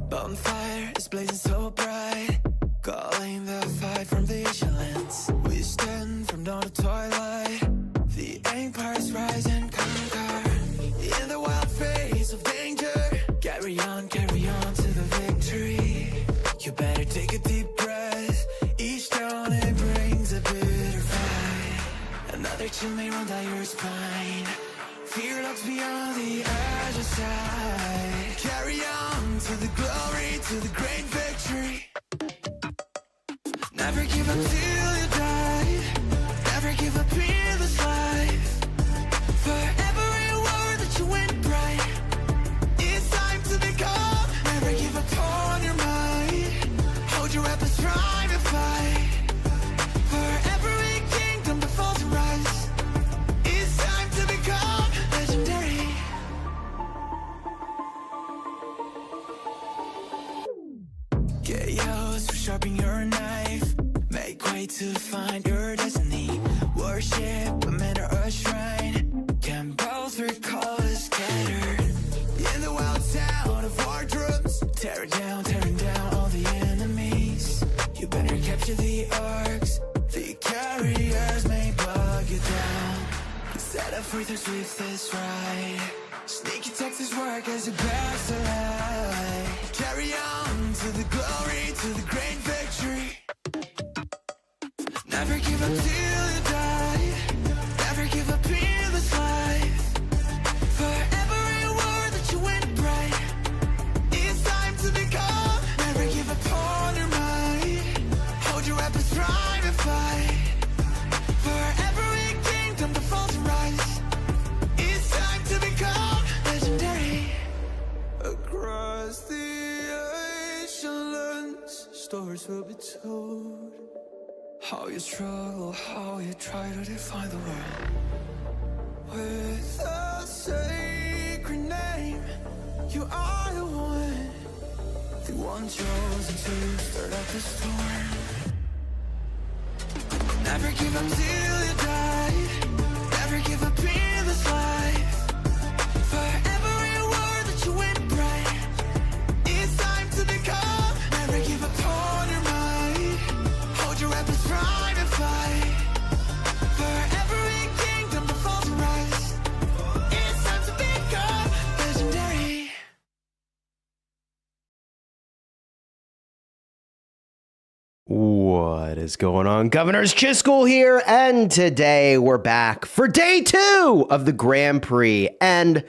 Bonfire is blazing so bright, calling the fight from vigilance. We stand from dawn to twilight, the empires rise and conquer. In the wild face of danger, carry on to the victory. You better take a deep breath, each dawn it brings a bitter fight. Another chill may run down your spine, fear lurks beyond the edge of sight. Carry on to the glory, to the great victory. Never give up till you die, never give up in this life. For every word that you win bright, it's time to become. Never give up on your mind, hold your weapons, strive and fight. For every kingdom that falls and rise, it's time to become legendary. Chaos, sharpen your knife, make way to find your destiny. Worship a man or a shrine, can both recall a scattered. In the wild town of wardrobes, tearing down all the enemies. You better capture the arcs, the carriers may bug you down. Set up free through with this ride, sneaky Texas work as your best alive. Carry on to the glory, to the great victory. Never give up till you die, never give up in this life. For every word that you win bright, it's time to become. Never give up on your mind, hold your weapons, strive and fight. For every kingdom that falls and rise, it's time to become legendary. Across the oceans, stories will be told. How you struggle, how you try to define the world. With a sacred name, you are the one chosen to start up the storm. Never give up till you die, never give up in this life. For every word that you win bright, it's time to become. Never give up on your mind, hold your weapons, strive and fight. For every kingdom that falls and rise, it's time to become legendary. What is going on? Governor's Chiskel here, and today we're back for day 2 of the Grand Prix, and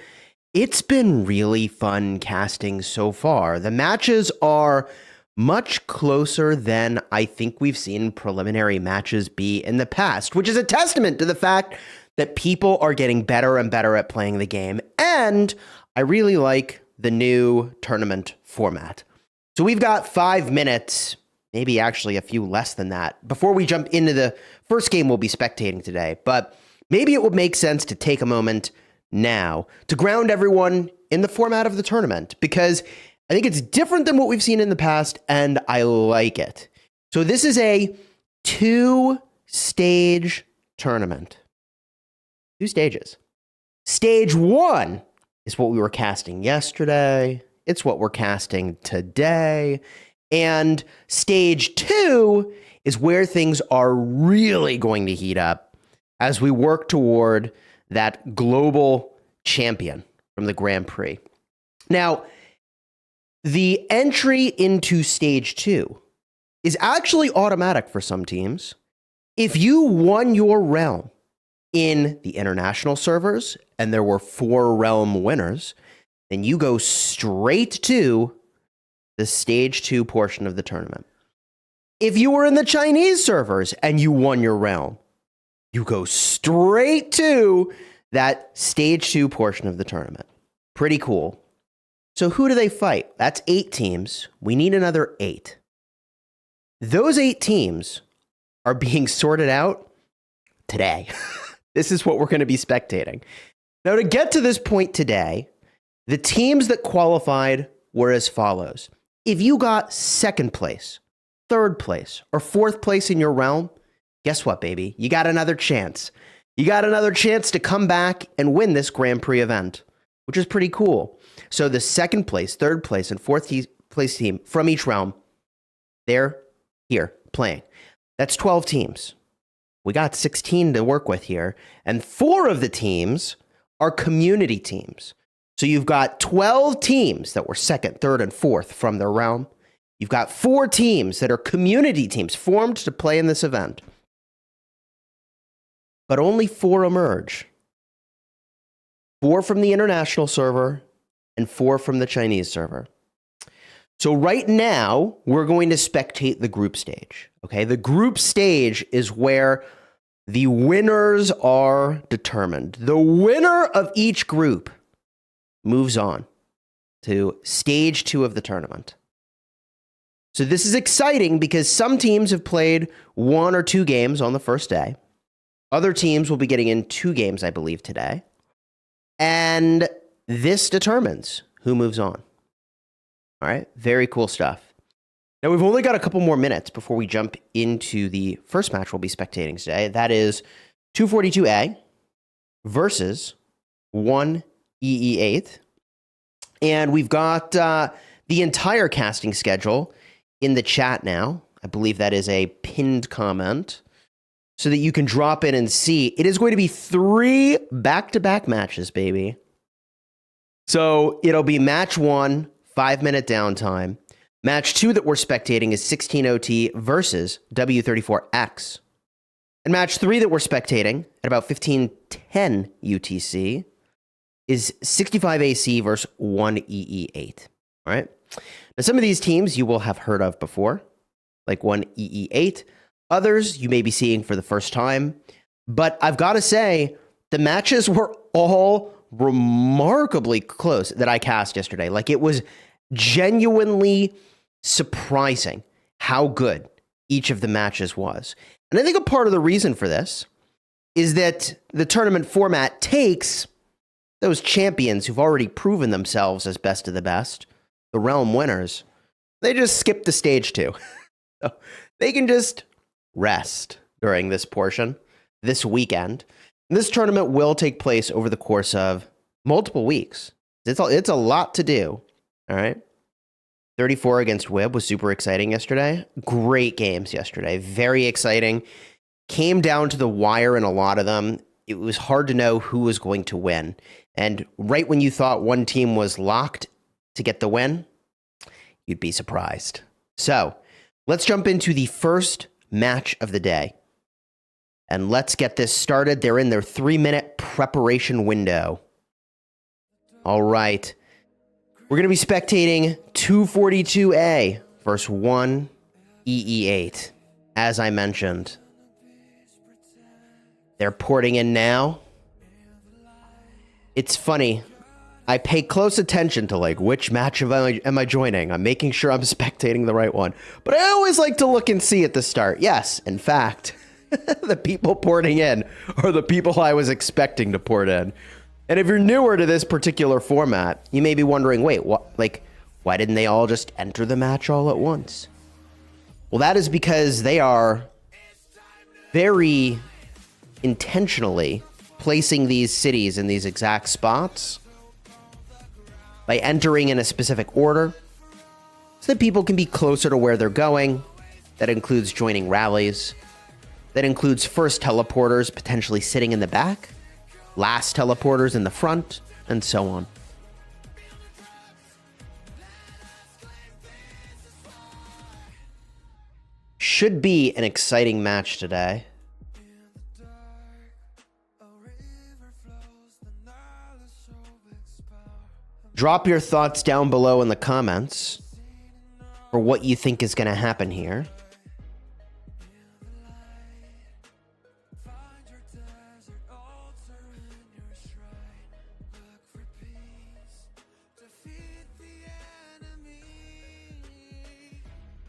it's been really fun casting so far. The matches are much closer than I think we've seen preliminary matches be in the past, which is a testament to the fact that people are getting better and better at playing the game, and I really like the new tournament format. So we've got 5 minutes, maybe actually a few less than that, before we jump into the first game we'll be spectating today. But maybe it would make sense to take a moment now to ground everyone in the format of the tournament, because I think it's different than what we've seen in the past, and I like it. So this is a 2-stage tournament. 2 stages. Stage 1 is what we were casting yesterday. It's what we're casting today. And stage 2 is where things are really going to heat up as we work toward that global champion from the Grand Prix. Now, the entry into stage 2 is actually automatic for some teams. If you won your realm in the international servers, and there were 4 realm winners, then you go straight to the stage 2 portion of the tournament. If you were in the Chinese servers and you won your realm, you go straight to that stage 2 portion of the tournament. Pretty cool. So who do they fight? That's 8 teams. We need another 8. Those 8 teams are being sorted out today. This is what we're going to be spectating. Now, to get to this point today, the teams that qualified were as follows. If you got second place, third place, or fourth place in your realm, guess what, baby? You got another chance. You got another chance to come back and win this Grand Prix event, which is pretty cool. So the second place, third place, and fourth place team from each realm, they're here playing. That's 12 teams. We got 16 to work with here, and 4 of the teams are community teams. So you've got 12 teams that were second, third, and fourth from their realm. You've got 4 teams that are community teams formed to play in this event. But only 4 emerge. 4 from the international server and 4 from the Chinese server. So right now, we're going to spectate the group stage. Okay, the group stage is where the winners are determined. The winner of each group moves on to stage 2 of the tournament. So this is exciting because some teams have played 1 or 2 games on the first day. Other teams will be getting in 2 games, I believe, today. And this determines who moves on. All right, very cool stuff. Now, we've only got a couple more minutes before we jump into the first match we'll be spectating today. That is 242A versus 1EE8. And we've got the entire casting schedule in the chat now. I believe that is a pinned comment so that you can drop in and see. It is going to be 3 back-to-back matches, baby. So it'll be match 1, 5-minute downtime. Match 2 that we're spectating is 16 OT versus W34X. And match 3 that we're spectating at about 15:10 UTC is 65 AC versus 1EE8. All right. Now, some of these teams you will have heard of before, like 1EE8. Others you may be seeing for the first time. But I've got to say, the matches were all remarkably close that I cast yesterday. Like, it was genuinely surprising how good each of the matches was. And I think a part of the reason for this is that the tournament format takes those champions who've already proven themselves as best of the best, the realm winners, they just skip to stage 2. So they can just rest during this portion, this weekend. And this tournament will take place over the course of multiple weeks. It's a lot to do. All right. 34 against Wib was super exciting yesterday. Great games yesterday. Very exciting. Came down to the wire in a lot of them. It was hard to know who was going to win. And right when you thought one team was locked to get the win, you'd be surprised. So let's jump into the first match of the day. And let's get this started. They're in their 3-minute preparation window. All right. We're going to be spectating 242A versus 1EE8. As I mentioned, they're porting in now. It's funny. I pay close attention to like which match am I joining. I'm making sure I'm spectating the right one. But I always like to look and see at the start. Yes, in fact, the people porting in are the people I was expecting to port in. And if you're newer to this particular format, you may be wondering, wait, why didn't they all just enter the match all at once? Well, that is because they are very intentionally placing these cities in these exact spots by entering in a specific order so that people can be closer to where they're going. That includes joining rallies. That includes first teleporters potentially sitting in the back, last teleporters in the front, and so on. Should be an exciting match today. Drop your thoughts down below in the comments for what you think is going to happen here.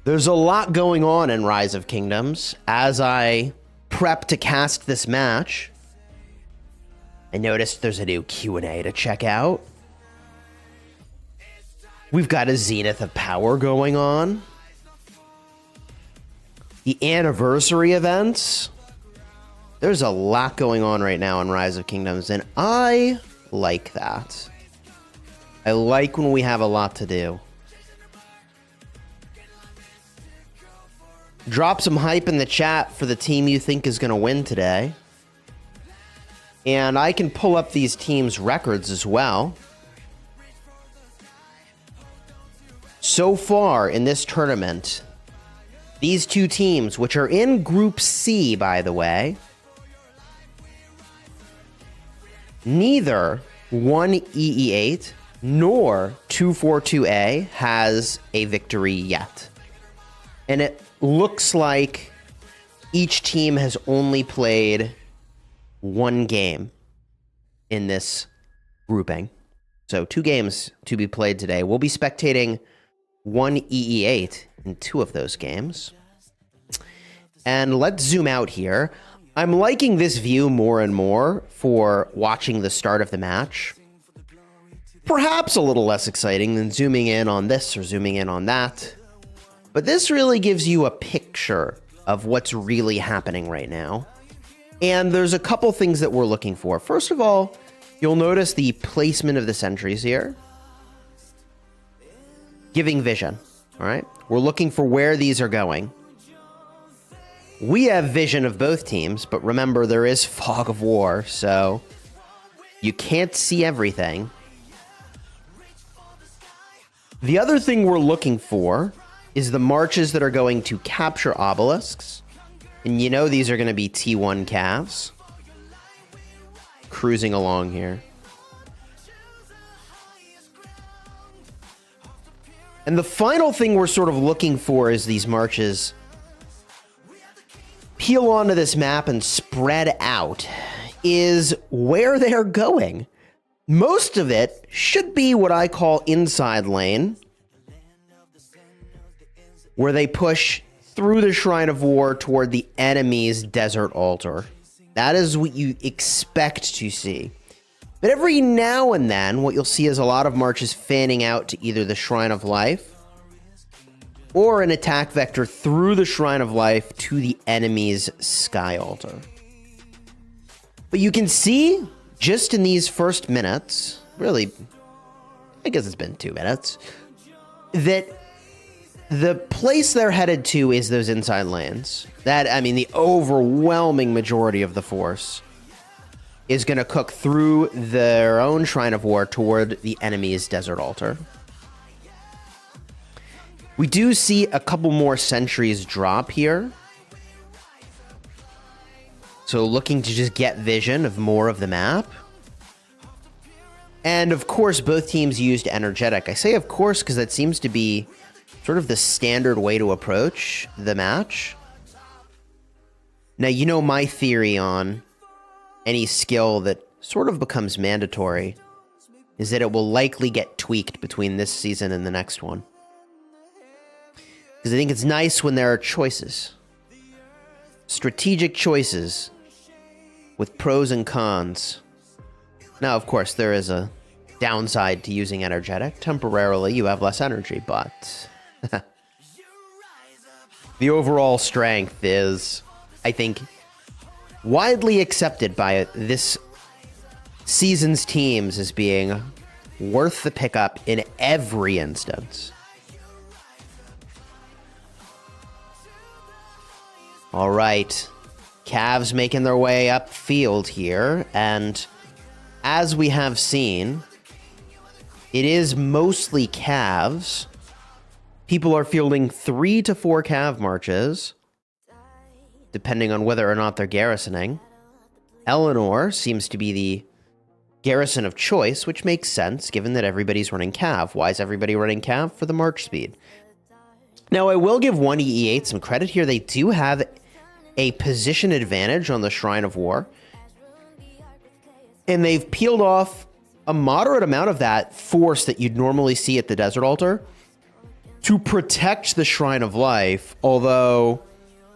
There's a lot going on in Rise of Kingdoms. As I prep to cast this match, I noticed there's a new Q&A to check out. We've got a Zenith of Power going on. The anniversary events. There's a lot going on right now in Rise of Kingdoms, and I like that. I like when we have a lot to do. Drop some hype in the chat for the team you think is going to win today. And I can pull up these teams' records as well. So far in this tournament, these two teams, which are in Group C, by the way, neither 1EE8 nor 242A has a victory yet. And it looks like each team has only played one game in this grouping. So 2 games to be played today. We'll be spectating 1EE8 in 2 of those games. And let's zoom out here. I'm liking this view more and more for watching the start of the match. Perhaps a little less exciting than zooming in on this or zooming in on that. But this really gives you a picture of what's really happening right now. And there's a couple things that we're looking for. First of all, you'll notice the placement of the sentries here. Giving vision, all right? We're looking for where these are going. We have vision of both teams, but remember, there is fog of war, so you can't see everything. The other thing we're looking for is the marches that are going to capture obelisks. And you know these are going to be T1 calves. Cruising along here. And the final thing we're sort of looking for is these marches peel onto this map and spread out, is where they're going. Most of it should be what I call inside lane, where they push through the Shrine of War toward the enemy's desert altar. That is what you expect to see. But every now and then, what you'll see is a lot of marches fanning out to either the Shrine of Life or an attack vector through the Shrine of Life to the enemy's sky altar. But you can see, just in these first minutes, really, I guess it's been 2 minutes, that the place they're headed to is those inside lanes. That, I mean, the overwhelming majority of the force is going to cook through their own Shrine of War toward the enemy's desert altar. We do see a couple more sentries drop here. So looking to just get vision of more of the map. And of course, both teams used energetic. I say of course because that seems to be sort of the standard way to approach the match. Now, you know my theory on any skill that sort of becomes mandatory is that it will likely get tweaked between this season and the next one. Because I think it's nice when there are choices. Strategic choices with pros and cons. Now, of course, there is a downside to using energetic. Temporarily, you have less energy, but the overall strength is, I think, widely accepted by this season's teams as being worth the pickup in every instance. All right, Cavs making their way upfield here, and as we have seen, it is mostly Cavs. People are fielding 3 to 4 Cav marches, depending on whether or not they're garrisoning. Eleanor seems to be the garrison of choice, which makes sense given that everybody's running Cav. Why is everybody running Cav? For the march speed. Now, I will give 1EE8 some credit here. They do have a position advantage on the Shrine of War. And they've peeled off a moderate amount of that force that you'd normally see at the Desert Altar to protect the Shrine of Life, although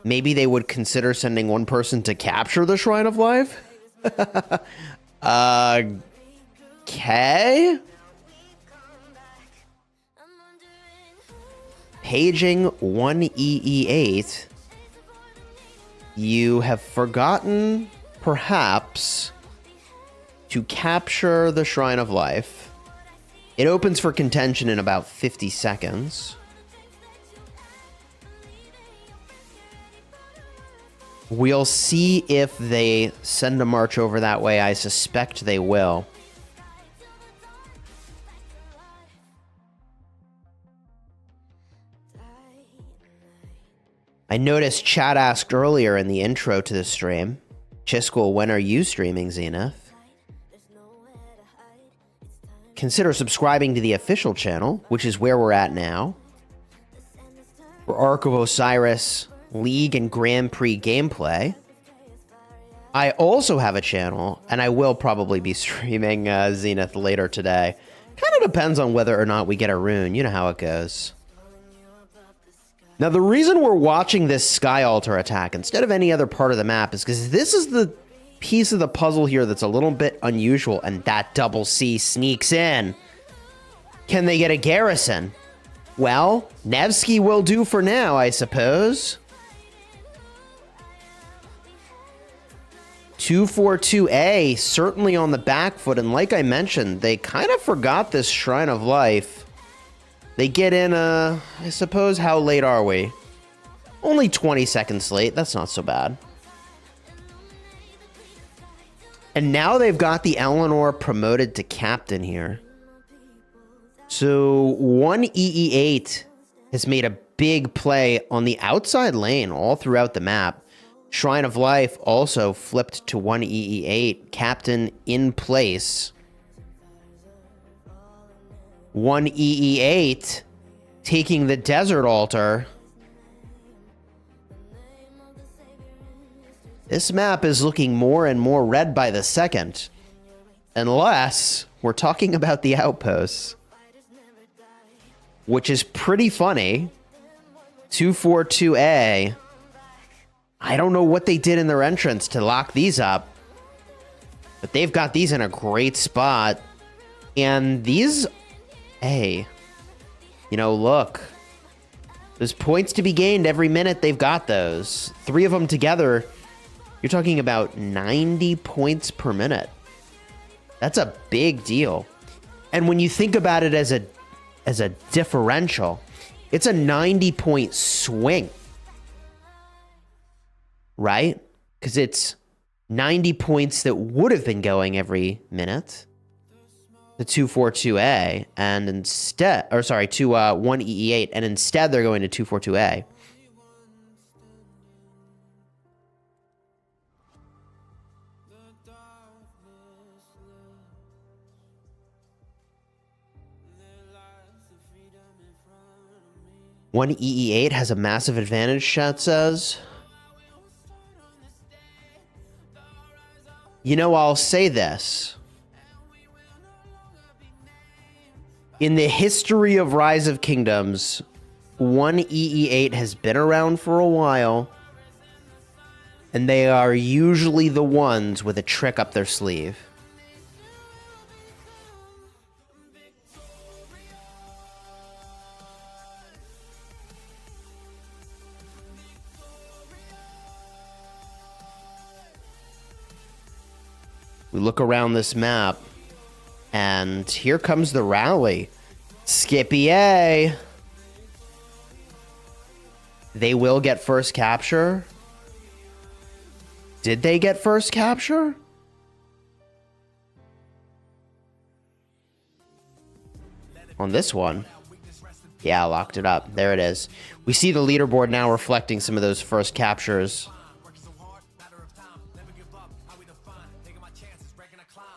maybe they would consider sending one person to capture the Shrine of Life? Okay. Paging 1EE8. You have forgotten, perhaps, to capture the Shrine of Life. It opens for contention in about 50 seconds. We'll see if they send a march over that way. I suspect they will. I noticed chat asked earlier in the intro to the stream, Chiskel, when are you streaming, Zenith? Consider subscribing to the official channel, which is where we're at now, for Ark of Osiris, League, and Grand Prix gameplay. I also have a channel, and I will probably be streaming Zenith later today. Kind of depends on whether or not we get a rune. You know how it goes. Now, the reason we're watching this Sky Altar attack instead of any other part of the map is because this is the piece of the puzzle here that's a little bit unusual, and that double C sneaks in. Can they get a garrison? Well, Nevsky will do for now, I suppose. 242A certainly on the back foot, and like I mentioned, they kind of forgot this Shrine of Life. They get in, I suppose, how late are we? Only 20 seconds late. That's not so bad. And now they've got the Eleanor promoted to captain here. So 1EE8 has made a big play on the outside lane all throughout the map. Shrine of Life also flipped to 1EE8, captain in place. 1EE8 taking the desert altar. This map is looking more and more red by the second. Unless we're talking about the outposts. Which is pretty funny. 242A. I don't know what they did in their entrance to lock these up. But they've got these in a great spot. And these... Hey, you know, look, there's points to be gained every minute. They've got those. 3 of them together, you're talking about 90 points per minute. That's a big deal. And when you think about it as a differential, it's a 90-point swing, right? Because it's 90 points that would have been going every minute. The 242A, and instead, or sorry, to 1EE8, and instead they're going to 242A. One EE8 has a massive advantage, chat says. You know, I'll say this. In the history of Rise of Kingdoms, 1EE8 has been around for a while, and they are usually the ones with a trick up their sleeve. We look around this map, and here comes the rally. Skippy A. They will get first capture. Did they get first capture? On this one. Yeah, locked it up. There it is. We see the leaderboard now reflecting some of those first captures.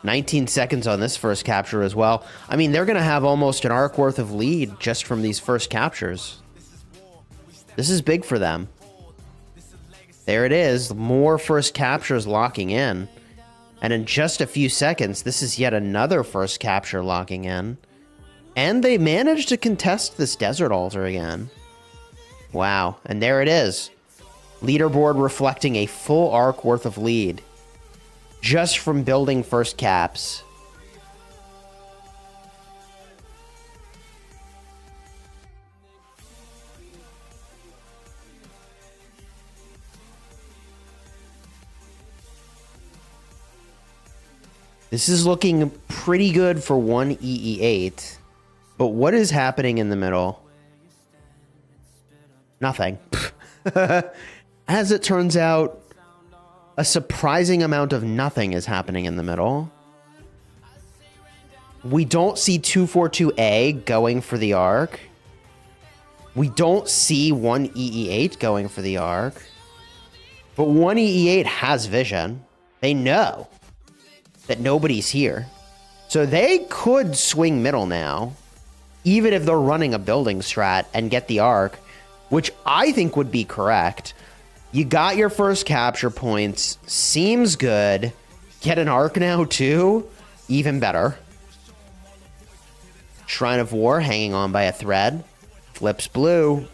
19 seconds on this first capture as well. I mean, they're going to have almost an arc worth of lead just from these first captures. This is big for them. There it is. More first captures locking in. And in just a few seconds, this is yet another first capture locking in. And they managed to contest this desert altar again. Wow. And there it is. Leaderboard reflecting a full arc worth of lead. Just from building first caps. This is looking pretty good for one EE8. But what is happening in the middle? Nothing. As it turns out, a surprising amount of nothing is happening in the middle. We don't see 242A going for the arc. We don't see one EE8 going for the arc. But one EE8 has vision. They know that nobody's here. So they could swing middle now, even if they're running a building strat and get the arc, which I think would be correct. You got your first capture points. Seems good. Get an arc now too? Even better. Shrine of War hanging on by a thread. Flips blue.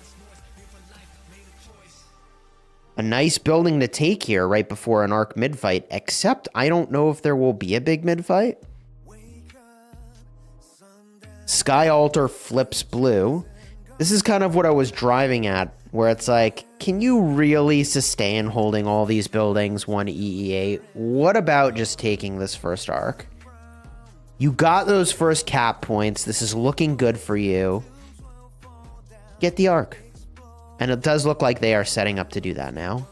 A nice building to take here right before an arc mid-fight, except I don't know if there will be a big mid-fight. Sky Altar flips blue. This is kind of what I was driving at, where it's like, can you really sustain holding all these buildings, one EE8? What about just taking this first arc? You got those first cap points. This is looking good for you. Get the arc. And it does look like they are setting up to do that now.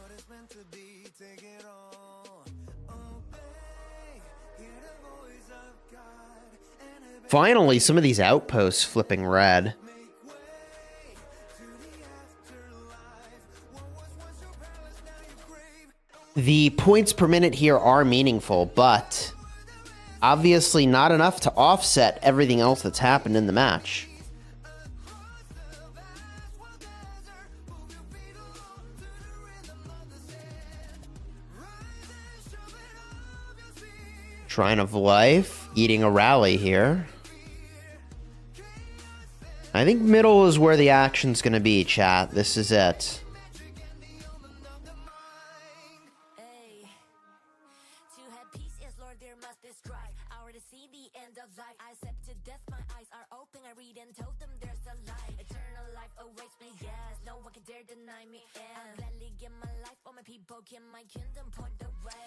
Finally, some of these outposts flipping red. The points per minute here are meaningful, but obviously not enough to offset everything else that's happened in the match. Shrine of Life, eating a rally here. I think middle is where the action's going to be, chat. This is it.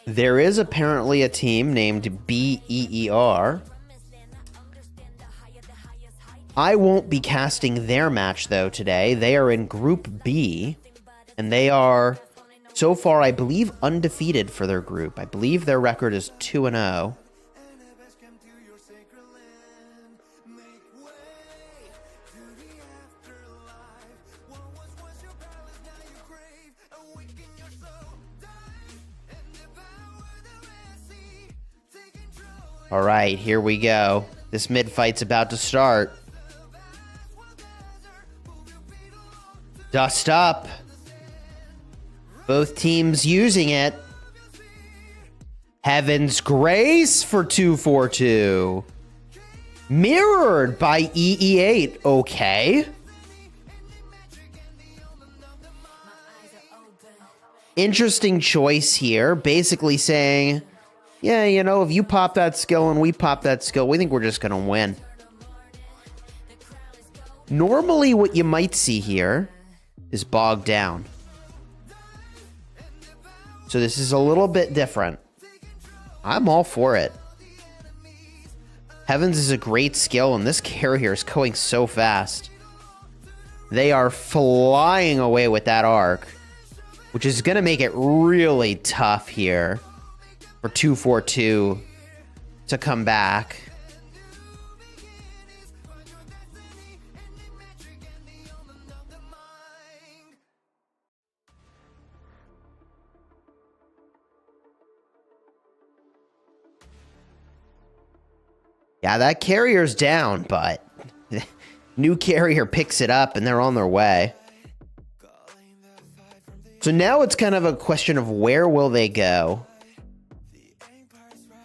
There is apparently a team named BEER. I won't be casting their match, though, today. They are in Group B, and they are, so far, I believe, undefeated for their group. I believe their record is 2-0. All right, here we go. This mid-fight's about to start. Dust up. Both teams using it. Heaven's Grace for 242. Mirrored by EE8. Okay. Interesting choice here. Basically saying, yeah, you know, if you pop that skill and we pop that skill, we think we're just going to win. Normally, what you might see here is bogged down. So this is a little bit different. I'm all for it. Heavens is a great skill, and this carrier is going so fast. They are flying away with that arc, which is going to make it really tough here for 242 to come back. Yeah, that carrier's down, but new carrier picks it up and they're on their way. So now it's kind of a question of where will they go?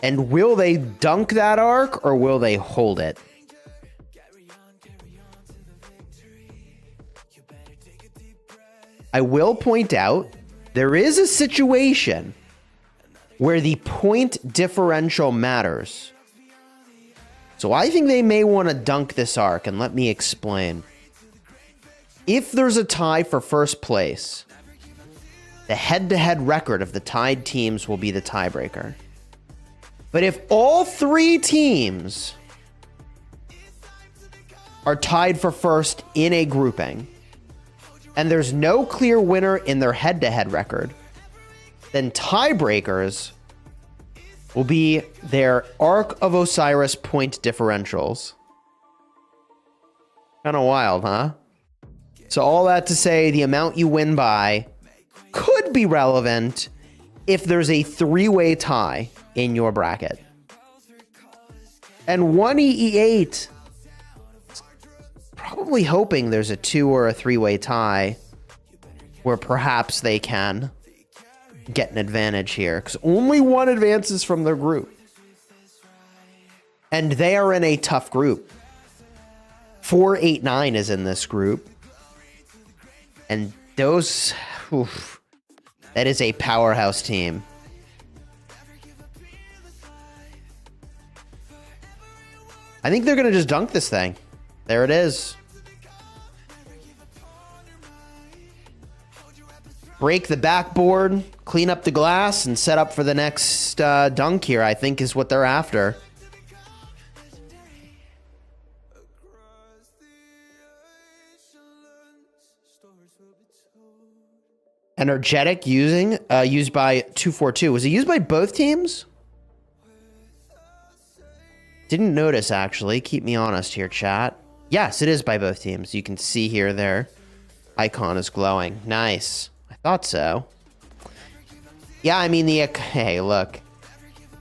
And will they dunk that arc or will they hold it? I will point out there is a situation where the point differential matters. So I think they may want to dunk this arc, and let me explain. If there's a tie for first place, the head-to-head record of the tied teams will be the tiebreaker. But if all three teams are tied for first in a grouping, and there's no clear winner in their head-to-head record, then tiebreakers will be their Arc of Osiris point differentials. Kind of wild, huh? So all that to say, the amount you win by could be relevant if there's a three-way tie in your bracket. And 1EE8, probably hoping there's a two or a three-way tie where perhaps they can get an advantage here, because only one advances from their group. And they are in a tough group. 489 is in this group. And those... Oof, that is a powerhouse team. I think they're going to just dunk this thing. There it is. Break the backboard, clean up the glass, and set up for the next dunk here, I think is what they're after. Energetic used by 242. Was it used by both teams? Didn't notice, actually. Keep me honest here, chat. Yes, it is by both teams. You can see here their icon is glowing. Nice. I thought so. Yeah, I mean, hey, look.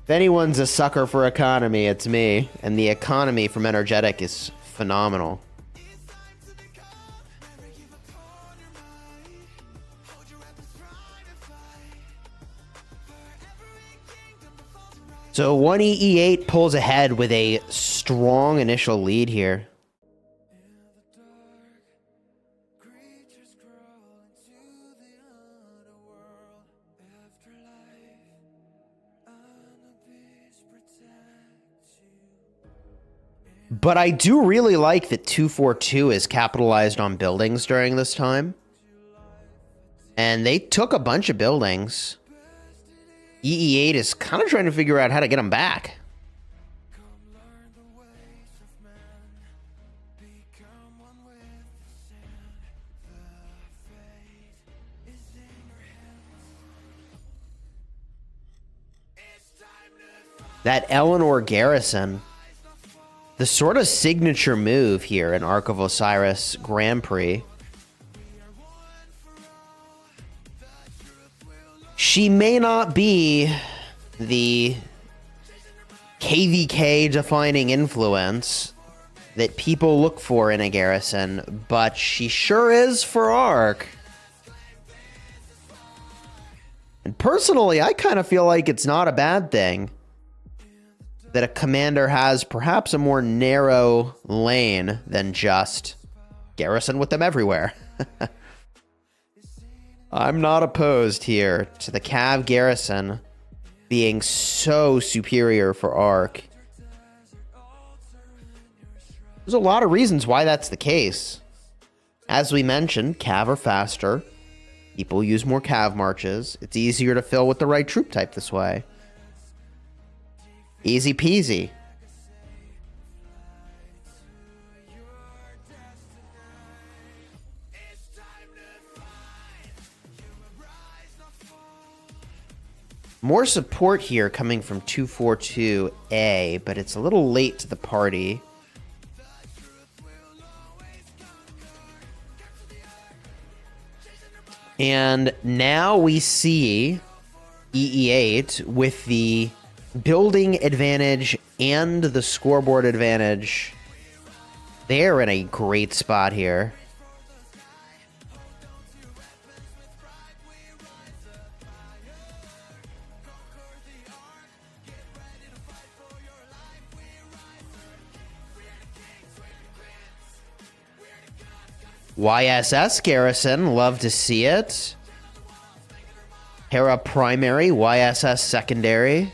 If anyone's a sucker for economy, it's me. And the economy from Energetic is phenomenal. So 1EE8 pulls ahead with a strong initial lead here. But I do really like that 242 is capitalized on buildings during this time. And they took a bunch of buildings. EE8 is kind of trying to figure out how to get them back. That Eleanor Garrison, the sort of signature move here in Arc of Osiris Grand Prix. She may not be the KVK defining influence that people look for in a Garrison, but she sure is for Arc. And personally, I kind of feel like it's not a bad thing that a commander has perhaps a more narrow lane than just Garrison with them everywhere. I'm not opposed here to the Cav Garrison being so superior for Arc. There's a lot of reasons why that's the case. As we mentioned, Cav are faster. People use more Cav marches. It's easier to fill with the right troop type this way. Easy peasy. More support here coming from 242A, but it's a little late to the party. And now we see EE8 with the building advantage and the scoreboard advantage. They're in a great spot here. YSS Garrison, love to see it. Hera primary, YSS secondary.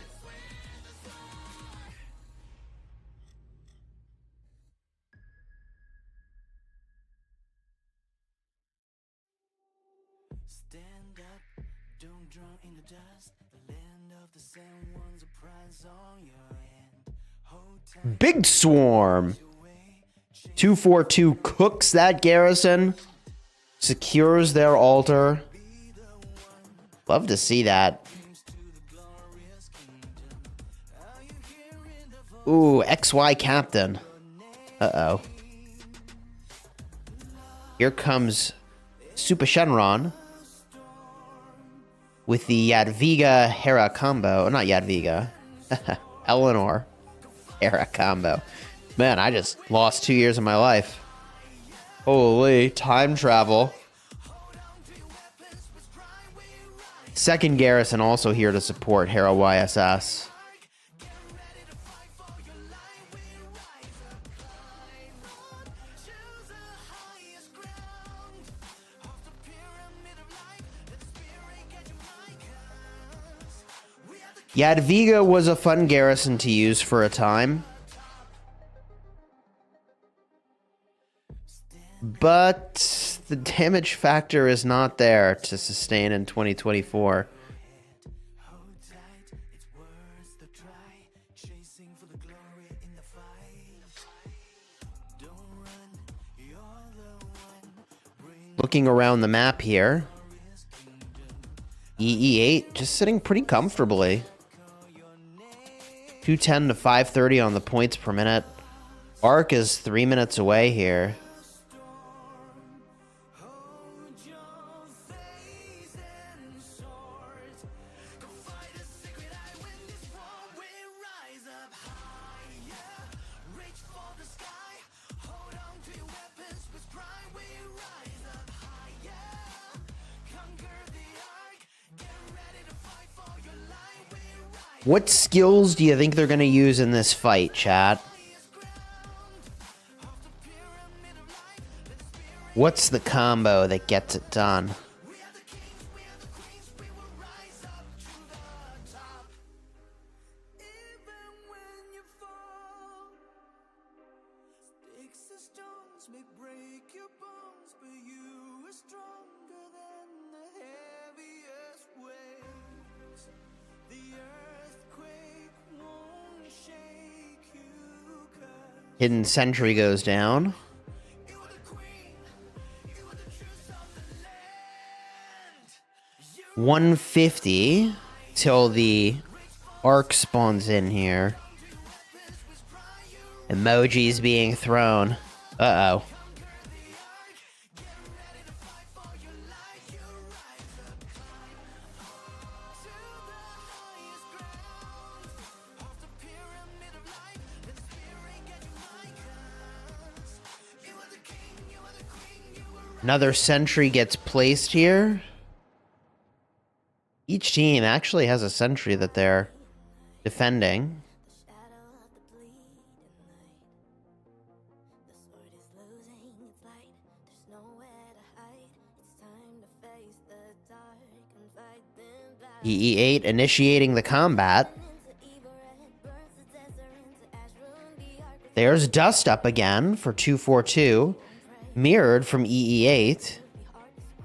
Stand up, don't drown in the dust. The land of the sand ones a prize on your hand. Hold tight. Big Swarm. 242 cooks that garrison. Secures their altar. Love to see that. Ooh, XY captain. Uh-oh. Here comes Super Shenron with the Yadviga Hera combo. Not Yadviga. Eleanor Hera combo. Man, I just lost 2 years of my life. Holy, time travel. Second garrison also here to support Hera YSS. Yadviga was a fun garrison to use for a time. But the damage factor is not there to sustain in 2024. Looking around the map here, EE8 just sitting pretty comfortably. 210 to 530 on the points per minute. Arc is 3 minutes away here. What skills do you think they're going to use in this fight, chat? What's the combo that gets it done? Hidden Sentry goes down. $150 till the arc spawns in here. Emojis being thrown. Uh-oh. Another sentry gets placed here. Each team actually has a sentry that they're defending. EE8 initiating the combat. There's Dust Up again for 242. Mirrored from EE8.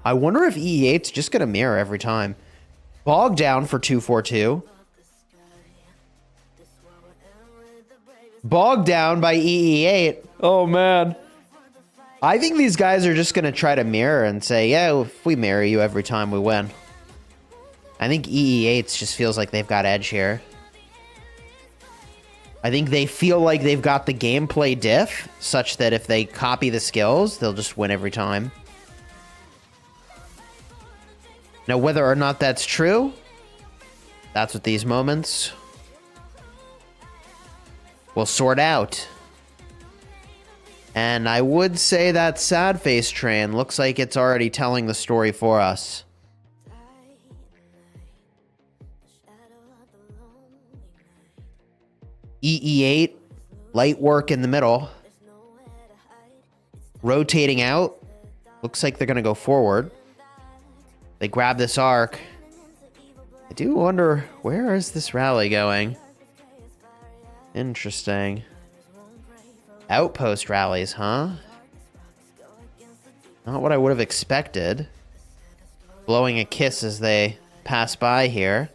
I wonder if EE8's just going to mirror every time. Bog Down for 242. Bogged Down by EE8. Oh, man. I think these guys are just going to try to mirror and say, yeah, if we mirror you every time, we win. I think EE8 just feels like they've got edge here. I think they feel like they've got the gameplay diff, such that if they copy the skills, they'll just win every time. Now, whether or not that's true, that's what these moments will sort out. And I would say that Sad Face Train looks like it's already telling the story for us. EE8, light work in the middle. Rotating out. Looks like they're going to go forward. They grab this arc. I do wonder, where is this rally going? Interesting. Outpost rallies, huh? Not what I would have expected. Blowing a kiss as they pass by here.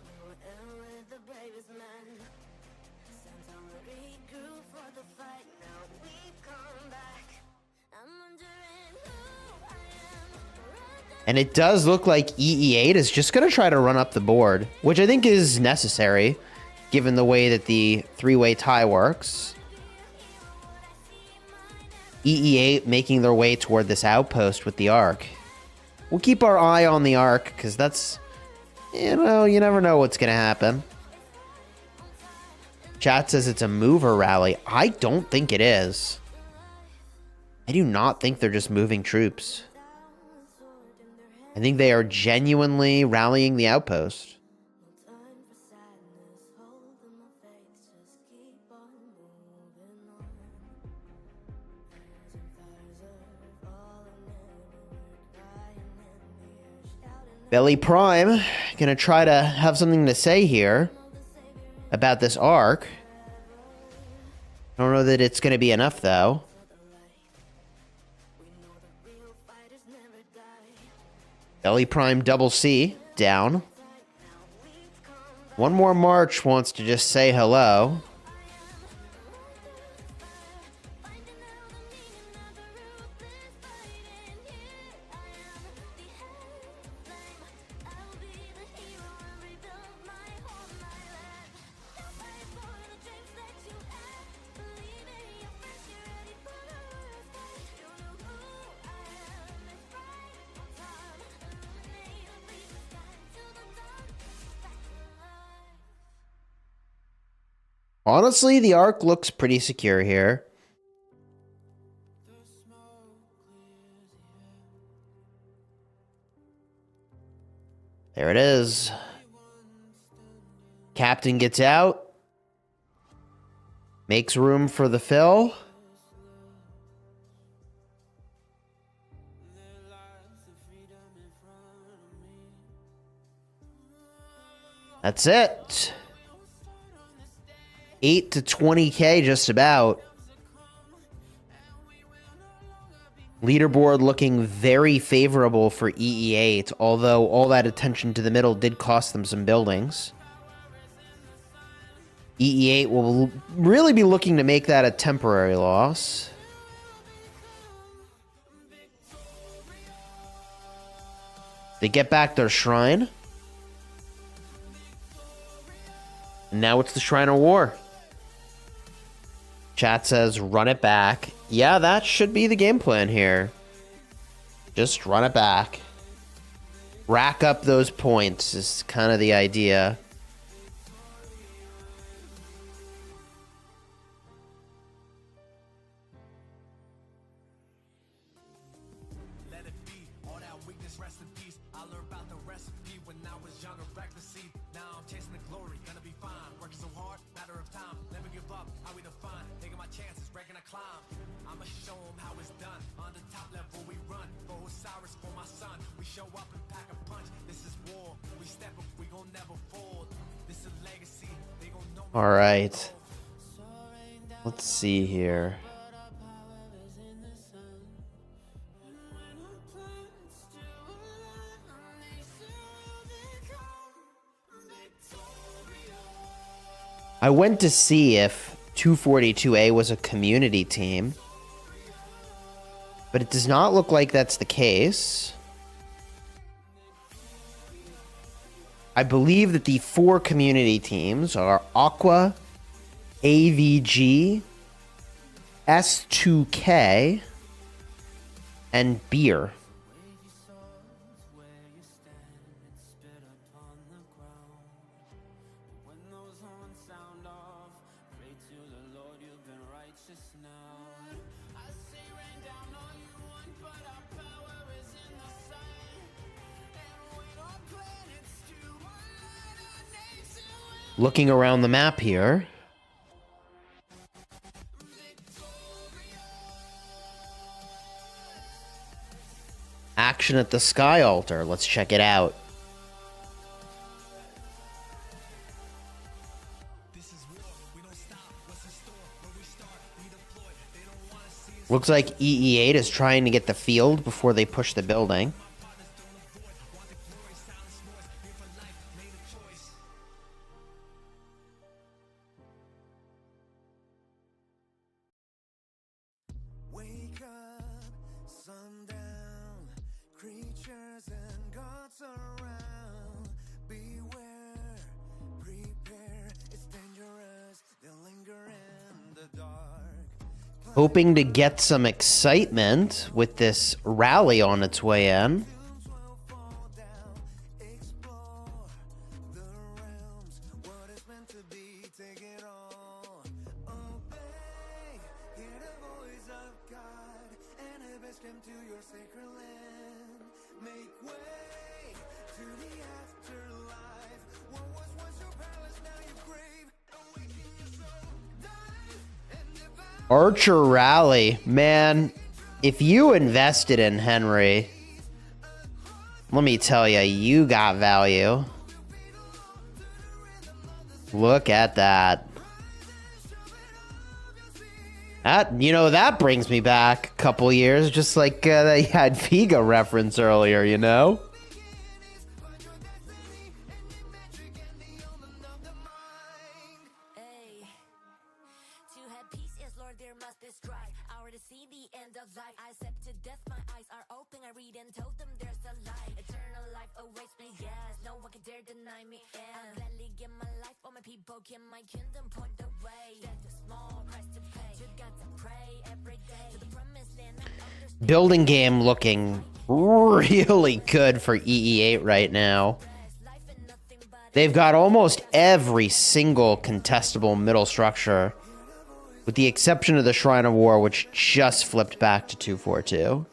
And it does look like EE8 is just going to try to run up the board, which I think is necessary, given the way that the three-way tie works. EE8 making their way toward this outpost with the arc. We'll keep our eye on the arc, because that's, you know, you never know what's going to happen. Chat says it's a mover rally. I don't think it is. I do not think they're just moving troops. I think they are genuinely rallying the outpost. Belly Prime gonna try to have something to say here about this arc. I don't know that it's gonna be enough though. Belly Prime double C down. One more March wants to just say hello. Honestly, the arc looks pretty secure here. There it is. Captain gets out. Makes room for the fill. That's it. 8 to 20K just about. Leaderboard looking very favorable for EE8, although all that attention to the middle did cost them some buildings. EE8 will really be looking to make that a temporary loss. They get back their shrine. And now it's the Shrine of War. Chat says, run it back. Yeah, that should be the game plan here. Just run it back. Rack up those points is kind of the idea. Let it be. All that weakness, rest in peace. I learned about the recipe when I was younger, reckless. Now I'm chasing the glory, gonna be fine. Working so hard, matter of time. Never give up, how we define. Taking my chances, breaking a climb. I'ma show them how it's done. On the top level we run. For Osiris, for my son. We show up and pack a punch. This is war. We step up, we gon' never fold. This is legacy. They gon' know. All right. Let's see here. I went to see if 242A was a community team, but it does not look like that's the case. I believe that the 4 community teams are Aqua, AVG, S2K, and Beer. Looking around the map here. action at the Sky Altar. Let's check it out. Looks like EE8 is trying to get the field before they push the building. Wake up, sundown, creatures and gods around. Beware, prepare, it's dangerous, they linger in the dark. Hoping to get some excitement with this rally on its way in. Archer Rally, man, if you invested in Henry, let me tell you, you got value. Look at that. That brings me back a couple years, just like they had Figa reference earlier, you know? Building game looking really good for EE8 right now. They've got almost every single contestable middle structure, with the exception of the Shrine of War, which just flipped back to 242.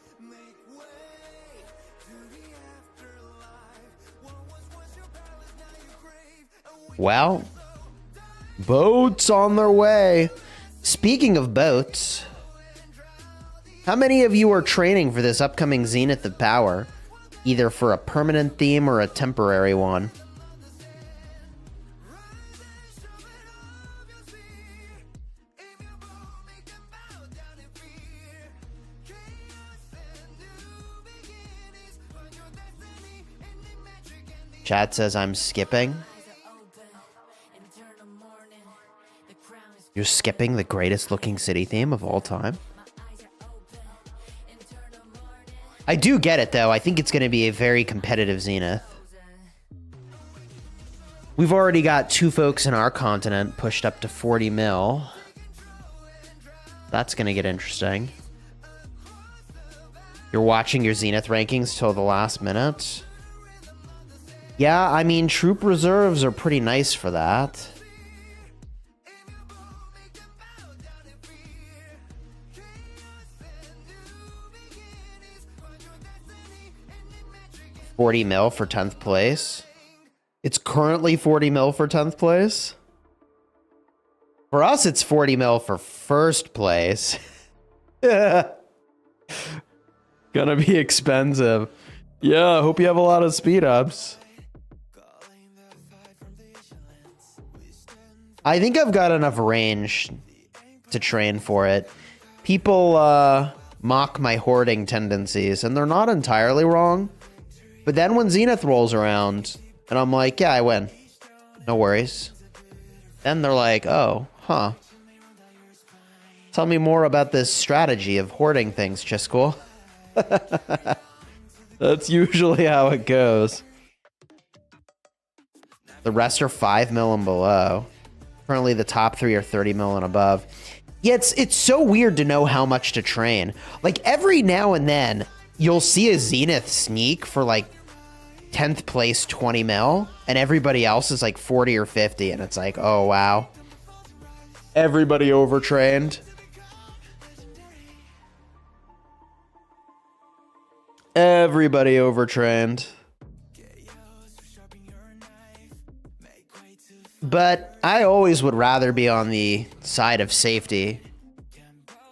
Well, boats on their way. Speaking of boats, how many of you are training for this upcoming Zenith of Power, either for a permanent theme or a temporary one? Chat says I'm skipping. You're skipping the greatest looking city theme of all time? I do get it, though. I think it's going to be a very competitive Zenith. We've already got 2 folks in our continent pushed up to 40 mil. That's going to get interesting. You're watching your Zenith rankings till the last minute. Yeah, I mean, troop reserves are pretty nice for that. $40 mil for 10th place. It's currently 40 mil for 10th place. For us, it's 40 mil for first place. Gonna be expensive. Yeah, I hope you have a lot of speed ups. I think I've got enough range to train for it. People mock my hoarding tendencies, and they're not entirely wrong. But then when Zenith rolls around, and I'm like, yeah, I win. No worries. Then they're like, oh, huh. Tell me more about this strategy of hoarding things, Chisco. That's usually how it goes. The rest are 5 mil and below. Currently, the top 3 are 30 mil and above. Yeah, it's so weird to know how much to train. Like, every now and then, you'll see a Zenith sneak for, like, 10th place 20 mil, and everybody else is, like, 40 or 50, and it's like, oh, wow. Everybody overtrained. Everybody overtrained. But I always would rather be on the side of safety.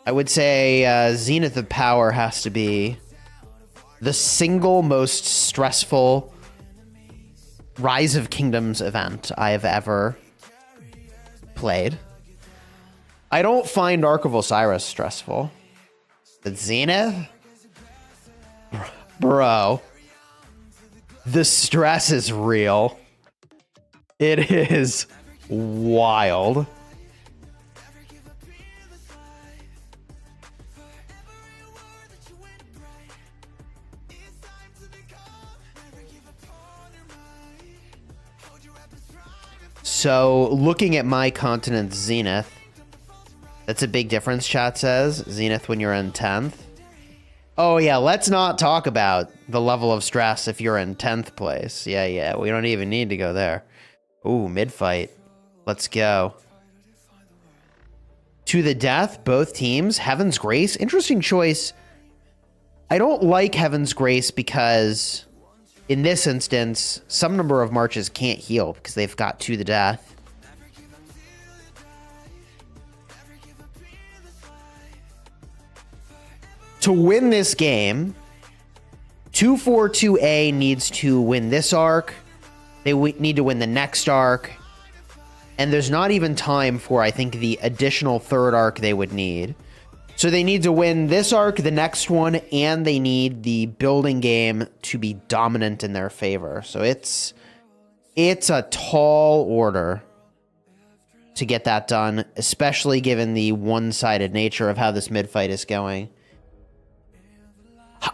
I would say Zenith of Power has to be the single most stressful Rise of Kingdoms event I have ever played. I don't find Ark of Osiris stressful. But Zenith? Bro. The stress is real. It is wild. So, looking at my continent, Zenith, that's a big difference, chat says. Zenith when you're in 10th. Oh, yeah, let's not talk about the level of stress if you're in 10th place. Yeah, we don't even need to go there. Ooh, mid-fight. Let's go. To the death, both teams. Heaven's Grace, interesting choice. I don't like Heaven's Grace because in this instance, some number of marches can't heal because they've got to the death. To win this game, 242A needs to win this arc. They need to win the next arc. And there's not even time for, I think, the additional third arc they would need. So they need to win this arc, the next one, and they need the building game to be dominant in their favor. So it's a tall order to get that done, especially given the one-sided nature of how this mid-fight is going.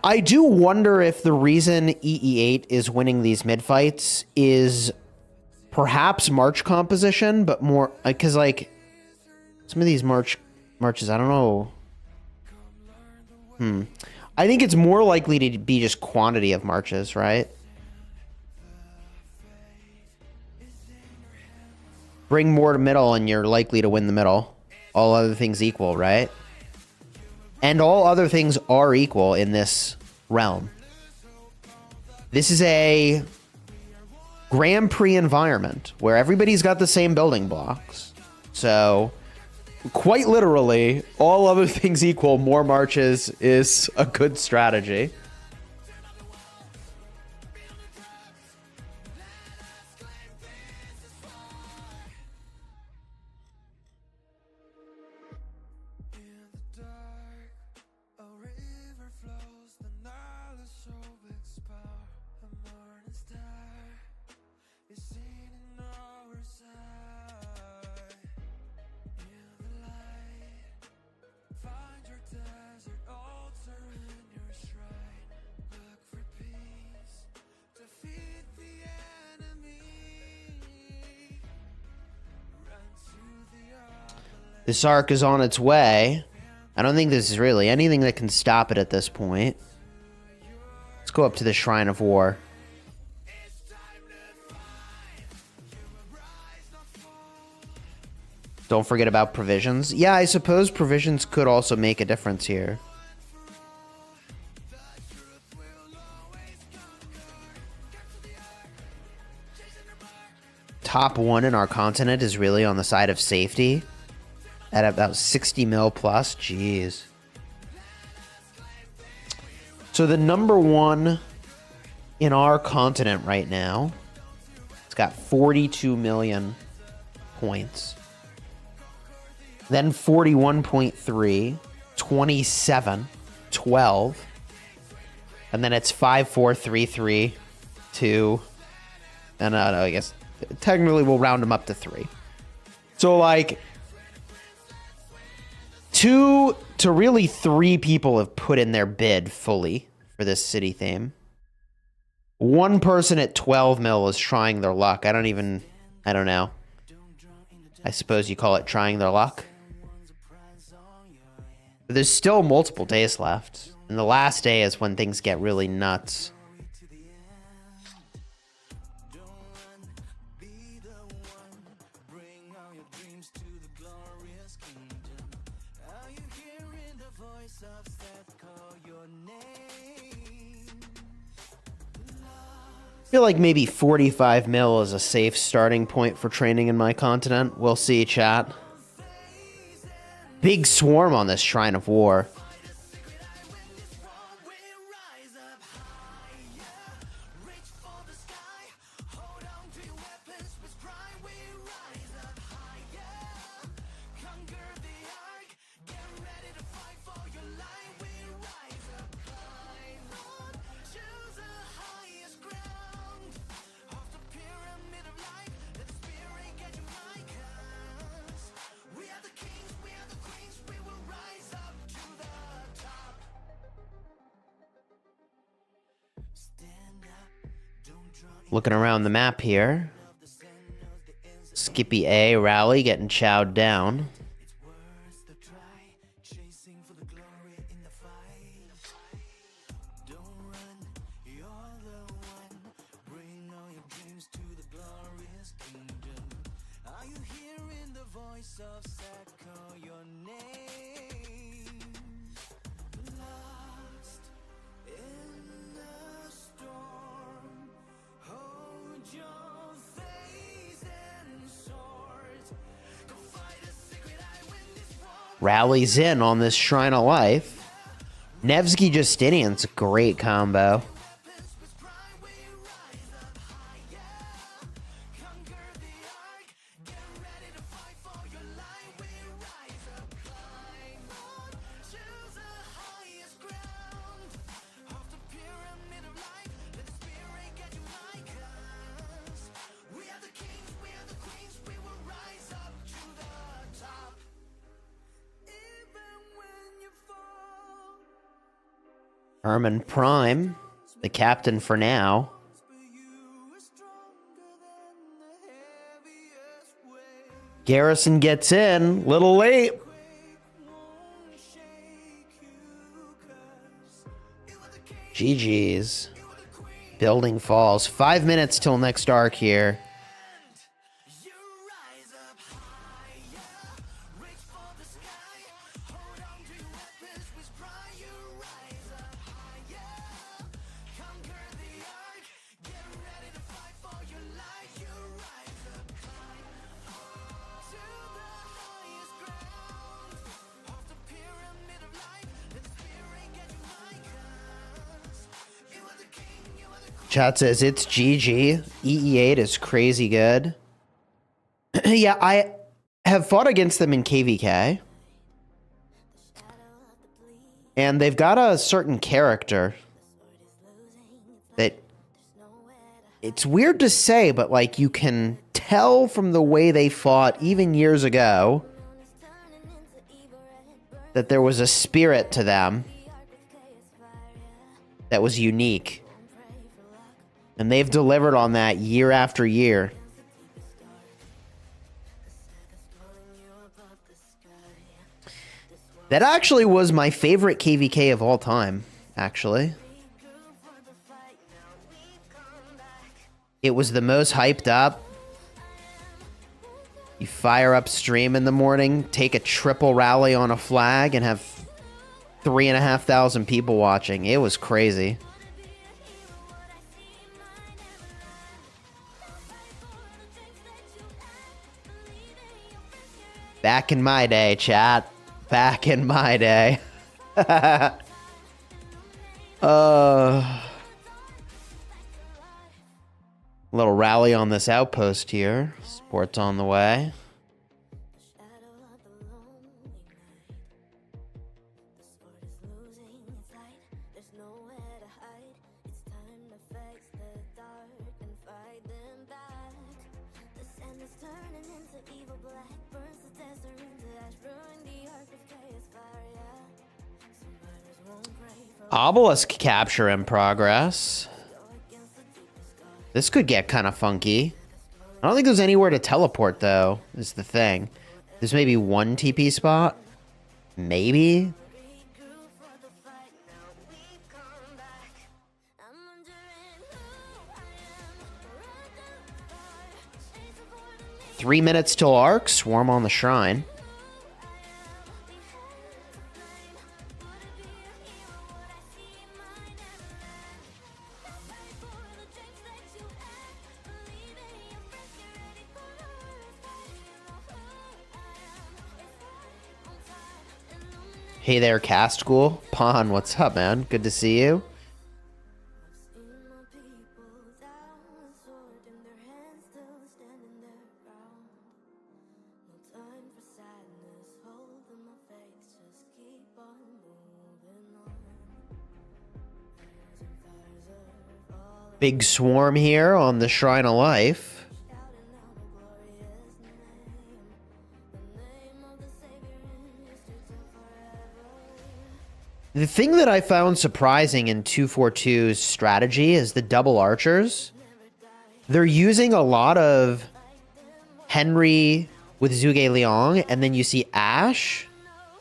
I do wonder if the reason EE8 is winning these mid-fights is perhaps march composition, but more because, like, some of these marches, I don't know. I think it's more likely to be just quantity of marches, right? Bring more to middle and you're likely to win the middle. All other things equal, right? And all other things are equal in this realm. This is a Grand Prix environment where everybody's got the same building blocks. So, quite literally, all other things equal, more marches is a good strategy. This arc is on its way. I don't think this is really anything that can stop it at this point. Let's go up to the Shrine of War. Don't forget about provisions. Yeah, I suppose provisions could also make a difference here. Top one in our continent is really on the side of safety. At about 60 mil plus. Jeez. So the number one in our continent right now, it's got 42 million points. Then 41.3, 27, 12. And then it's 5, 4, 3, 3, 2. And no, I guess technically we'll round them up to 3. So, like, 2 to really 3 people have put in their bid fully for this city theme. One person at 12 mil is trying their luck. I don't know. I suppose you call it trying their luck. But there's still multiple days left. And the last day is when things get really nuts. I feel like maybe 45 mil is a safe starting point for training in my continent. We'll see, chat. Big swarm on this Shrine of War. Looking around the map here. Skippy A rally getting chowed down. Rallies in on this Shrine of Life. Nevsky Justinian's a great combo. Herman Prime, the captain for now. Garrison gets in, little late. GG's. Building falls. 5 minutes till next arc here. Chat says it's GG. EE8 is crazy good. Yeah, I have fought against them in KVK. And they've got a certain character that it's weird to say, but like you can tell from the way they fought even years ago that there was a spirit to them that was unique. And they've delivered on that year after year. That actually was my favorite KVK of all time, actually. It was the most hyped up. You fire up stream in the morning, take a triple rally on a flag, and have 3,500 people watching. It was crazy. Back in my day, chat. Back in my day. Little rally on this outpost here. Sport's on the way. Obelisk capture in progress. This could get kind of funky. I don't think there's anywhere to teleport, though, is the thing. There's maybe one TP spot. Maybe. Three minutes till arc. Swarm on the shrine. Hey there, Cast School. Pon, what's up, man? Good to see you. Big swarm here on the Shrine of Life. The thing that I found surprising in 242's strategy is the double archers. they're using a lot of Henry with Zhuge Liang, and then you see Ashe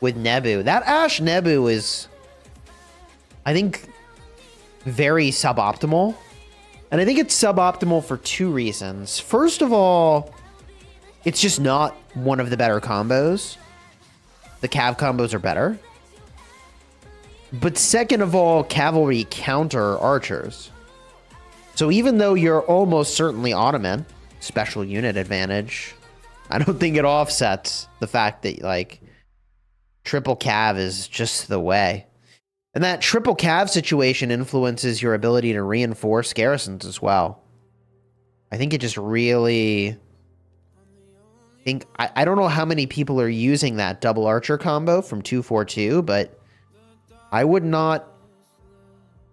with Nebu. That Ashe Nebu is, I think, very suboptimal. And I think it's suboptimal for two reasons. First of all, it's just not one of the better combos. The Cav combos are better. But second of all, cavalry counter archers. So even though you're almost certainly Ottoman, special unit advantage, I don't think it offsets the fact that, like, triple cav is just the way. And that triple cav situation influences your ability to reinforce garrisons as well. I think it just really... I don't know how many people are using that double archer combo from 242, but I would not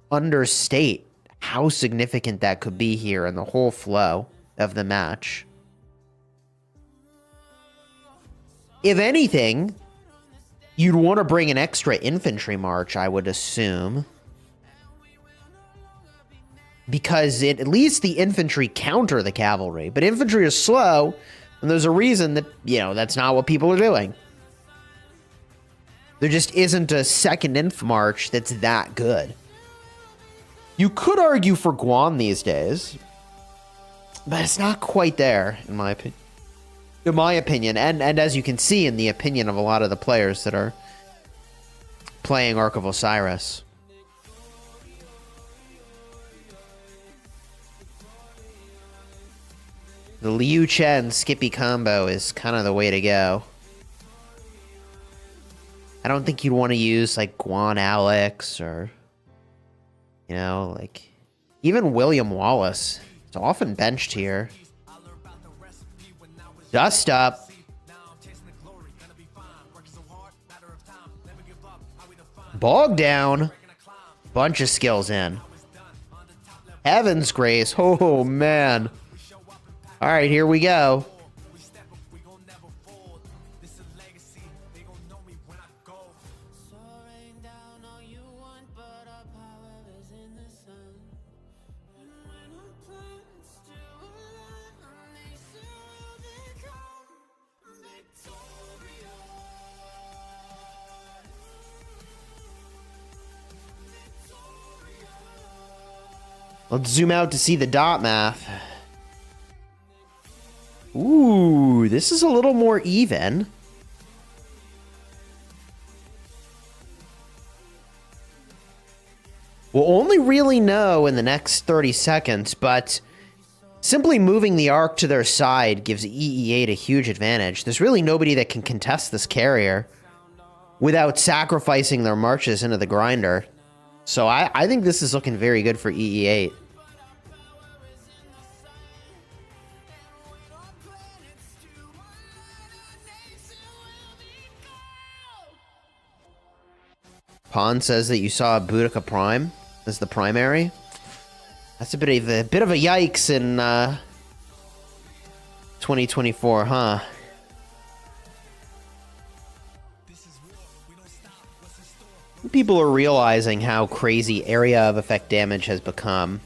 understate how significant that could be here in the whole flow of the match. If anything, you'd want to bring an extra infantry march, I would assume. Because at least the infantry counter the cavalry. But infantry is slow, and there's a reason that, you know, that's not what people are doing. There just isn't a second inf march that's that good. You could argue for Guan these days, but it's not quite there, in my opinion. In my opinion, and as you can see in the opinion of a lot of the players that are playing Ark of Osiris. The Liu Chen Skippy combo is kind of the way to go. I don't think you'd want to use, like, Guan Alex or, you know, like, even William Wallace. It's often benched here. Dust up. Bog down. Bunch of skills in. Heaven's grace. Oh, man. All right, here we go. Let's zoom out to see the dot math. Ooh, this is a little more even. We'll only really know in the next 30 seconds, but simply moving the Ark to their side gives EE8 a huge advantage. There's really nobody that can contest this carrier without sacrificing their marches into the grinder. So I think this is looking very good for EE8. Pon says that you saw Boudica Prime as the primary. That's a bit of a yikes in 2024, huh? People are realizing how crazy area of effect damage has become.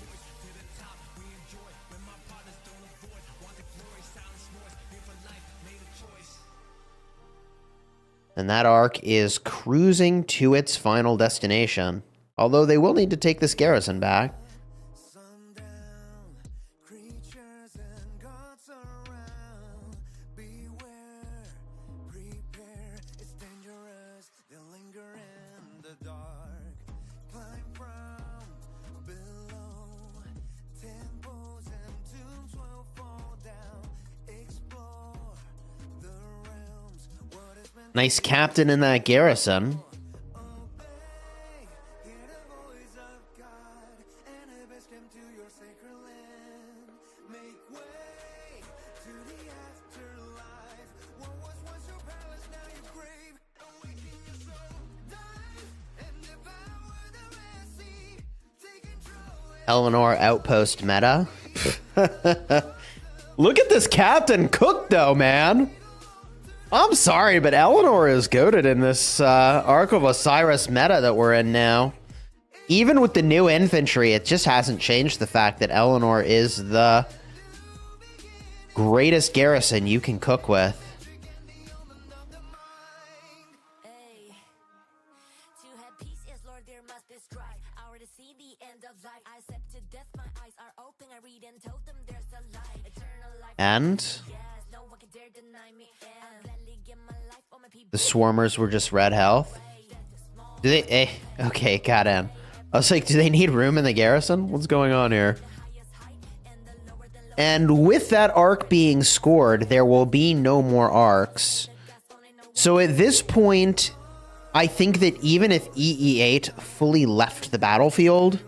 And that Ark is cruising to its final destination. Although they will need to take this garrison back. Nice captain in that garrison. Eleanor outpost meta. Look at this Captain Cook, though, man. I'm sorry, but Eleanor is goated in this Ark of Osiris meta that we're in now. Even with the new infantry, it just hasn't changed the fact that Eleanor is the greatest garrison you can cook with. And the swarmers were just red health. Do they? Okay, got in. I was like, do they need room in the garrison? What's going on here? And with that arc being scored, there will be no more arcs. So at this point, I think that even if EE8 fully left the battlefield,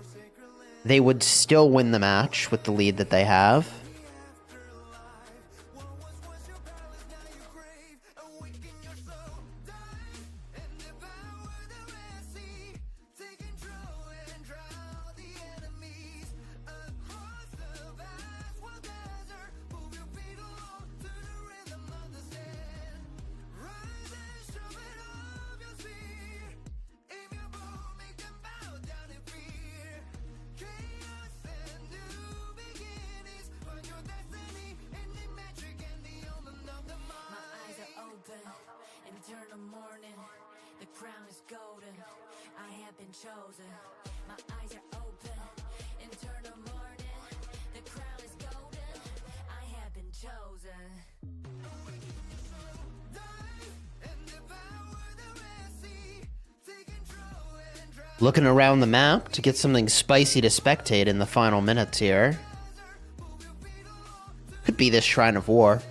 they would still win the match with the lead that they have. Looking around the map to get something spicy to spectate in the final minutes here. Could be this Shrine of War.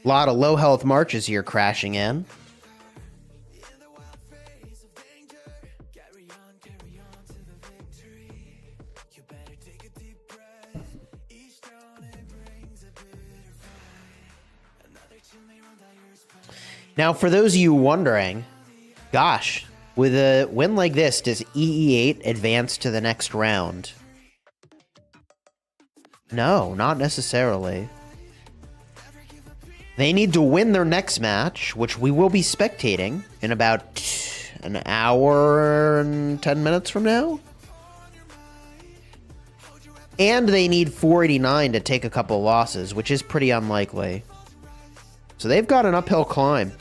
A lot of low health marches here crashing in. Now, for those of you wondering, gosh, with a win like this, does EE8 advance to the next round? No, not necessarily. They need to win their next match, which we will be spectating in about an hour and 10 minutes from now. And they need 489 to take a couple losses, which is pretty unlikely. So they've got an uphill climb.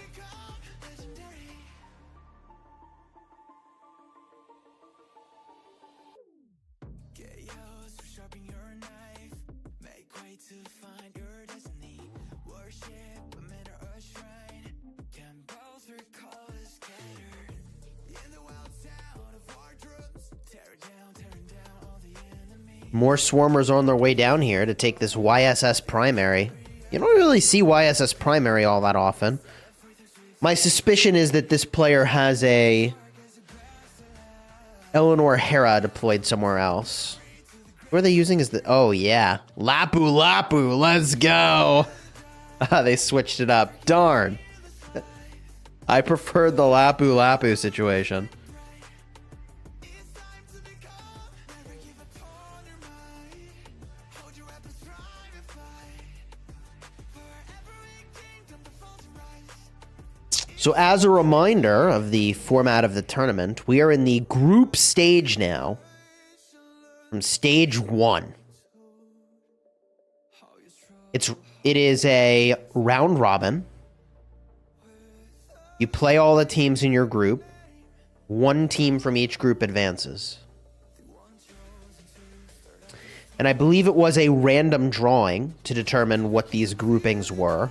More swarmers on their way down here to take this YSS primary. You don't really see YSS primary all that often. My suspicion is that this player has a Eleanor Hera deployed somewhere else. Who are they using as the... Oh, yeah. Lapu Lapu, let's go. They switched it up. Darn. I preferred the Lapu Lapu situation. So as a reminder of the format of the tournament, we are in the group stage now, from stage 1. It is a round robin. You play all the teams in your group. One team from each group advances. And I believe it was a random drawing to determine what these groupings were.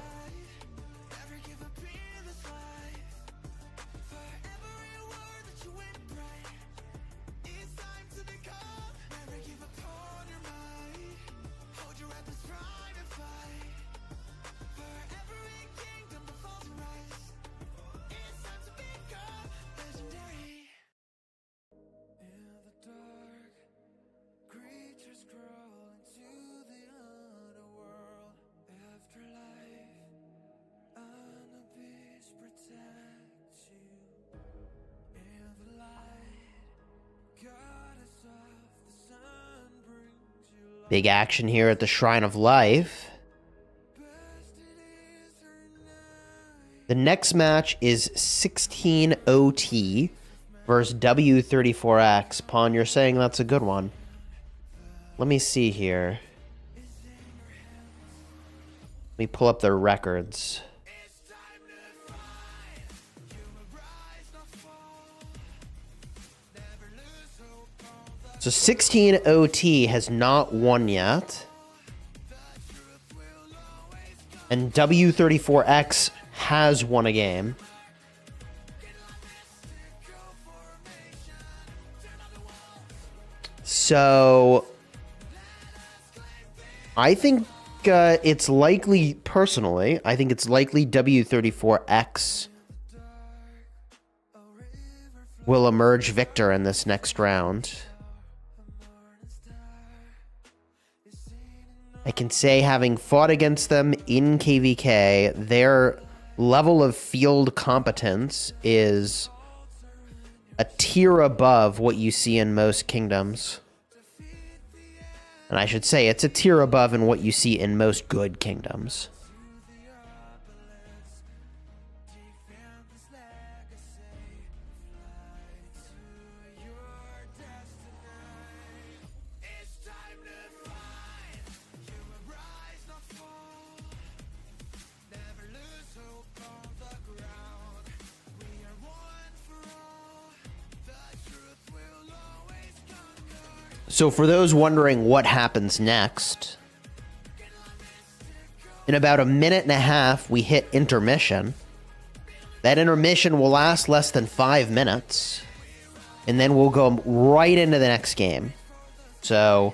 Big action here at the Shrine of Life. The next match is 16 OT versus W34X. Pawn, you're saying that's a good one. Let me see here. Let me pull up their records. So 16 OT has not won yet. And W34X has won a game. So I think it's likely, personally, I think it's likely W34X will emerge victor in this next round. I can say, having fought against them in KVK, their level of field competence is a tier above what you see in most kingdoms. And I should say, it's a tier above in what you see in most good kingdoms. So for those wondering what happens next, in about a minute and a half, we hit intermission. That intermission will last less than 5 minutes, and then we'll go right into the next game. So,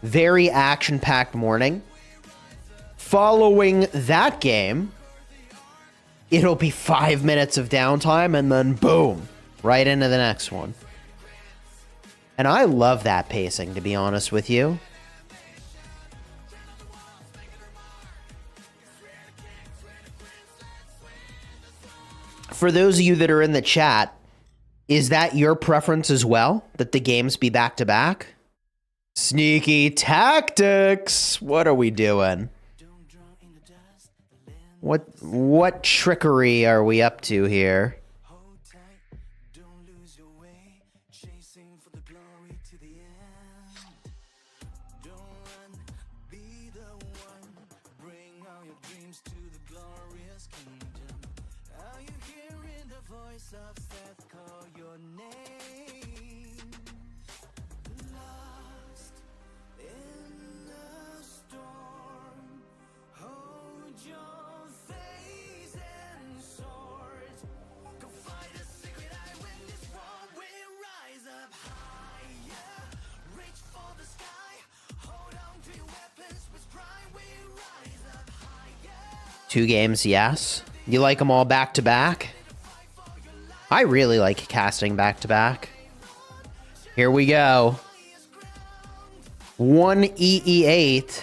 very action-packed morning. Following that game, it'll be 5 minutes of downtime, and then boom, right into the next one. And I love that pacing, to be honest with you. For those of you that are in the chat, is that your preference as well? That the games be back-to-back? Sneaky tactics! What are we doing? What trickery are we up to here? Two games, yes. You like them all back-to-back? I really like casting back-to-back. Here we go. 1 EE8.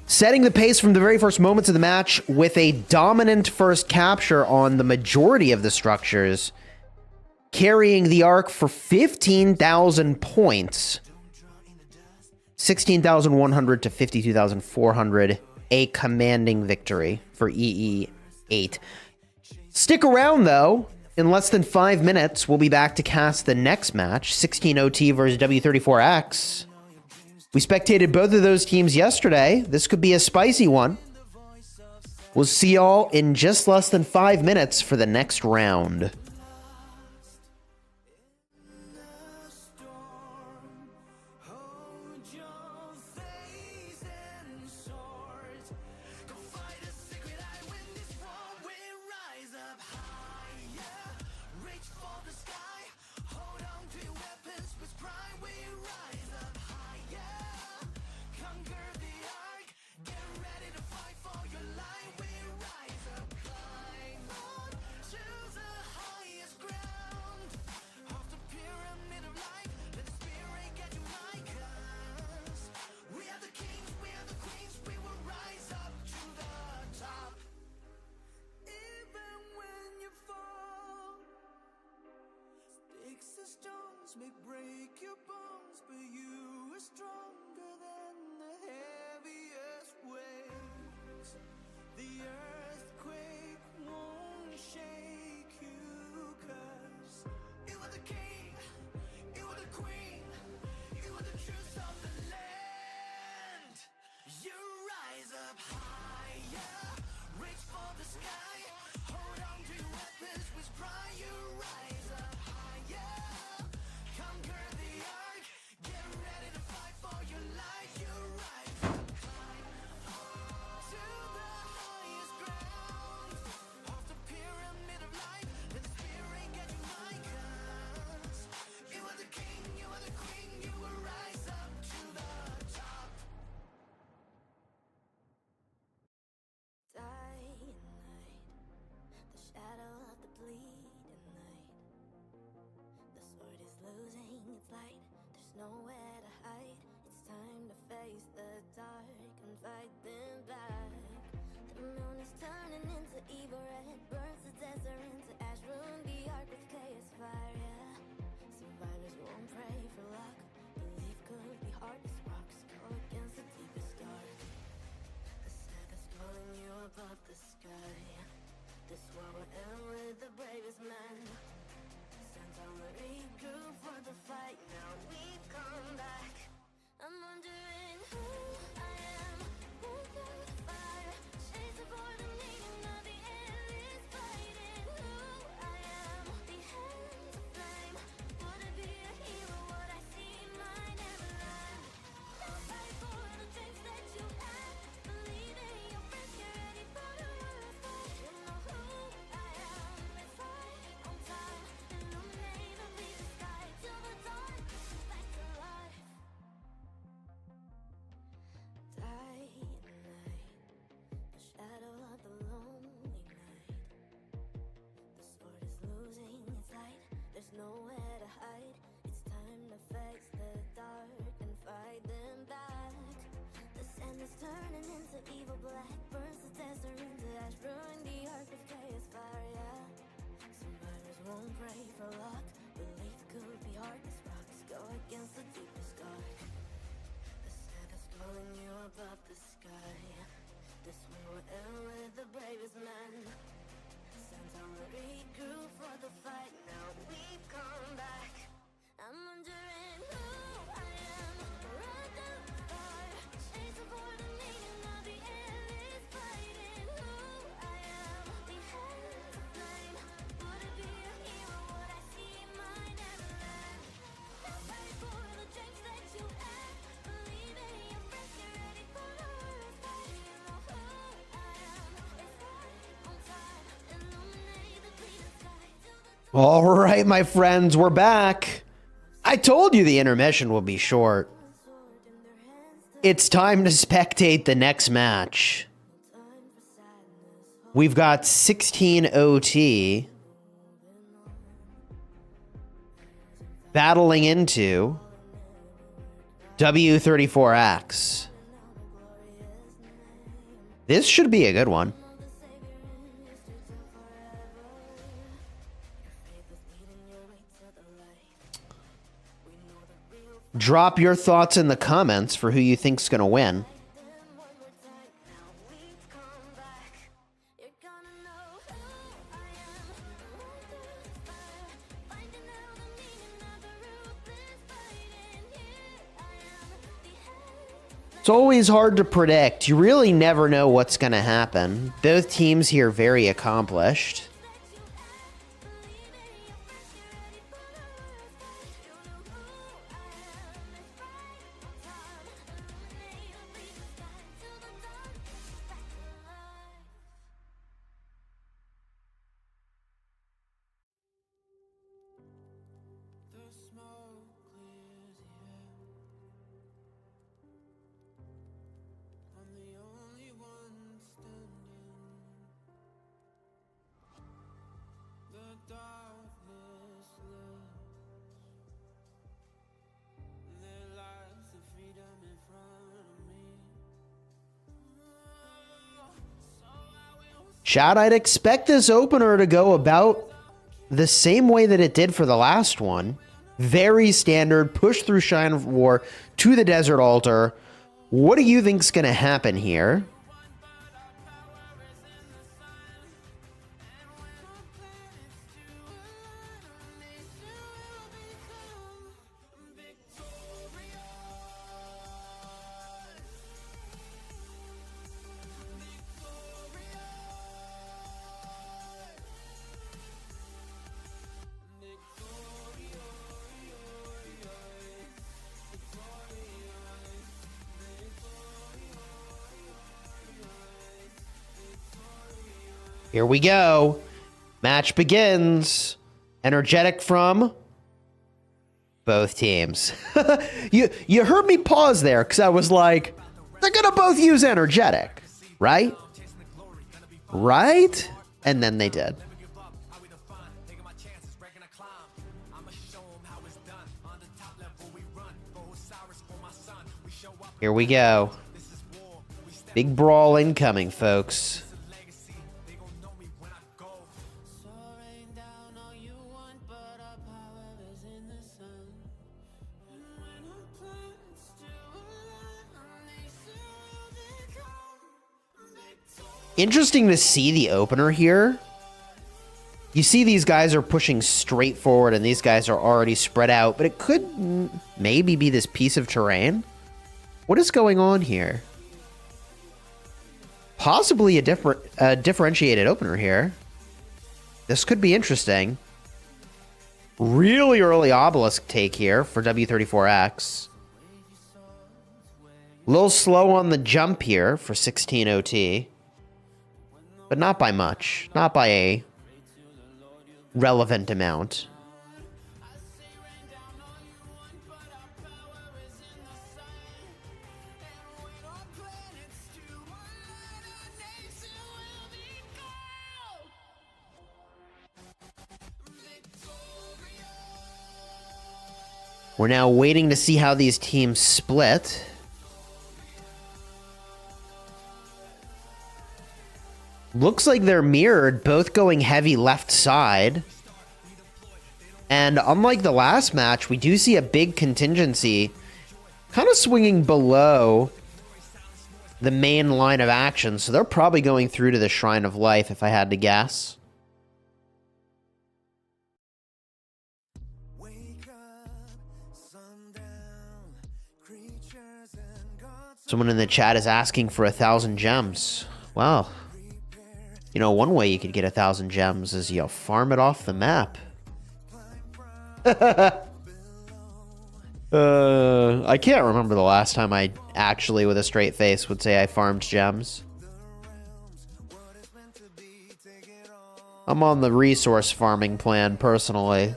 Setting the pace from the very first moments of the match with a dominant first capture on the majority of the structures, carrying the arc for 15,000 points. 16,100 to 52,400. A commanding victory for EE8. Stick around, though. In less than 5 minutes, we'll be back to cast the next match, 16 OT versus W34X. We spectated both of those teams yesterday. This could be a spicy one. We'll see y'all in just less than 5 minutes for the next round. May break your bones, but you are stronger than This war will end with the bravest man. Santa Marie grew for the fight. Now we've come back. I'm wondering who I am. Without fire, chasing for the meaning of the endless fighting. Who I am, the hands of flame. Would I be a hero? Would I see my never end? I'll fight for the dreams that you had. Believe in your friends, get ready for the world's fight. You know who I am. It's right on time. Illuminate the bleeding sky till the dawn. Back to life. Die night, the shadow of the lonely night. The sword is losing its light. There's nowhere to hide. It's time to face the dark and fight them back. The sand is turning into evil black. Burns the desert into ash. Ruin the earth with chaos fire, yeah. Survivors won't pray for luck. Belief could be hard as rocks. Go against the deepest dark. The sand is calling you above the sky. This war will end with the bravest man. Santa Marie grew for the fight. Now we've come back. I'm wondering who I am. Run through the fire, chasing for the meaning of the endless fighting. Who I am, the hands of flame. Would I be a hero? Would I see my never end? I'll fight for the dreams that you had. Believe in your friends, get ready for the world's fight. You know who I am. It's right on time. Illuminate the bleeding sky till the All right, my friends, we're back. I told you the intermission will be short. sword in their hands. It's time to spectate the next match. Time for sadness. We've got 16 OT battling into W34X. This should be a good one. Drop your thoughts in the comments for who you think's going to win. It's always hard to predict. You really never know what's going to happen. Both teams here very accomplished. Chad, I'd expect this opener to go about the same way that it did for the last one. Very standard, push through Shine of War to the Desert Altar. What do you think's going to happen here? Here we go. Match begins. Energetic from both teams. You heard me pause there because I was like, they're going to both use energetic, right? Right? And then they did. Here we go. Big brawl incoming, folks. Interesting to see the opener here. You see these guys are pushing straight forward and these guys are already spread out, but it could maybe be this piece of terrain. What is going on here? Possibly a differentiated opener here. This could be interesting. Really early obelisk take here for W34X. A little slow on the jump here for 16 OT. But not by much. Not by a relevant amount. We're now waiting to see how these teams split. Looks like they're mirrored, both going heavy left side. And unlike the last match, we do see a big contingency kind of swinging below the main line of action. So they're probably going through to the Shrine of Life, if I had to guess. Someone in the chat is asking for 1,000 gems. Well, you know, one way you could get 1,000 gems is you farm it off the map. I can't remember the last time I actually, with a straight face, would say I farmed gems. I'm on the resource farming plan, personally.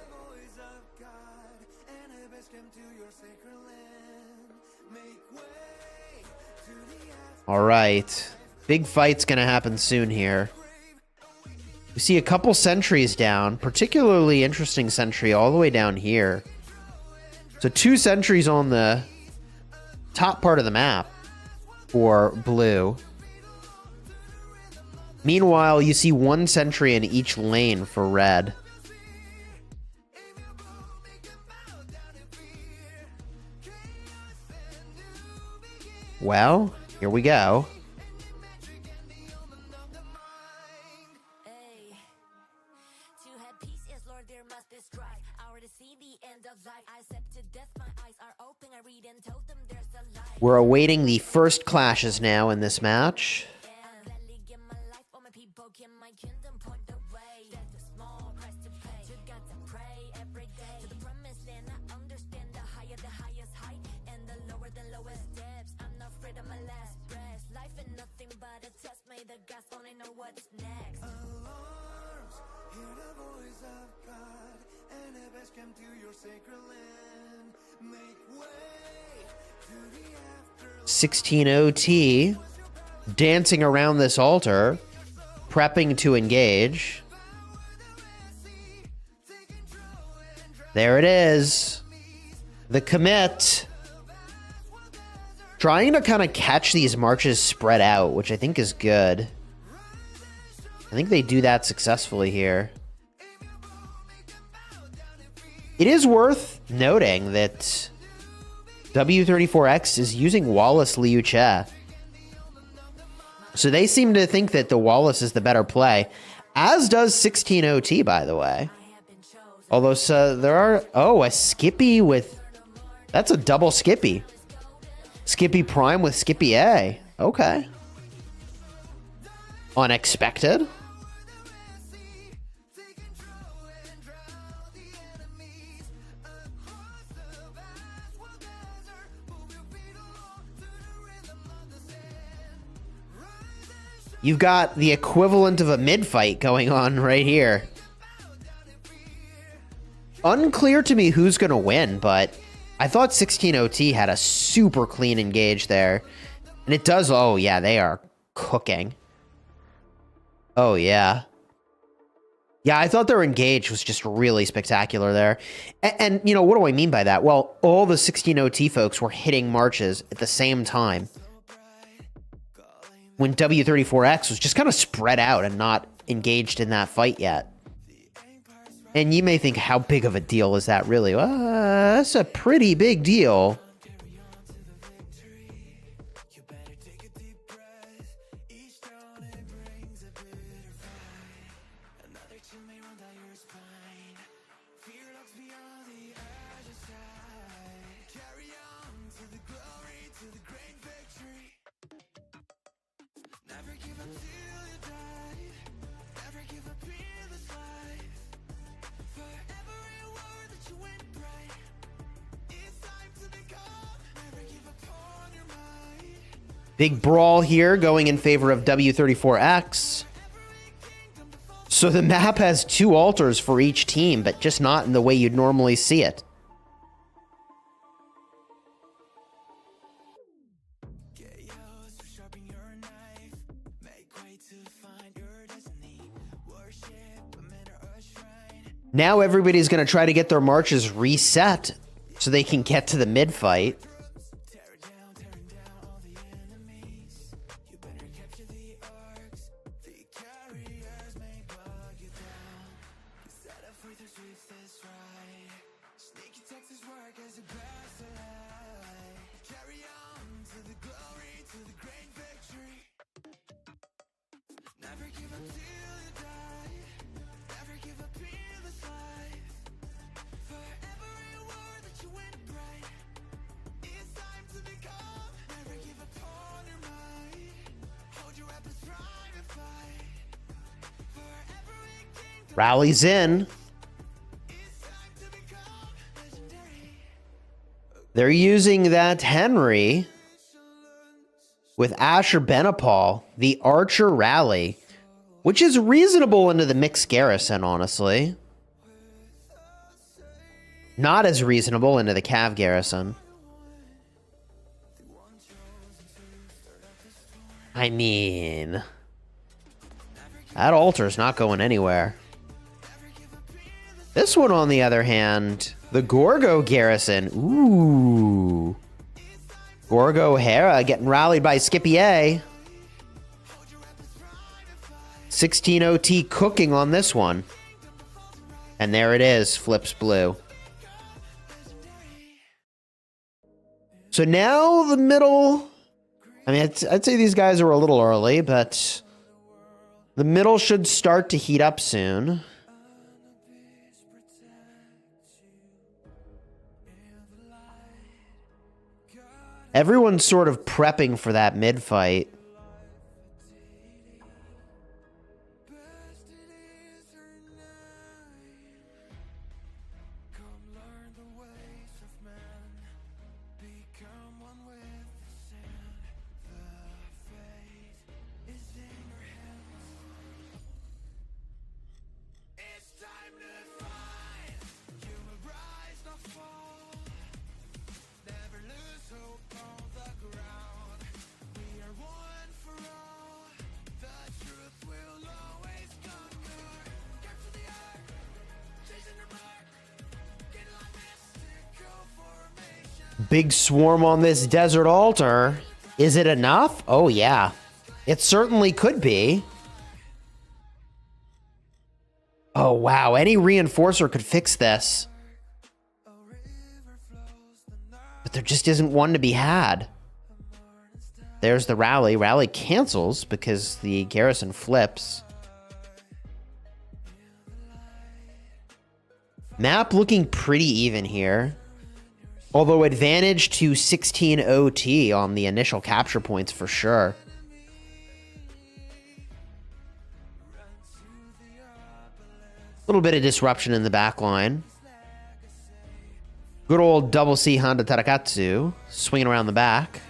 All right. Big fight's gonna happen soon here. We see a couple sentries down, particularly interesting sentry all the way down here. So 2 sentries on the top part of the map for blue. Meanwhile, you see 1 sentry in each lane for red. Well, here we go. We're awaiting the first clashes now in this match. Hear the voice of God, and the best come to your sacred land. Make way to the afterlife. 16 OT dancing around this altar, prepping to engage. There it is. The commit. Trying to kind of catch these marches spread out, which I think is good. I think they do that successfully here. It is worth noting that W34X is using Wallace Liu Che. So they seem to think that the Wallace is the better play, as does 16 OT, by the way. Although there are... Oh, a Skippy with... That's a double Skippy. Skippy Prime with Skippy A. Okay. Unexpected. You've got the equivalent of a mid-fight going on right here. Unclear to me who's going to win, but I thought 16 OT had a super clean engage there. And it does... Oh, yeah, they are cooking. Oh, yeah. Yeah, I thought their engage was just really spectacular there. And you know, what do I mean by that? Well, all the 16 OT folks were hitting marches at the same time, when W34X was just kind of spread out and not engaged in that fight yet. And you may think, how big of a deal is that really? Well, that's a pretty big deal. Big brawl here going in favor of W34X. So the map has 2 altars for each team, but just not in the way you'd normally see it. Now everybody's going to try to get their marches reset so they can get to the mid-fight. Rallies in. They're using that Henry with Asher Benapal, the Archer Rally, which is reasonable into the mixed garrison, honestly. Not as reasonable into the Cav garrison. I mean, that altar's not going anywhere. This one, on the other hand, the Gorgo garrison. Ooh. Gorgo Hera getting rallied by Skippy A. 16 OT cooking on this one. And there it is, flips blue. So now the middle... I mean, I'd say these guys are a little early, but the middle should start to heat up soon. Everyone's sort of prepping for that mid-fight. Big swarm on this desert altar. Is it enough? Oh, yeah. It certainly could be. Oh, wow. Any reinforcer could fix this. But there just isn't one to be had. There's the rally. Rally cancels because the garrison flips. Map looking pretty even here. Although advantage to 16 OT on the initial capture points for sure. A little bit of disruption in the back line. Good old double C Honda Tarakatsu swinging around the back.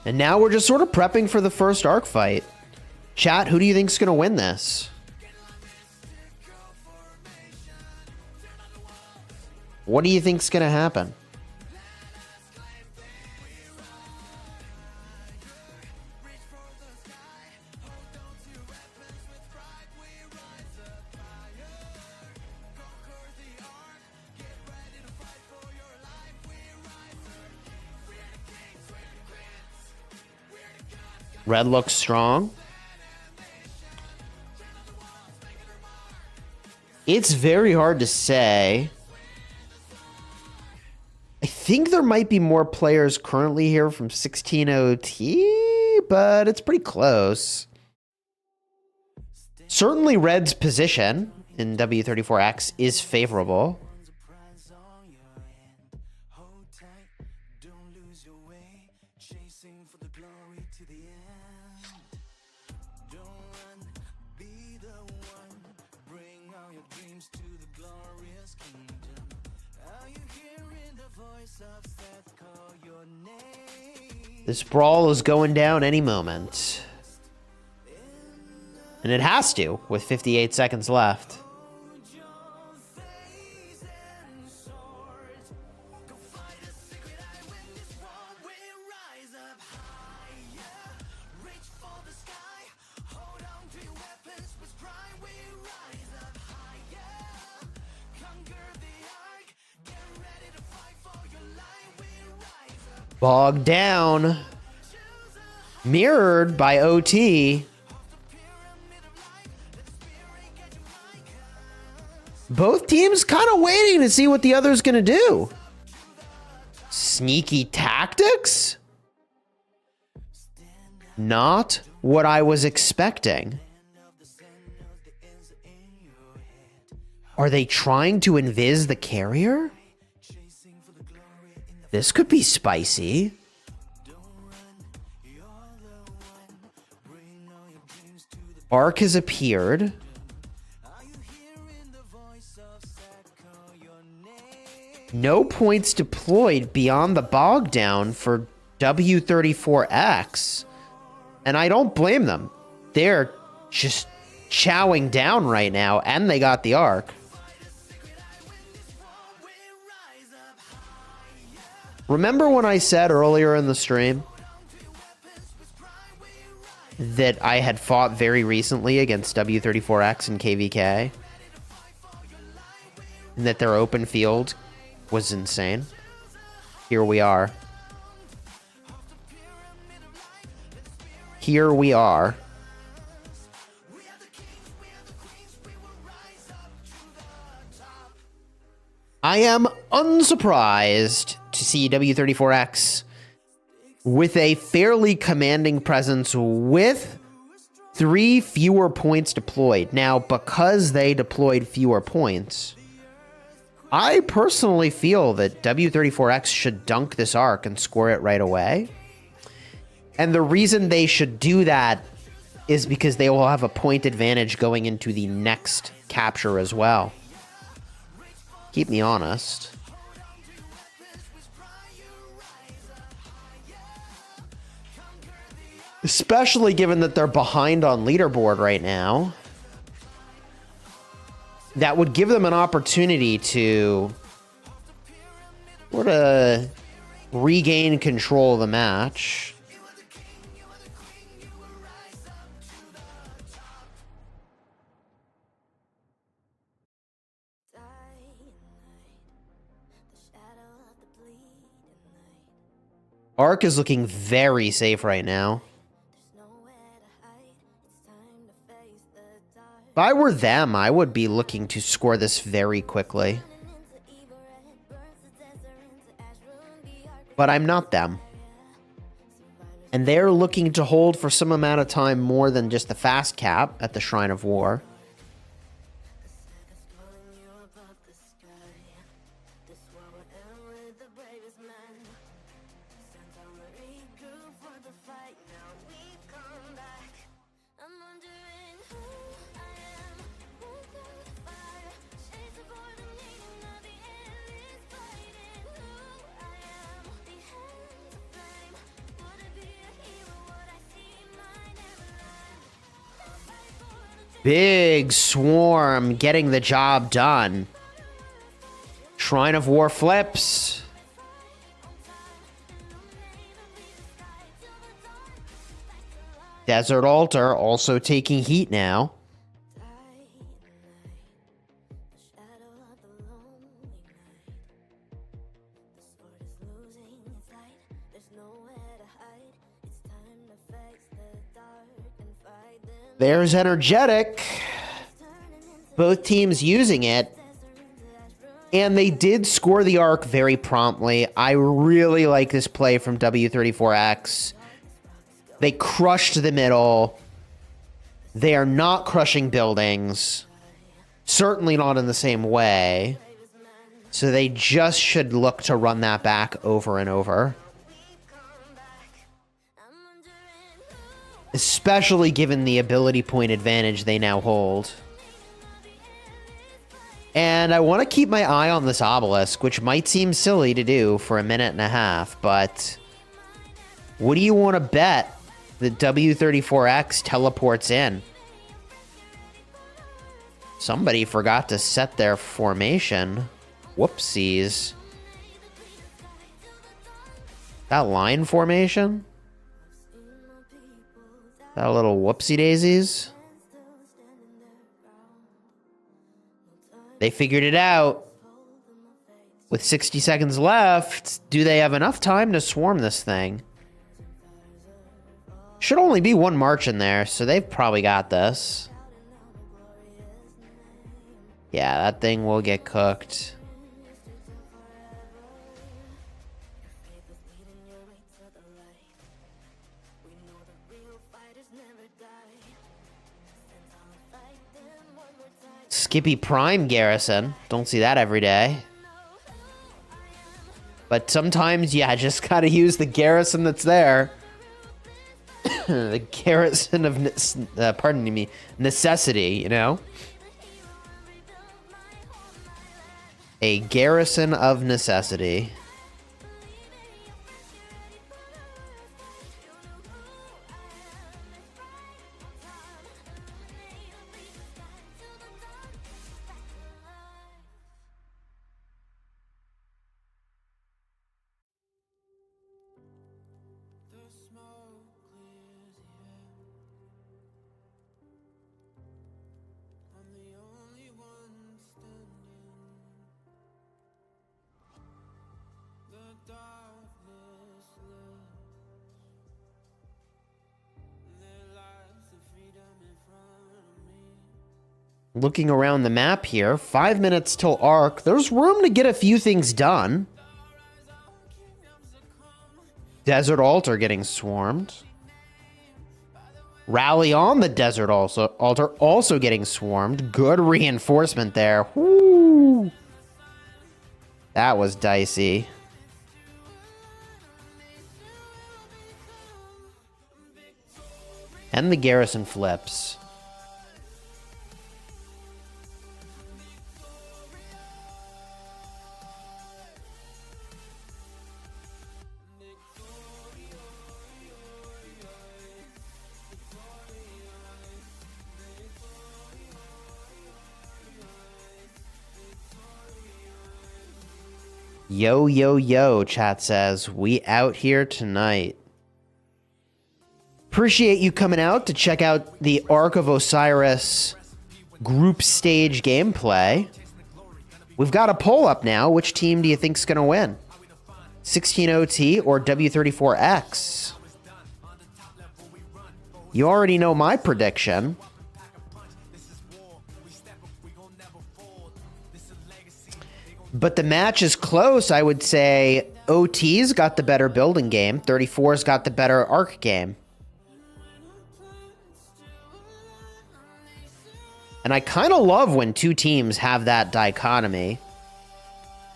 And now we're just sort of prepping for the first arc fight. Chat, who do you think's going to win this? What do you think's going to happen? Red looks strong. It's very hard to say. I think there might be more players currently here from 16 OT, but it's pretty close. Certainly Red's position in W34X is favorable. This brawl is going down any moment. And it has to, with 58 seconds left. Bogged down. Mirrored by OT. Both teams kind of waiting to see what the other's going to do. Sneaky tactics? Not what I was expecting. Are they trying to invis the carrier? This could be spicy. Arc has appeared. No points deployed beyond the bog down for W34X. And I don't blame them. They're just chowing down right now, and they got the arc. Remember when I said earlier in the stream that I had fought very recently against W34X and KVK? And that their open field was insane? Here we are. Here we are. I am unsurprised to see W34X with a fairly commanding presence with 3 fewer points deployed. Now, because they deployed fewer points, I personally feel that W34X should dunk this arc and score it right away. And the reason they should do that is because they will have a point advantage going into the next capture as well. Keep me honest. Especially given that they're behind on leaderboard right now. That would give them an opportunity to sort of regain control of the match. Arc is looking very safe right now. If I were them, I would be looking to score this very quickly. But I'm not them. And they're looking to hold for some amount of time more than just the fast cap at the Shrine of War. Big swarm getting the job done. Shrine of War flips. Desert Altar also taking heat now. There's Energetic. Both teams using it. And they did score the arc very promptly. I really like this play from W34X. They crushed the middle. They are not crushing buildings. Certainly not in the same way. So they just should look to run that back over and over. Especially given the ability point advantage they now hold. And I want to keep my eye on this obelisk, which might seem silly to do for a minute and a half, but what do you want to bet the W34X teleports in? Somebody forgot to set their formation. Whoopsies. That line formation? That little whoopsie daisies? They figured it out. With 60 seconds left, do they have enough time to swarm this thing? Should only be one march in there, so they've probably got this. Yeah, that thing will get cooked. Skippy Prime Garrison. Don't see that every day. But sometimes, yeah, just gotta use the garrison that's there. The garrison of, pardon me, necessity, you know? A garrison of necessity. Looking around the map here, 5 minutes till arc. There's room to get a few things done. Desert Altar getting swarmed. Rally on the Desert Altar also getting swarmed. Good reinforcement there. Woo! That was dicey. And the garrison flips. Yo, yo, yo, chat says, we out here tonight. Appreciate you coming out to check out the Ark of Osiris group stage gameplay. We've got a poll up now. Which team do you think's going to win? 16OT or W34X? You already know my prediction. But the match is close. I would say OT's got the better building game. 34's got the better arc game. And I kind of love when two teams have that dichotomy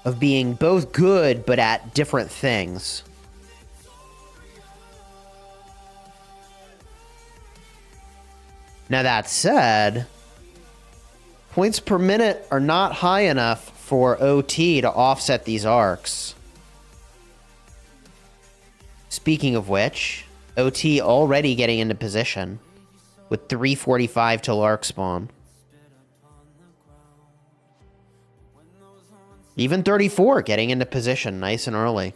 of being both good but at different things. Now that said, points per minute are not high enough for OT to offset these arcs. Speaking of which, OT already getting into position with 3:45 till arc spawn. Even 34 getting into position nice and early.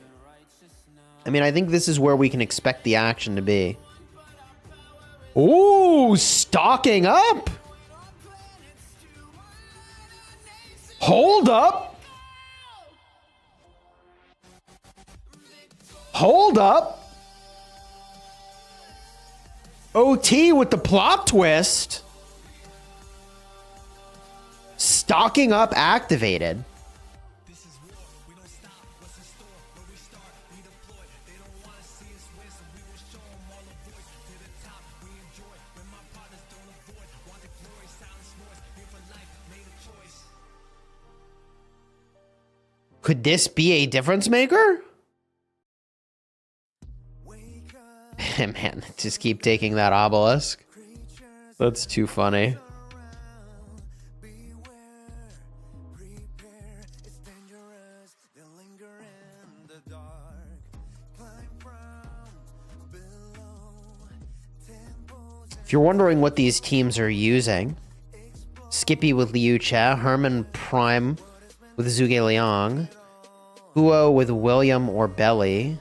I mean, I think this is where we can expect the action to be. Ooh, stocking up! Hold up! Hold up! OT with the plot twist. Stocking up activated. Could this be a difference maker? Man, just keep taking that you're wondering what these teams are using, Skippy with Liu Che, Herman Prime with Zhuge Liang, Huo with William or Belly.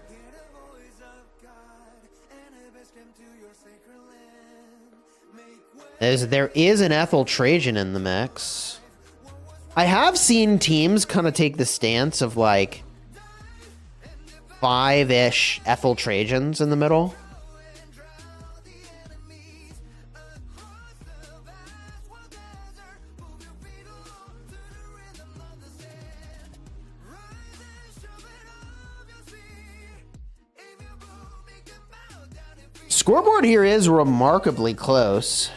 There is an Ethel Trajan in the mix. I have seen teams kind of take the stance of like 5-ish Ethel Trajans in the middle. Scoreboard here is remarkably close.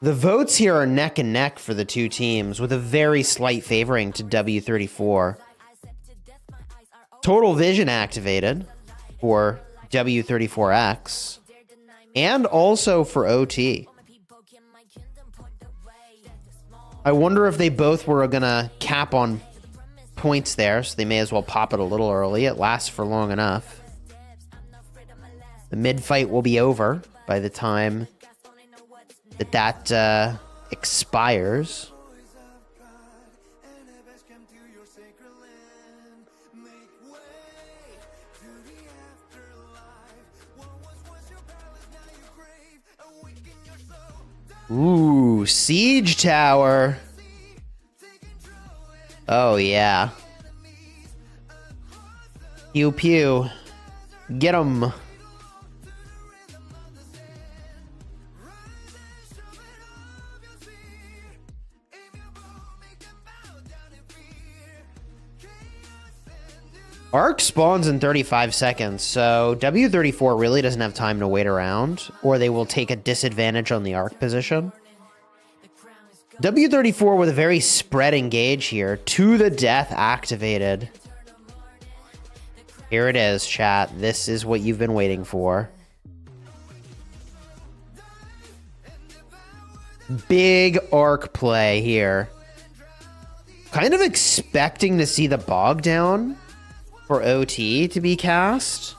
The votes here are neck and neck for the two teams, with a very slight favoring to W34. Total Vision activated for W34X, and also for OT. I wonder if they both were gonna cap on points there, so they may as well pop it a little early. It lasts for long enough. The mid-fight will be over by the time that expires. Ooh, Siege Tower. Oh, yeah. Pew pew. Get 'em. Arc spawns in 35 seconds, so W34 really doesn't have time to wait around, or they will take a disadvantage on the arc position. W34 with a very spread engage here. To the death activated. Here it is, chat. This is what you've been waiting for. Big arc play here. Kind of expecting to see the bog down for OT to be cast.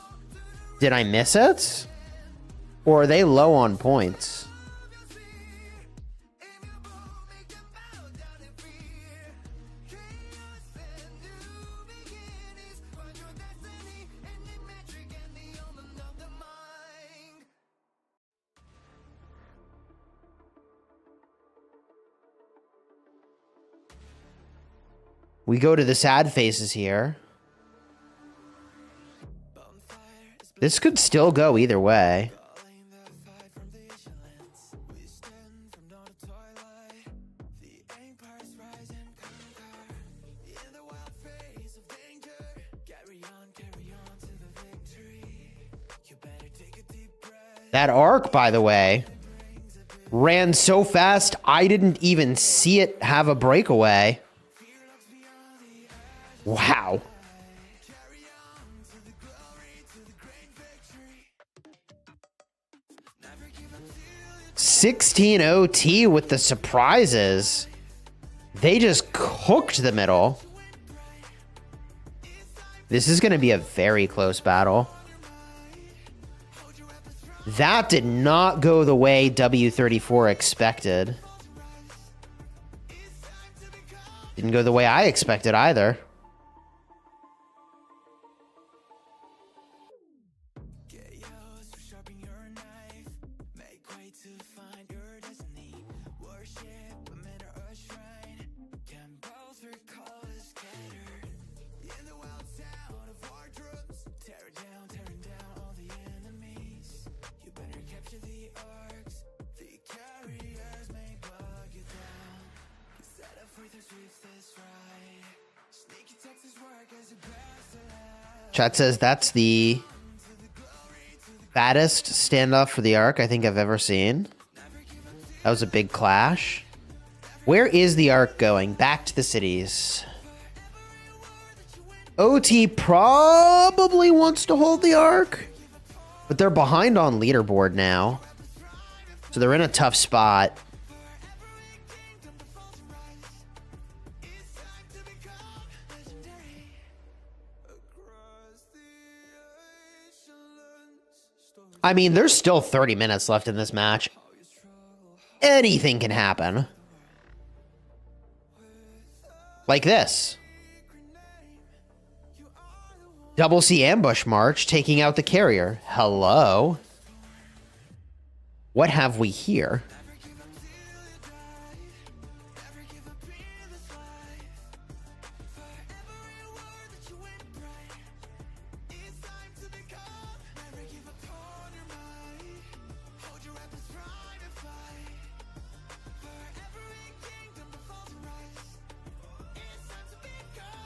Did I miss it? Or are they low on points? We go to the sad faces here. This could still go either way. That arc, by the way, ran so fast I didn't even see it have a breakaway. Wow. $16 OT with the surprises. They just cooked the middle. This is going to be a very close battle. That did not go the way W34 expected. Didn't go the way I expected either. Chat says that's the fattest standoff for the arc I think I've ever seen. That was a big clash. Where is the arc going? Back to the cities. OT probably wants to hold the arc, but they're behind on leaderboard now. So they're in a tough spot. I mean, there's still 30 minutes left in this match. Anything can happen. Like this. Double C ambush march taking out the carrier. Hello. What have we here?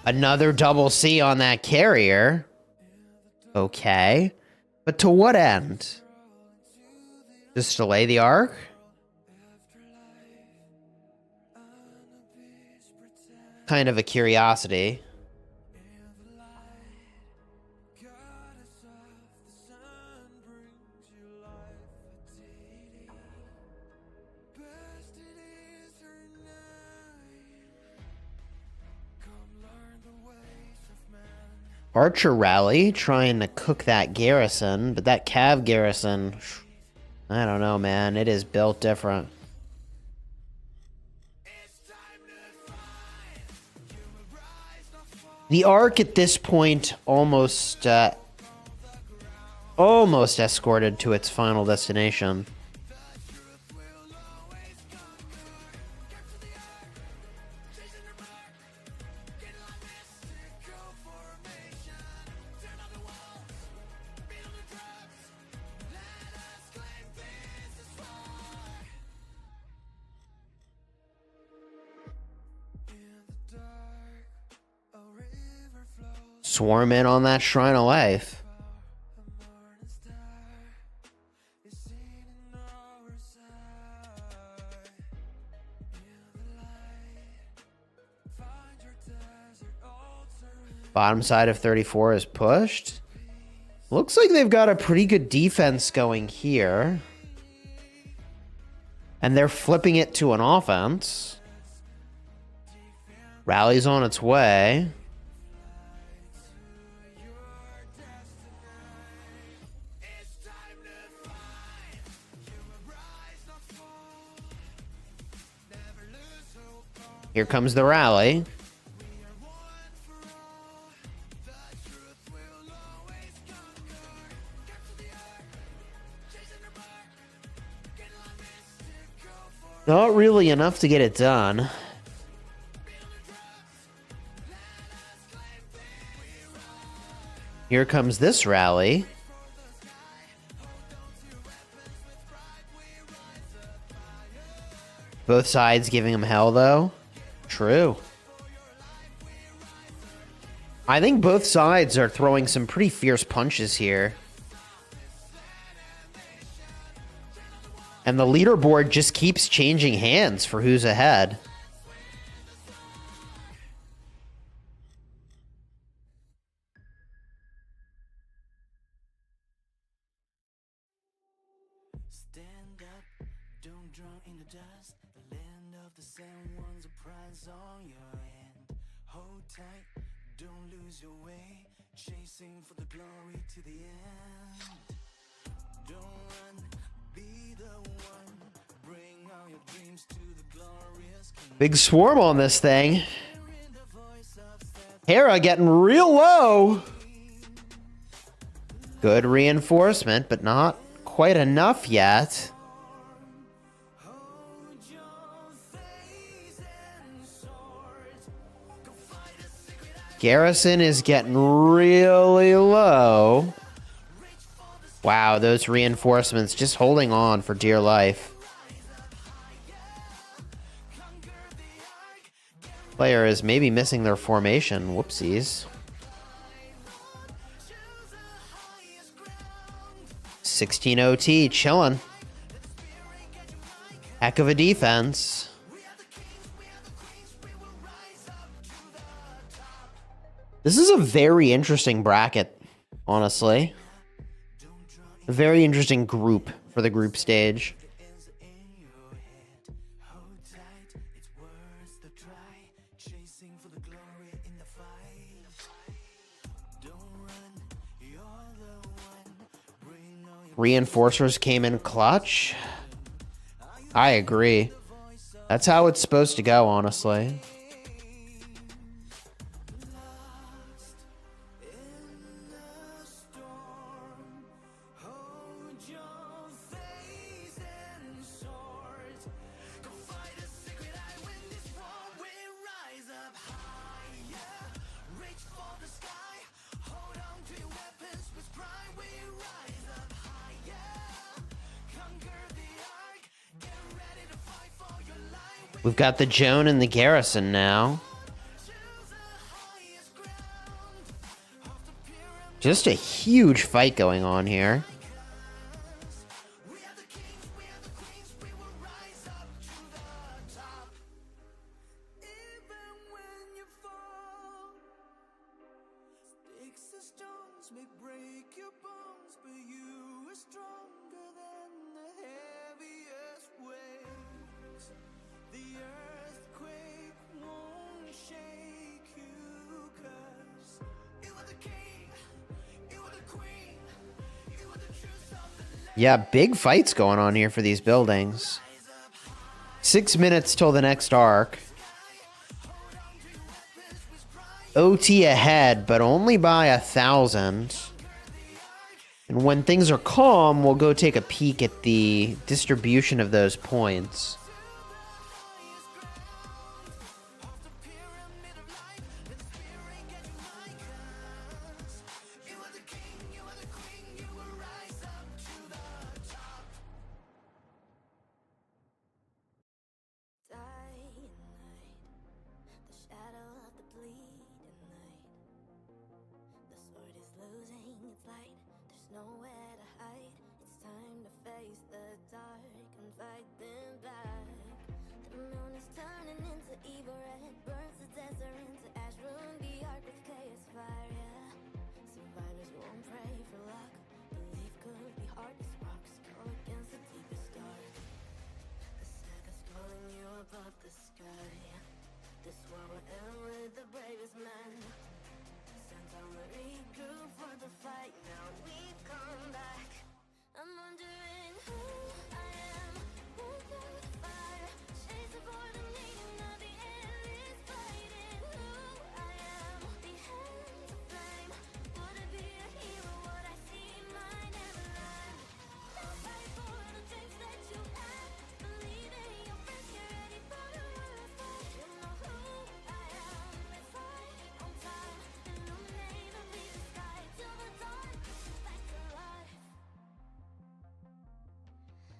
Another double C on that carrier. Okay. But to what end? Just delay the arc? Kind of a curiosity. Archer rally trying to cook that garrison, but that Cav garrison, I don't know, man. It is built different. The arc at this point almost escorted to its final destination. Swarm in on that Shrine of Life. Bottom side of 34 is pushed. Looks like they've got a pretty good defense going here. And they're flipping it to an offense. Rally's on its way. Here comes the rally. Not really enough to get it done. Here comes this rally. Both sides giving him hell, though. True. I think both sides are throwing some pretty fierce punches here. And the leaderboard just keeps changing hands for who's ahead. Stand up, don't drown in the dust. The land of the sand ones a prize on your hand. Hold tight, don't lose your way. Chasing for the glory to the end. Don't run, be the one. Bring all your dreams to the glorious king. Big swarm on this thing. Hera getting real low. Good reinforcement, but not quite enough yet. Garrison is getting really low. Wow, those reinforcements just holding on for dear life. Player is maybe missing their formation. Whoopsies. 16 OT, chilling. Heck of a defense. This is a very interesting bracket, honestly. A very interesting group for the group stage. Reinforcers came in clutch. I agree. That's how it's supposed to go, honestly. We've got the Joan and the Garrison now. Just a huge fight going on here. Yeah, big fights going on here for these buildings. 6 minutes till the next arc. OT ahead, but only by 1,000. And when things are calm, we'll go take a peek at the distribution of those points.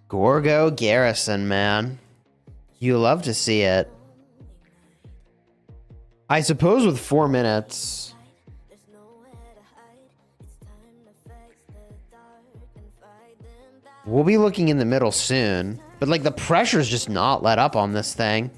Gorgo Garrison, man. You love to see it. I suppose with 4 minutes... we'll be looking in the middle soon. But, like, the pressure's just not let up on this thing.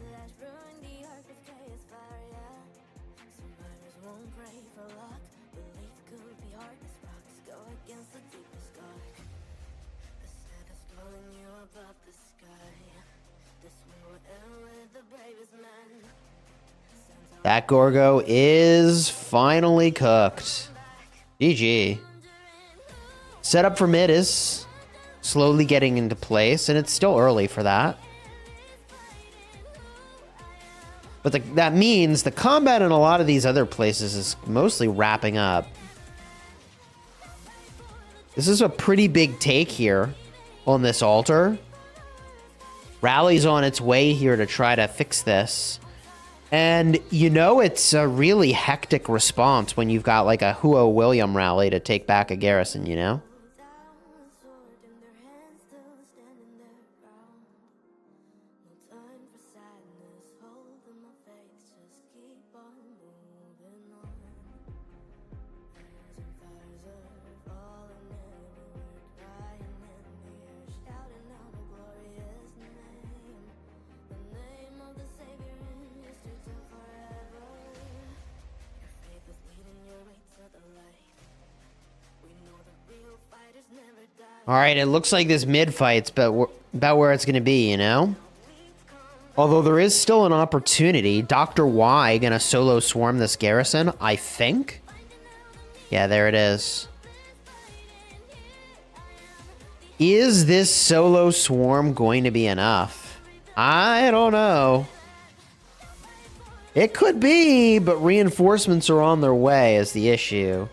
That Gorgo is finally cooked. GG. Setup for mid is slowly getting into place, and it's still early for that. But that means the combat in a lot of these other places is mostly wrapping up. This is a pretty big take here on this altar. Rally's on its way here to try to fix this. And, you know, it's a really hectic response when you've got, like, a Huo William rally to take back a garrison, you know? All right, it looks like this mid fight's about where it's going to be, you know? Although there is still an opportunity. Dr. Y going to solo swarm this garrison, I think. Yeah, there it is. Is this solo swarm going to be enough? I don't know. It could be, but reinforcements are on their way is the issue.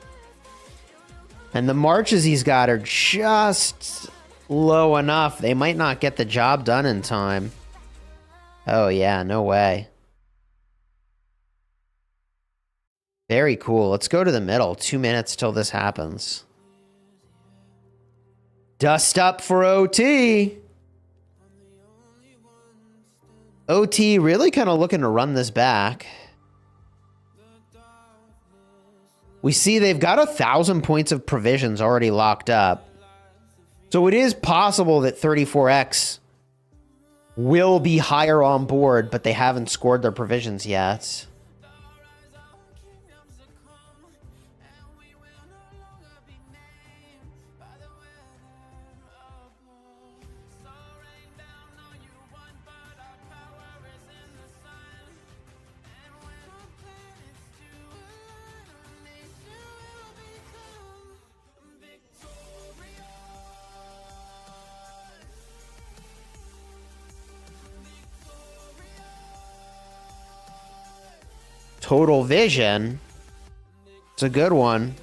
And the marches he's got are just low enough. They might not get the job done in time. Oh yeah, no way. Very cool. Let's go to the middle. 2 minutes till this happens. Dust up for OT. OT really kind of looking to run this back. We see they've got 1,000 points of provisions already locked up. So it is possible that 34X will be higher on board, but they haven't scored their provisions yet. Total Vision. It's a good one.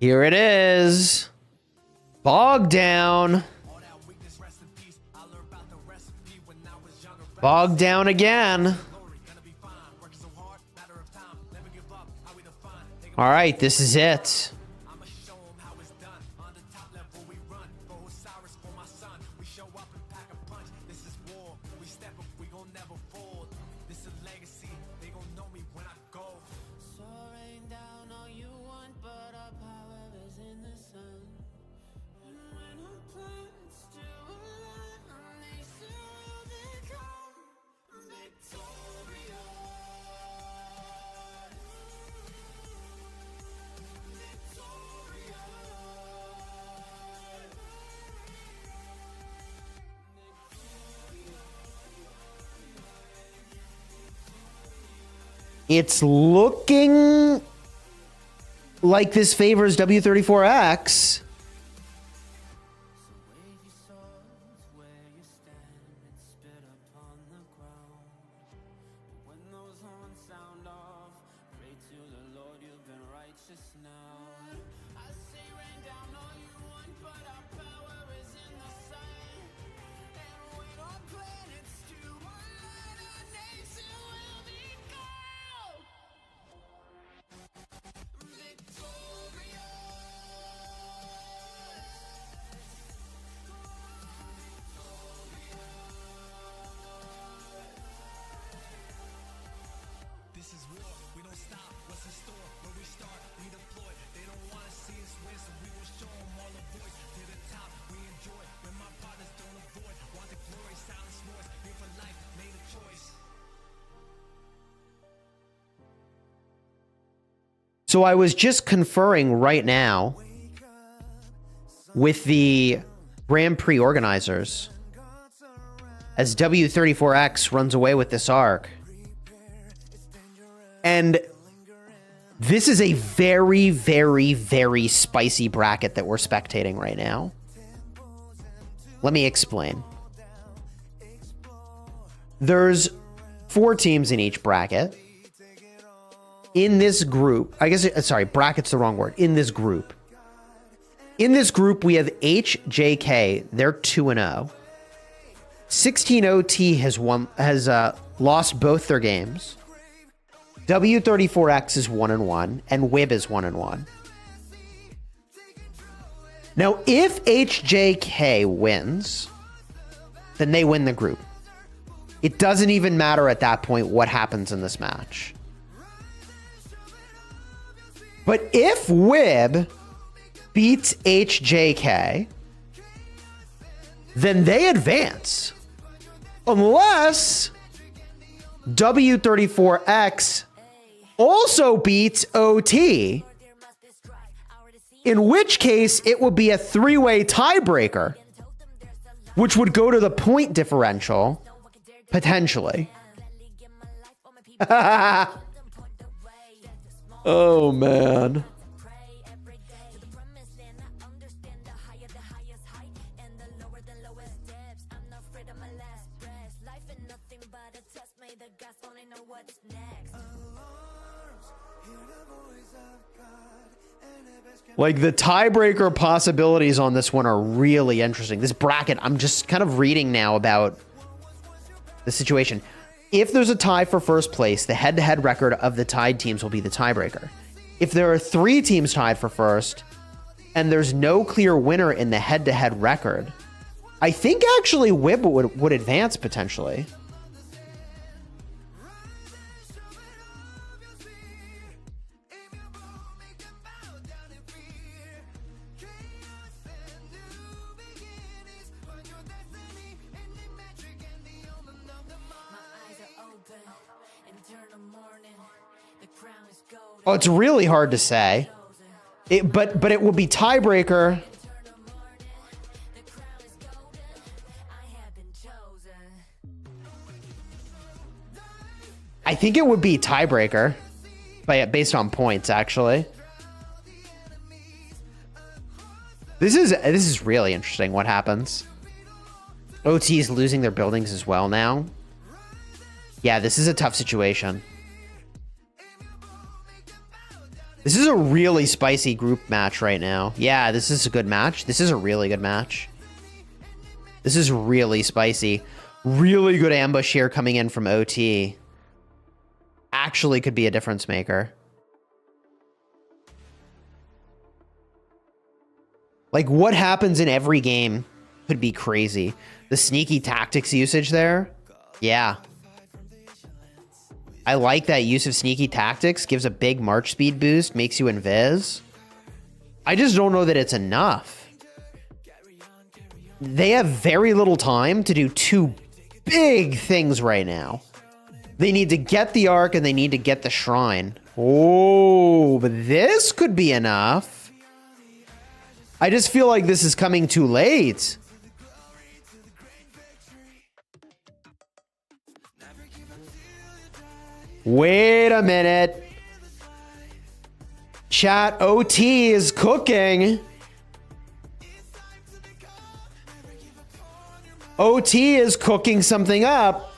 Here it is. Bog down. Bog down again. All right, this is it. It's looking like this favors W34X. So I was just conferring right now with the Grand Prix organizers as W34X runs away with this arc. And this is a very, very, very spicy bracket that we're spectating right now. Let me explain. There's 4 teams in each bracket. In this group, I guess, sorry, bracket's the wrong word. In this group. In this group, we have HJK. They're 2-0. 16OT has lost both their games. W34X is 1-1, and WIB is 1-1. Now, if HJK wins, then they win the group. It doesn't even matter at that point what happens in this match. But if WIB beats HJK, then they advance. Unless W34X also beats OT, in which case it would be a 3-way tiebreaker. which would go to the point differential, potentially. Oh, man. Like, the tiebreaker possibilities on this one are really interesting. This bracket, I'm just kind of reading now about the situation. If there's a tie for first place, the head-to-head record of the tied teams will be the tiebreaker. If there are 3 teams tied for first, and there's no clear winner in the head-to-head record, I think actually Wib would advance potentially. Oh, it's really hard to say. But it will be tiebreaker. I think it would be tiebreaker, based on points, actually. This is really interesting what happens. OT is losing their buildings as well now. Yeah, this is a tough situation. This is a really spicy group match right now. Yeah, this is a good match. This is a really good match. This is really spicy. Really good ambush here coming in from OT. Actually could be a difference maker. Like, what happens in every game could be crazy. The sneaky tactics usage there. Yeah. I like that use of sneaky tactics. Gives a big march speed boost. Makes you invis. I just don't know that it's enough. They have very little time to do 2 big things right now. They need to get the Ark and they need to get the Shrine. Oh, but this could be enough. I just feel like this is coming too late. Wait a minute. Chat, OT is cooking. OT is cooking something up.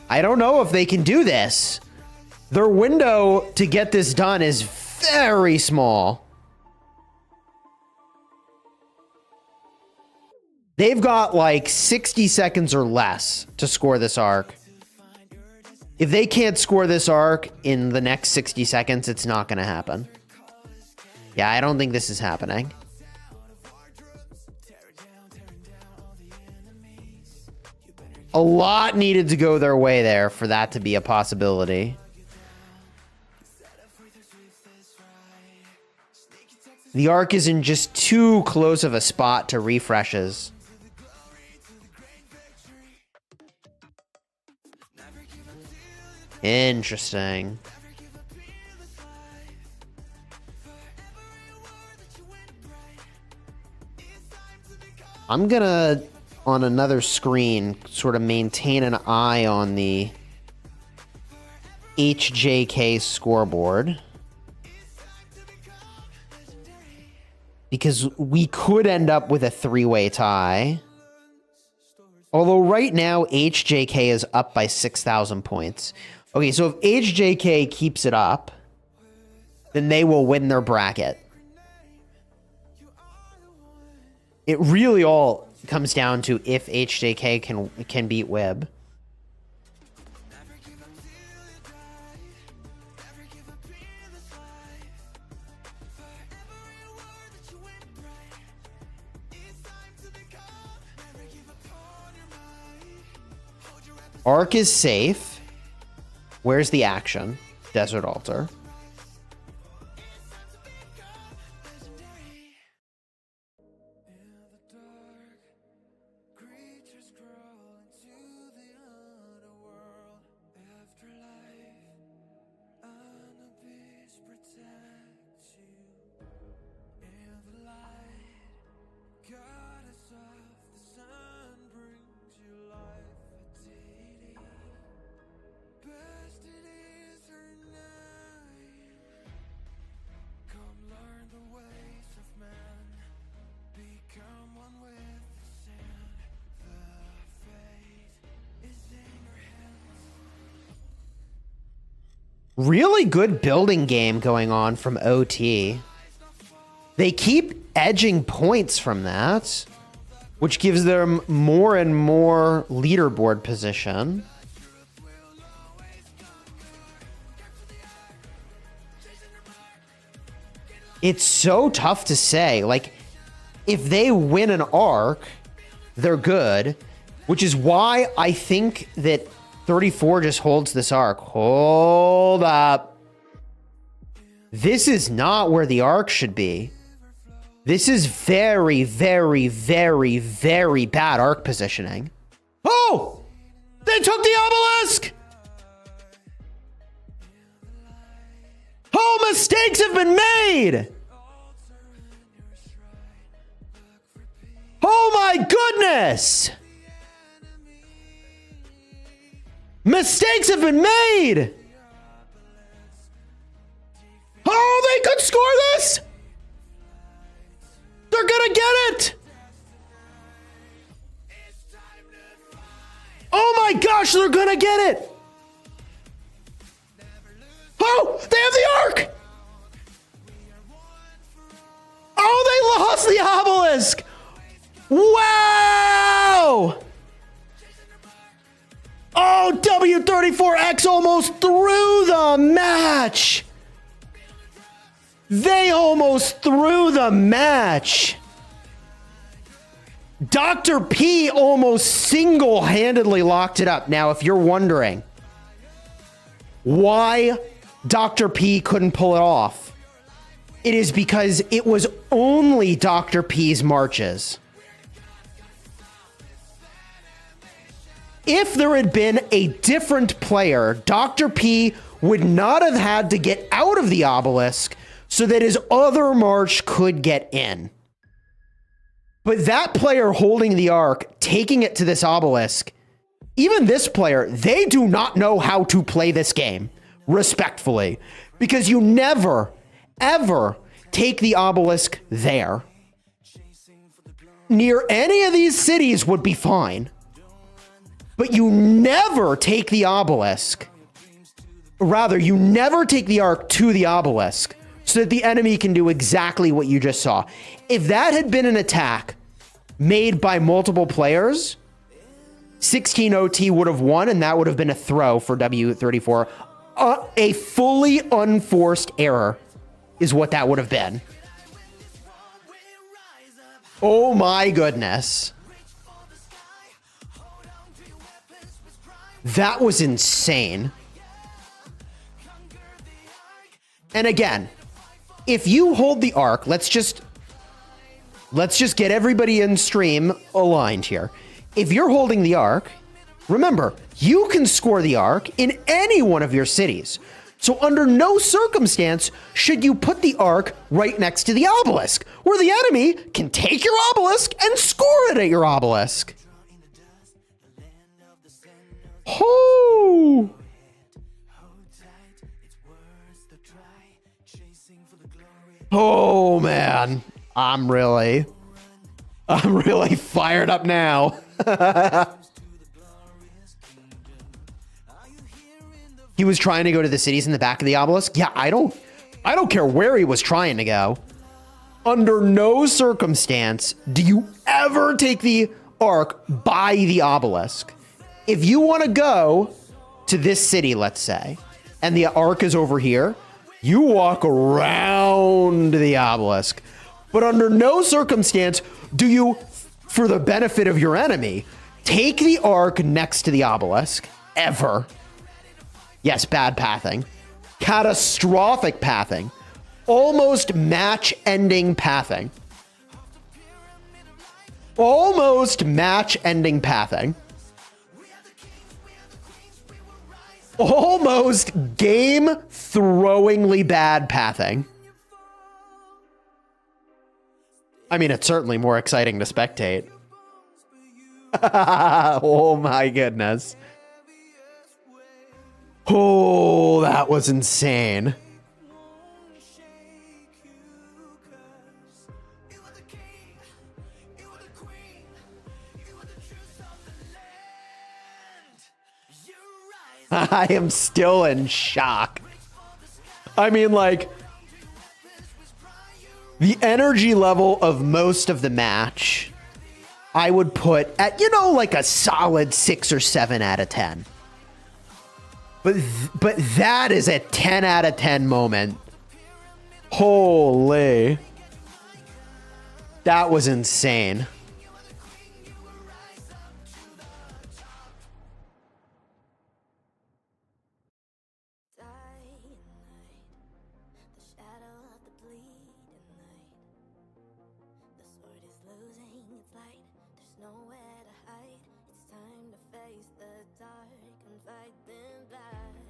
I don't know if they can do this. Their window to get this done is very small. They've got like 60 seconds or less to score this Ark. If they can't score this Ark in the next 60 seconds, it's not going to happen. Yeah, I don't think this is happening. A lot needed to go their way there for that to be a possibility. The Ark is in just too close of a spot to refreshes. Interesting. I'm gonna, on another screen, sort of maintain an eye on the HJK scoreboard. Because we could end up with a 3-way tie. Although right now, HJK is up by 6,000 points. Okay, so if HJK keeps it up, then they will win their bracket. It really all comes down to if HJK can beat Wib. Ark is safe. Where's the action? Desert Altar. God is Really good building game going on from OT. They keep edging points from that, which gives them more and more leaderboard position. It's so tough to say. Like, if they win an arc, they're good, which is why I think that 34 just holds this arc. Hold up. This is not where the arc should be. This is very, very, very, very bad arc positioning. Oh! They took the obelisk! Oh, mistakes have been made! Oh my goodness! Mistakes have been made! Oh, they could score this! They're gonna get it! Oh my gosh, they're gonna get it! Oh, they have the arc! Oh, they lost the obelisk! Wow! Oh, W34X almost threw the match! They almost threw the match! Dr. P almost single-handedly locked it up. Now, if you're wondering why Dr. P couldn't pull it off, it is because it was only Dr. P's marches. If there had been a different player, Dr. P would not have had to get out of the obelisk so that his other march could get in. But that player holding the arc, taking it to this obelisk, even this player, they do not know how to play this game, respectfully, because you never, ever take the obelisk there. Near any of these cities would be fine, but you never take the obelisk. Rather, you never take the arc to the obelisk so that the enemy can do exactly what you just saw. If that had been an attack made by multiple players, 16 OT would have won, and that would have been a throw for W34. A fully unforced error is what that would have been. Oh my goodness. That was insane. And again, if you hold the arc, let's just get everybody in stream aligned here. If you're holding the arc, remember, you can score the arc in any one of your cities. So under no circumstance should you put the arc right next to the obelisk, where the enemy can take your obelisk and score it at your obelisk. Oh! Oh man, I'm really fired up now. He was trying to go to the cities in the back of the obelisk. Yeah, I don't care where he was trying to go. Under no circumstance do you ever take the arc by the obelisk. If you want to go to this city, let's say, and the arc is over here, you walk around the obelisk. But under no circumstance do you, for the benefit of your enemy, take the arc next to the obelisk, ever. Yes, bad pathing. Catastrophic pathing. Almost match-ending pathing. Almost match-ending pathing. Almost game-throwingly bad pathing. I mean, it's certainly more exciting to spectate. Oh my goodness. Oh, that was insane. I am still in shock. I mean, like, the energy level of most of the match, I would put at, like a solid 6 or 7 out of 10. But that is a 10 out of 10 moment. Holy. That was insane.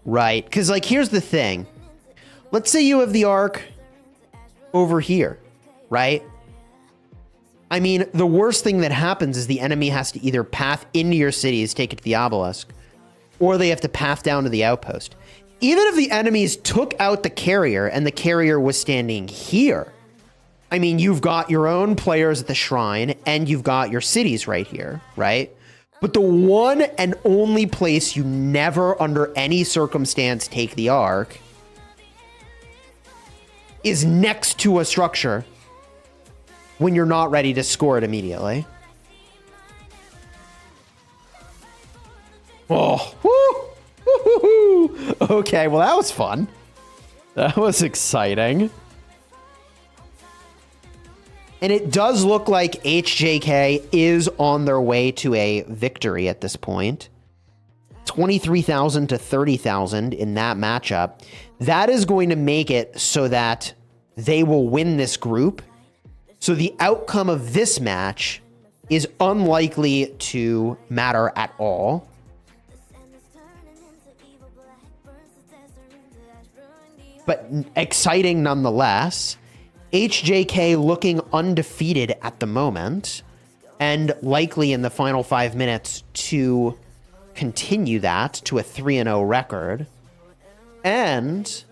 Right, because, like, here's the thing. Let's say you have the arc over here, right? I mean, the worst thing that happens is the enemy has to either path into your cities, take it to the obelisk, or they have to path down to the outpost. Even if the enemies took out the carrier and the carrier was standing here, I mean, you've got your own players at the shrine and you've got your cities right here, right? But the one and only place you never, under any circumstance, take the arc is next to a structure when you're not ready to score it immediately. Oh, woo! Okay, well, that was fun. That was exciting. And it does look like HJK is on their way to a victory at this point. 23,000 to 30,000 in that matchup. That is going to make it so that they will win this group. So the outcome of this match is unlikely to matter at all. But exciting nonetheless. HJK looking undefeated at the moment, and likely in the final 5 minutes to continue that to a 3-0 record. And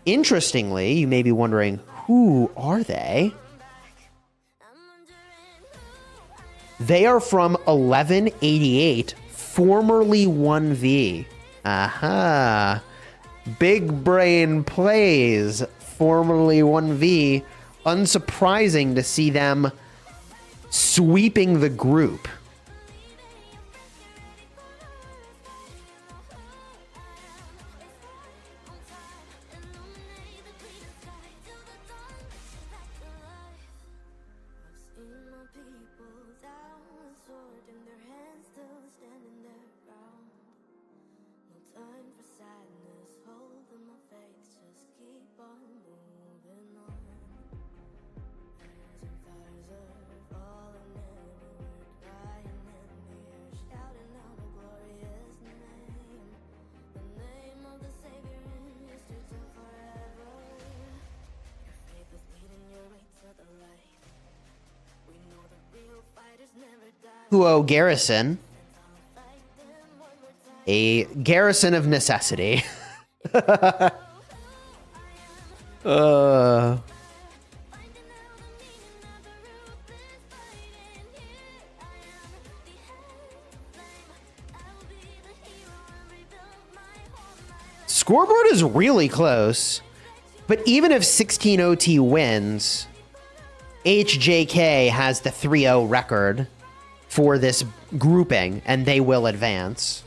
interestingly, you may be wondering, who are they? They are from 1188, formerly 1V. Aha. Big brain plays. Formerly 1V, unsurprising to see them sweeping the group. Huo Garrison. A garrison of necessity. Scoreboard is really close, but even if 16 OT wins, HJK has the 3-0 record for this grouping, and they will advance.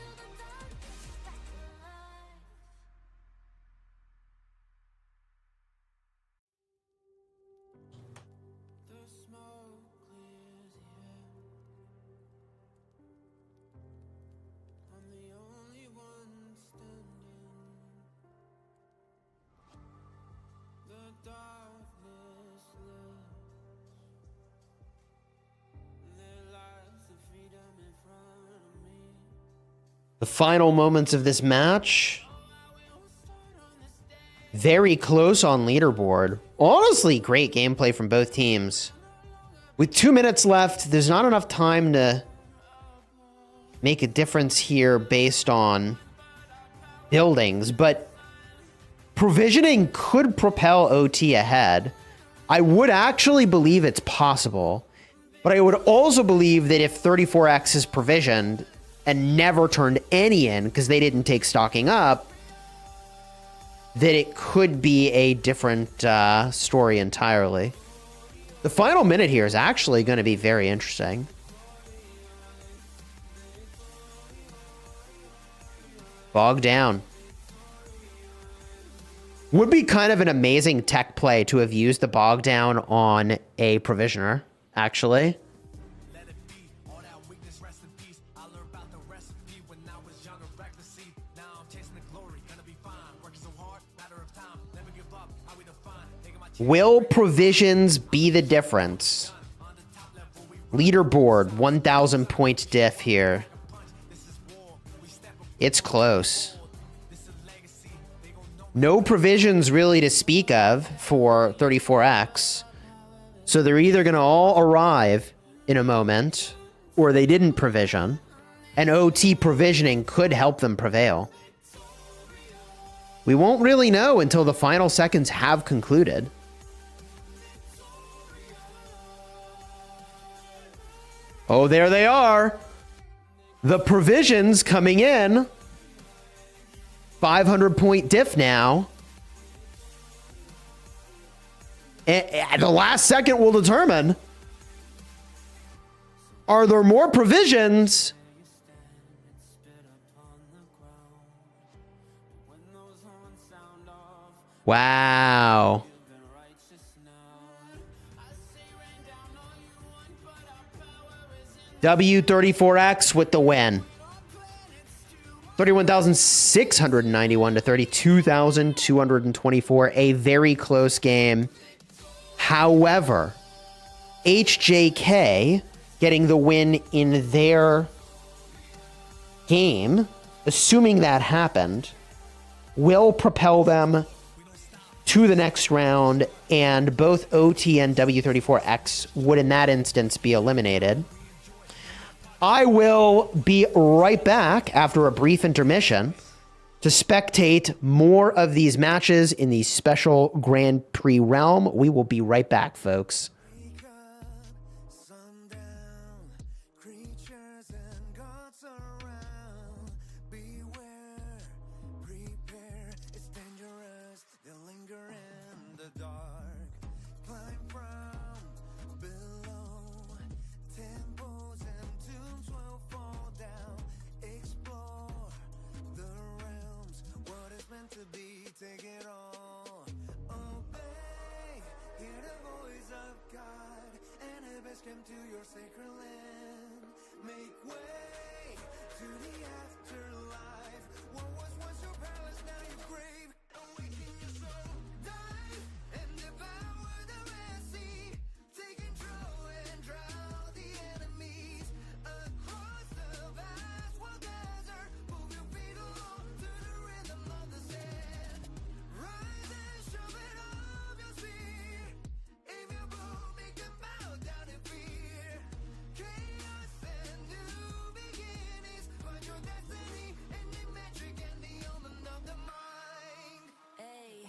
The final moments of this match. Very close on leaderboard. Honestly, great gameplay from both teams. With 2 minutes left, there's not enough time to make a difference here based on buildings, but provisioning could propel OT ahead. I would actually believe it's possible, but I would also believe that if 34X is provisioned and never turned any in because they didn't take stocking up, that it could be a different story entirely. The final minute here is actually going to be very interesting. Bog down. Would be kind of an amazing tech play to have used the bog down on a provisioner, actually. Will provisions be the difference? Leaderboard, 1,000 point diff here. It's close. No provisions really to speak of for 34X. So they're either going to all arrive in a moment, or they didn't provision. And OT provisioning could help them prevail. We won't really know until the final seconds have concluded. Oh, there they are. The provisions coming in. 500 point diff now. And the last second will determine. Are there more provisions? Wow. W34X with the win. 31,691 to 32,224. A very close game. However, HJK getting the win in their game, assuming that happened, will propel them to the next round, and both OT and W34X would in that instance be eliminated. I will be right back after a brief intermission to spectate more of these matches in the special Grand Prix realm. We will be right back, folks. Come to your sacred land. Make way to the afterlife. What was once your palace, now your grave. Awaken your soul, dive and devour the Red Sea. Take control and drown the enemies. Across the vast wild desert, move your feet along to the rhythm of the sand. Rise and shove it off your spear. Aim your bow, make them bow down in fear. Chaos and new beginnings. Find your destiny and the metric and the omen of the mind. Hey,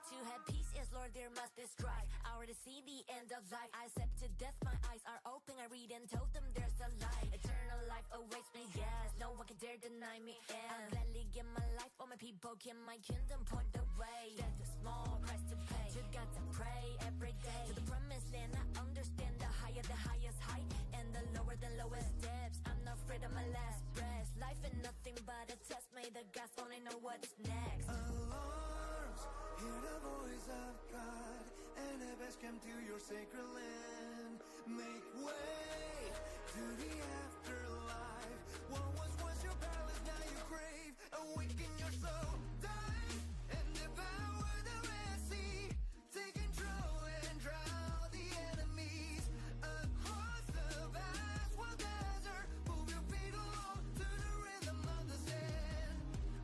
to have peace, yes, Lord, there must be strife. Hour to see the end of life. I step to death, my eyes are open. I read and told them there's a light. Eternal life awaits me, yes. No one can dare deny me. I'll gladly give my life. All my people can my kingdom point the way. That's a small price to pay. To God to pray every day. To the promised land, I understand the higher the highest height. And the lower the lowest depths. I'm not afraid of my last breath. Life is nothing but a test. May the gods only know what's next. Alarms, hear the voice of God, and the best come to your sacred land. Make way to the afterlife. What was once your palace, now your grave. Awaken your soul, dive and devour the Red Sea. Take control and drown the enemies. Across the vast wild desert, move your feet along to the rhythm of the sand.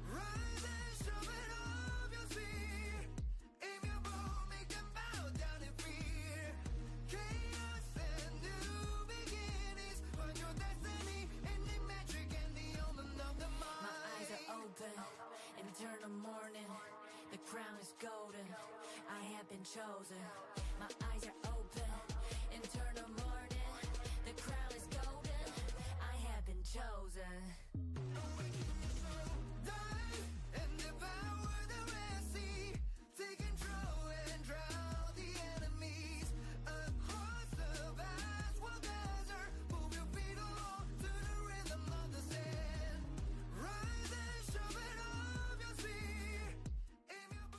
Rise and shove it off your spear. Aim your bow, make them bow down in fear. Chaos and new beginnings. Find your destiny in the metric and the omen of the mind. My eyes are open in eternal morning. The crown is golden. I have been chosen. My eyes are open in eternal morning. The crown is golden. I have been chosen. Dive and devour the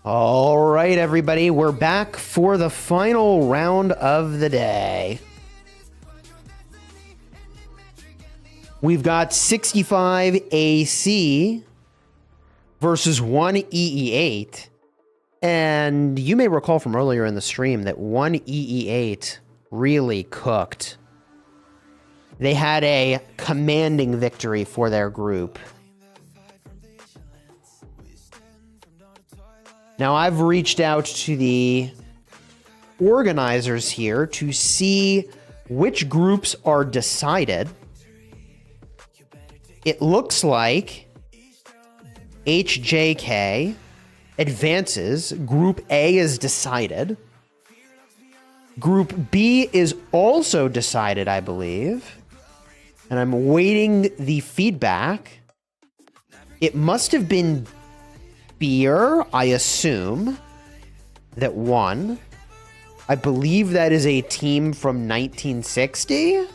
All right, everybody, we're back for the final round of the day. We've got 65 AC versus 1 EE8. And you may recall from earlier in the stream that 1 EE8 really cooked. They had a commanding victory for their group. Now, I've reached out to the organizers here to see which groups are decided. It looks like HJK advances. Group A is decided. Group B is also decided, I believe. And I'm waiting the feedback. It must have been Beer, I assume, that won. I believe that is a team from 1960.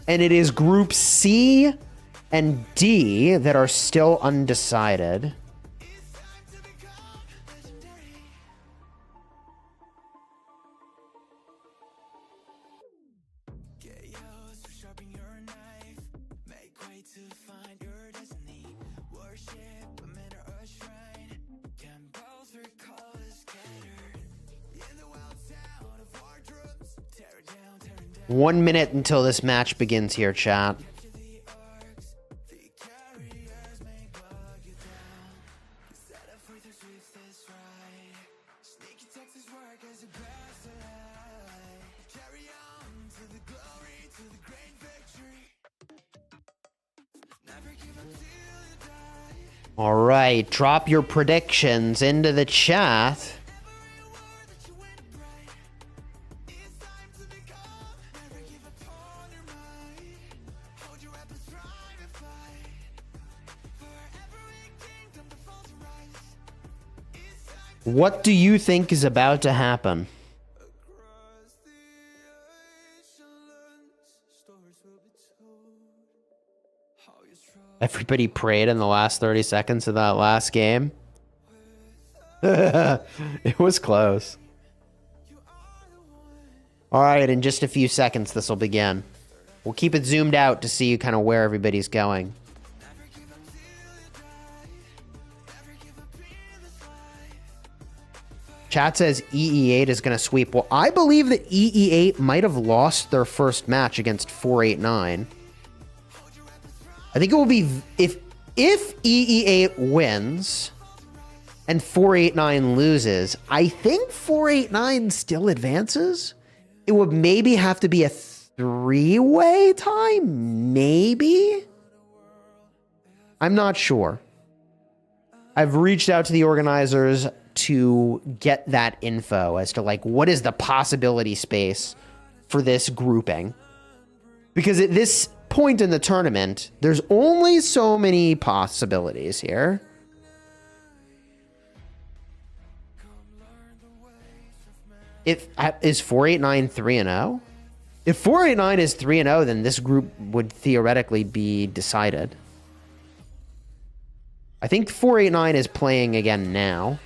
And it is Group C and D that are still undecided. One minute until this match begins here, chat. All right, drop your predictions into the chat. What do you think is about to happen? Everybody prayed in the last 30 seconds of that last game. It was close. All right, in just a few seconds, this will begin. We'll keep it zoomed out to see kind of where everybody's going. Chat says EE8 is going to sweep. Well, I believe that EE8 might have lost their first match against 489. I think it will be if EE8 wins and 489 loses, I think 489 still advances. It would maybe have to be a three-way tie, maybe. I'm not sure. I've reached out to the organizers to get that info as to like what is the possibility space for this grouping, because at this point in the tournament there's only so many possibilities here. Is 489 3-0? If 489 is 3-0, then this group would theoretically be decided. I think 489 is playing again now.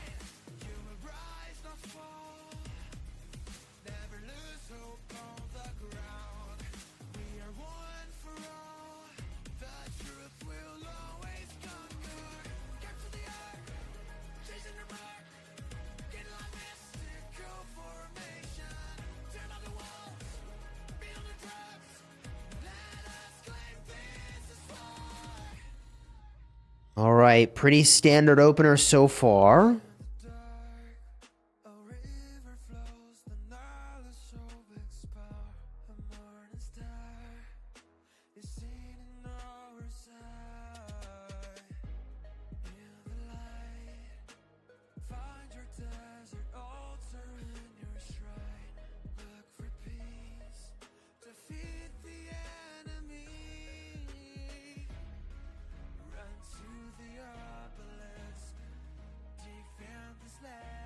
All right, pretty standard opener so far.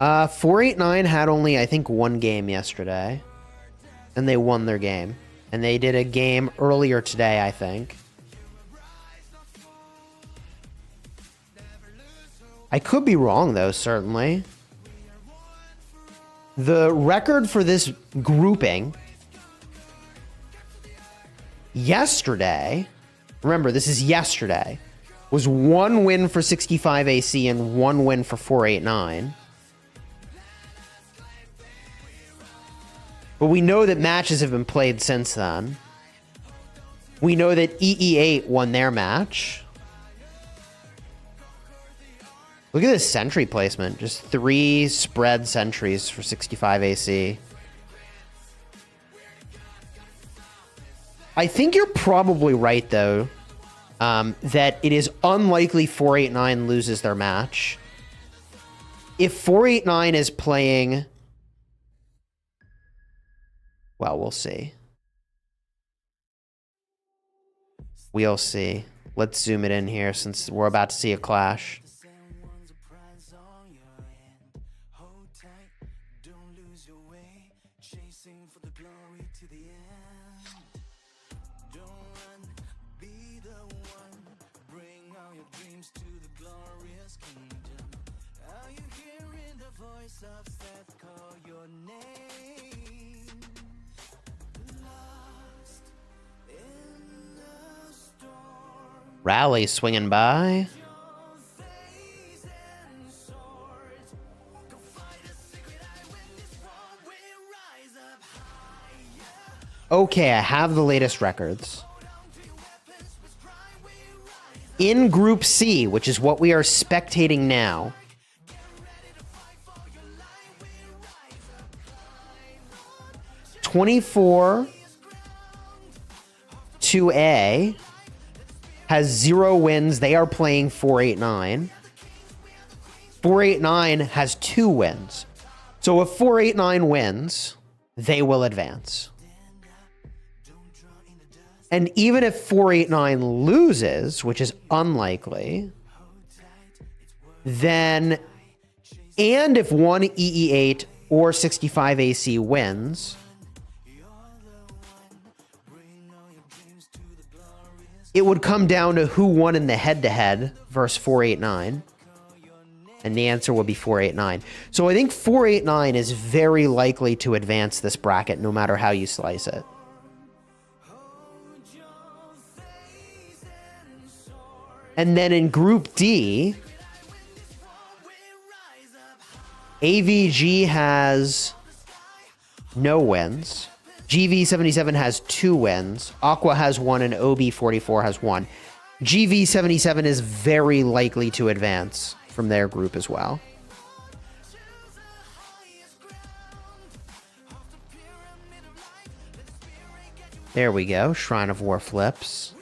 Uh, 489 had only, I think, one game yesterday, and they won their game. And they did a game earlier today, I think. I could be wrong, though, certainly. The record for this grouping yesterday, remember, this is yesterday, was 1 win for 65AC and 1 win for 489. But we know that matches have been played since then. We know that EE8 won their match. Look at this sentry placement. Just 3 spread sentries for 65AC. I think you're probably right, though, that it is unlikely 489 loses their match. If 489 is playing... Well, we'll see. We'll see. Let's zoom it in here since we're about to see a clash. Rally swinging by. Okay, I have the latest records. In Group C, which is what we are spectating now, (24) 2A has 0 wins. They are playing 489. 489 has 2 wins. So if 489 wins, they will advance. And even if 489 loses, which is unlikely, then, and if one EE8 or 65AC wins, it would come down to who won in the head-to-head versus 489. And the answer would be 489. So I think 489 is very likely to advance this bracket no matter how you slice it. And then in Group D, AVG has no wins. GV77 has 2 wins. Aqua has 1 and OB44 has 1. GV77 is very likely to advance from their group as well. There we go. Shrine of War flips.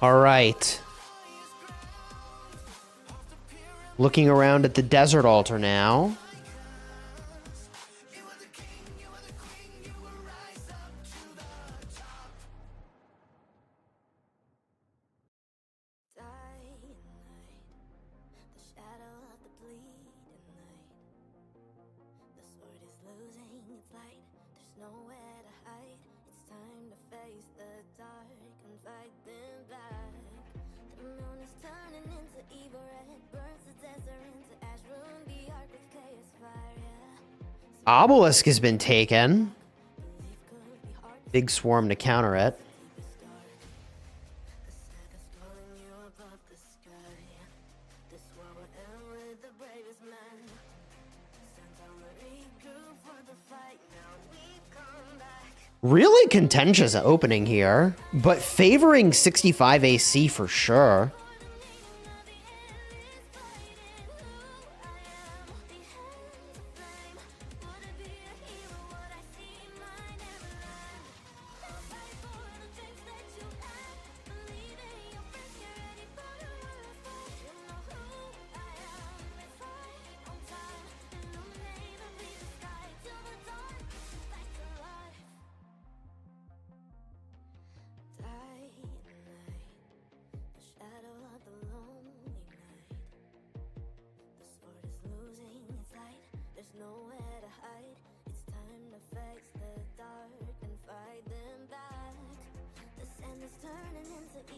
All right. Looking around at the desert altar now. Obelisk has been taken. Big swarm to counter it. Really contentious opening here, but favoring 65 AC for sure.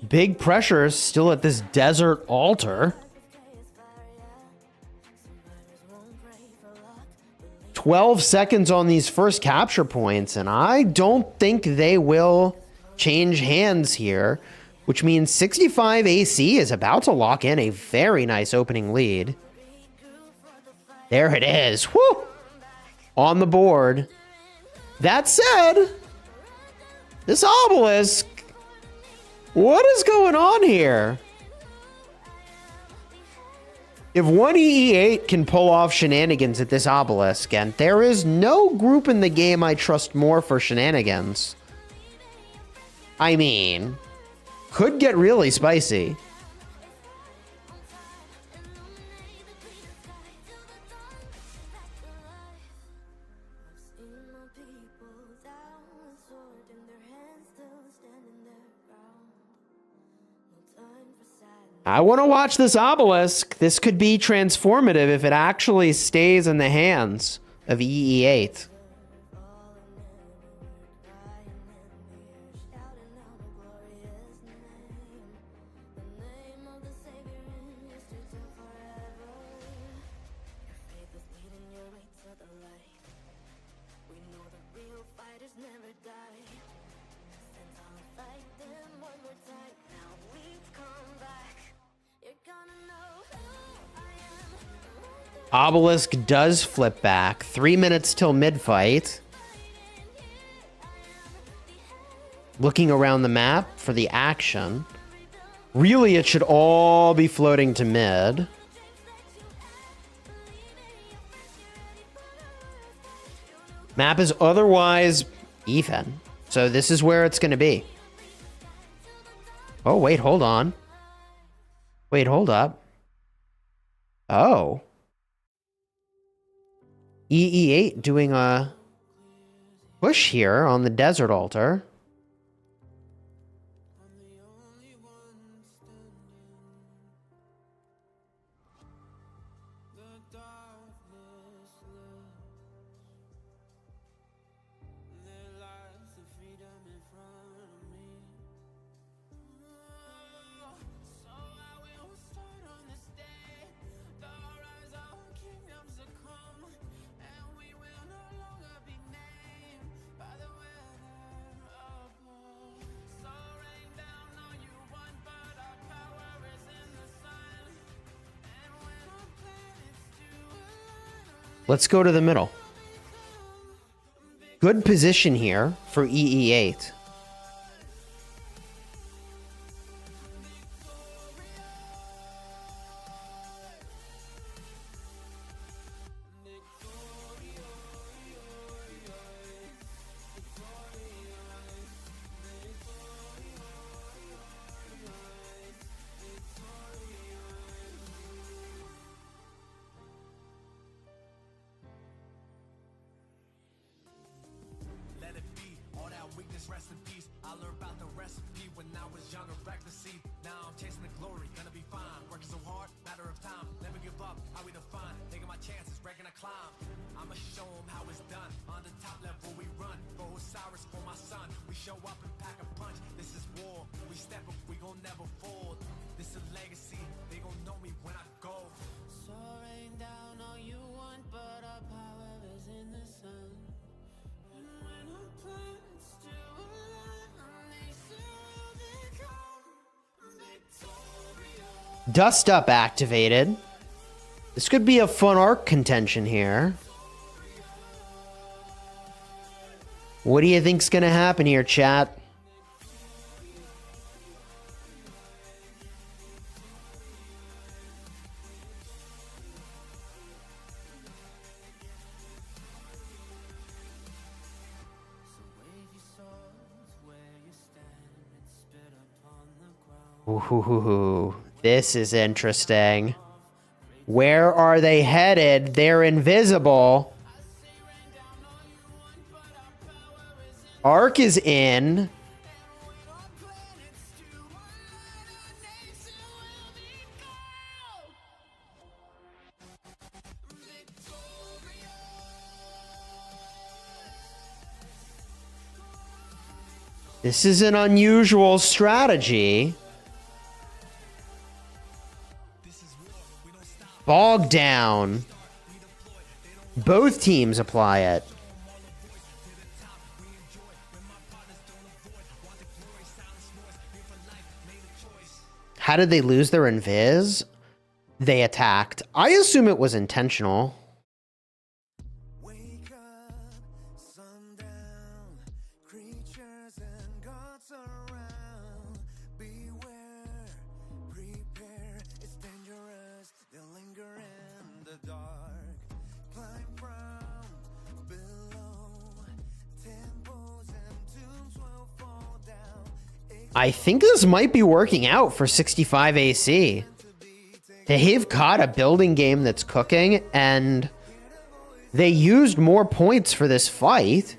Big pressure still at this desert altar. 12 seconds on these first capture points, and I don't think they will change hands here, which means 65 AC is about to lock in a very nice opening lead. There it is. Woo! On the board. That said, this obelisk, what is going on here? If one EE8 can pull off shenanigans at this obelisk, and there is no group in the game I trust more for shenanigans. I mean, could get really spicy. I want to watch this obelisk. This could be transformative if it actually stays in the hands of EE8. Obelisk does flip back. 3 minutes till mid-fight. Looking around the map for the action. Really, it should all be floating to mid. Map is otherwise even. So this is where it's going to be. Oh, wait, hold on. Wait, hold up. Oh. EE8 doing a push here on the desert altar. Let's go to the middle. Good position here for EE8. Rest in peace. I learned about the recipe when I was younger, recklessly. Now I'm chasing the glory, gonna be fine. Working so hard, matter of time. Never give up, how we define. Taking my chances, breaking a climb. I'ma show them how it's done. On the top level we run. For Osiris, for my son. We show up and pack a punch. This is war. We step up, we gon' never fold. This is legacy. They gon' know me when I go. Soaring down, all you want, but our power is in the sun. And when I'm playing Dust Up activated. This could be a fun arc contention here. What do you think's gonna happen here, chat? Ooh, this is interesting. Where are they headed? They're invisible. Arc is in. This is an unusual strategy. Bog down. Both teams apply it. How did they lose their invis? They attacked. I assume it was intentional. Wake up, sundown, creatures and gods around. Beware, prepare, it's dangerous. They linger in the dark. Climb from below. Temples and tombs will fall down. I think this might be working out for 65 AC. They've got a building game that's cooking, and they used more points for this fight,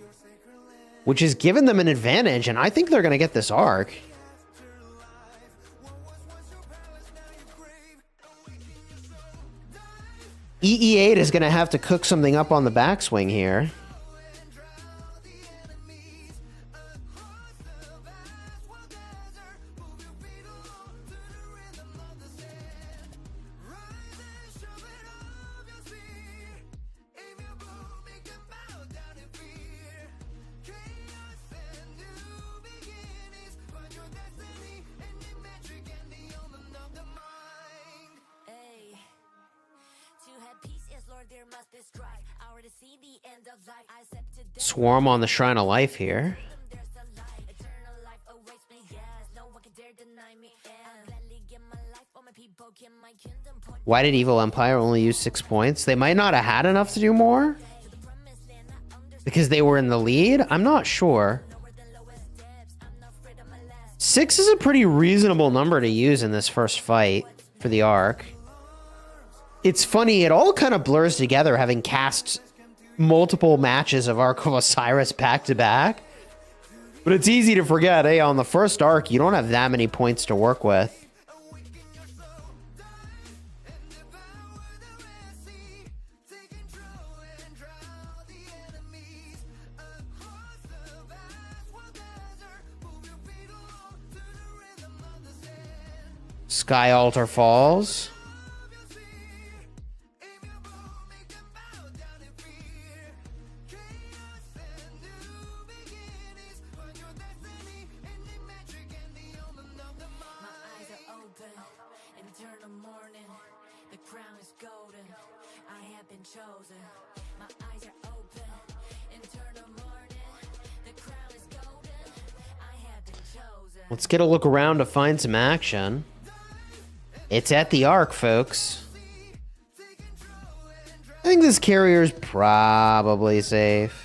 which has given them an advantage, and I think they're going to get this arc. EE8 is going to have to cook something up on the backswing here. Swarm on the Shrine of Life here. Why did Evil Empire only use 6 points? They might not have had enough to do more? Because they were in the lead? I'm not sure. 6 is a pretty reasonable number to use in this first fight for the arc. It's funny, it all kind of blurs together having cast multiple matches of Arc of Osiris back to back. But it's easy to forget, hey, on the first arc, you don't have that many points to work with. Sky Altar falls. Let's get a look around to find some action. It's at the arc, folks. I think this carrier's probably safe.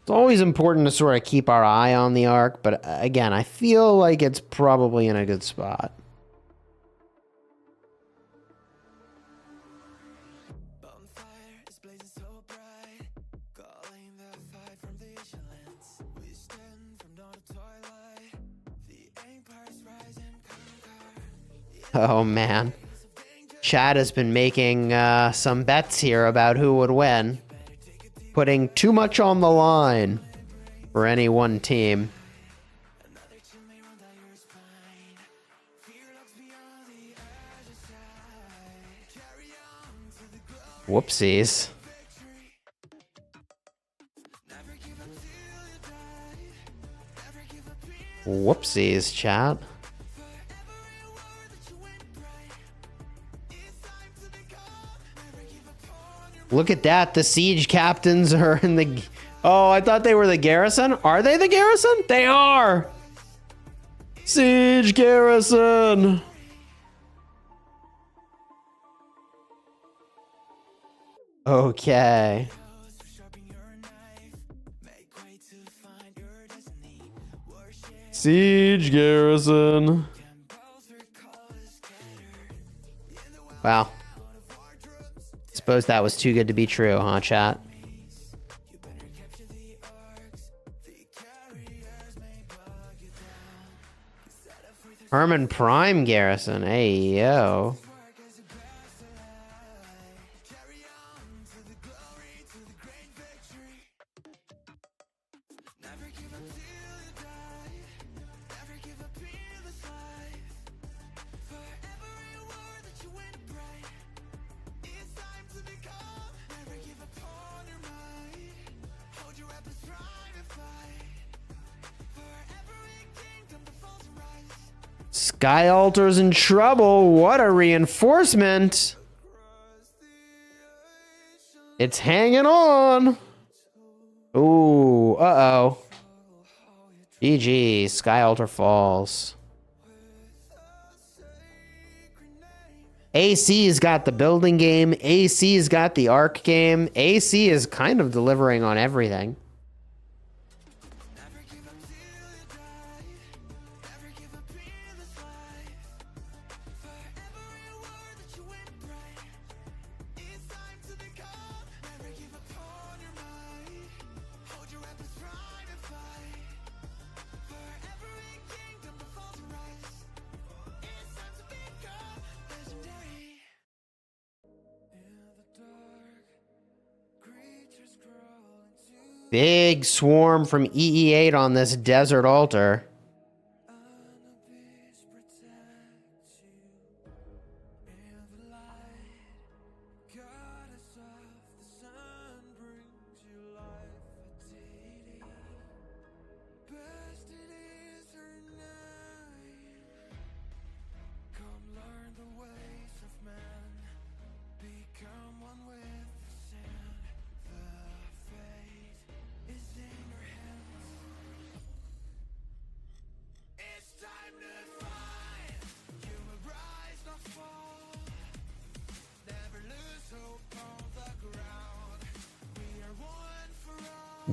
It's always important to sort of keep our eye on the arc, but again, I feel like it's probably in a good spot. Bonfire is blazing so bright, calling the fight from vigilance. We stand from dawn to twilight. The empires rise and conquer. Oh man. Chad has been making some bets here about who would win. Putting too much on the line for any one team. Whoopsies. Whoopsies, chat. Look at that. The siege captains are in the... Oh, I thought they were the garrison. Are they the garrison? They are. Siege garrison. Okay. Siege garrison. Wow. Suppose that was too good to be true, huh, chat? Herman Prime Garrison. Hey, yo. Sky Alter's in trouble. What a reinforcement. It's hanging on. Ooh, uh-oh. GG, Sky Alter falls. AC's got the building game. AC's got the arc game. AC is kind of delivering on everything. Big swarm from EE8 on this desert altar.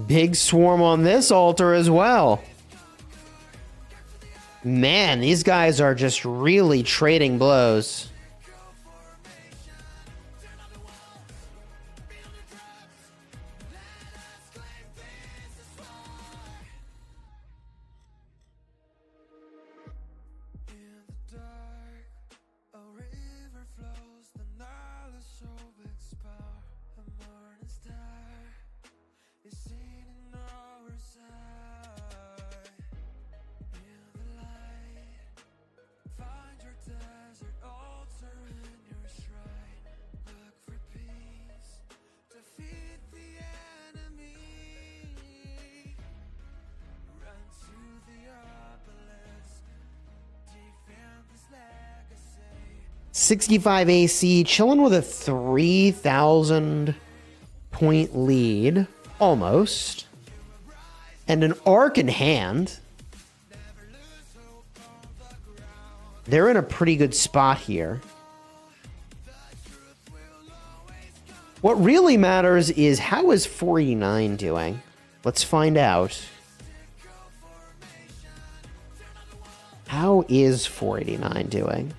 Big swarm on this altar as well. Man, these guys are just really trading blows. .65 AC, chilling with a 3,000 point lead, almost, and an arc in hand. They're in a pretty good spot here. What really matters is how is 489 doing? Let's find out. How is 489 doing?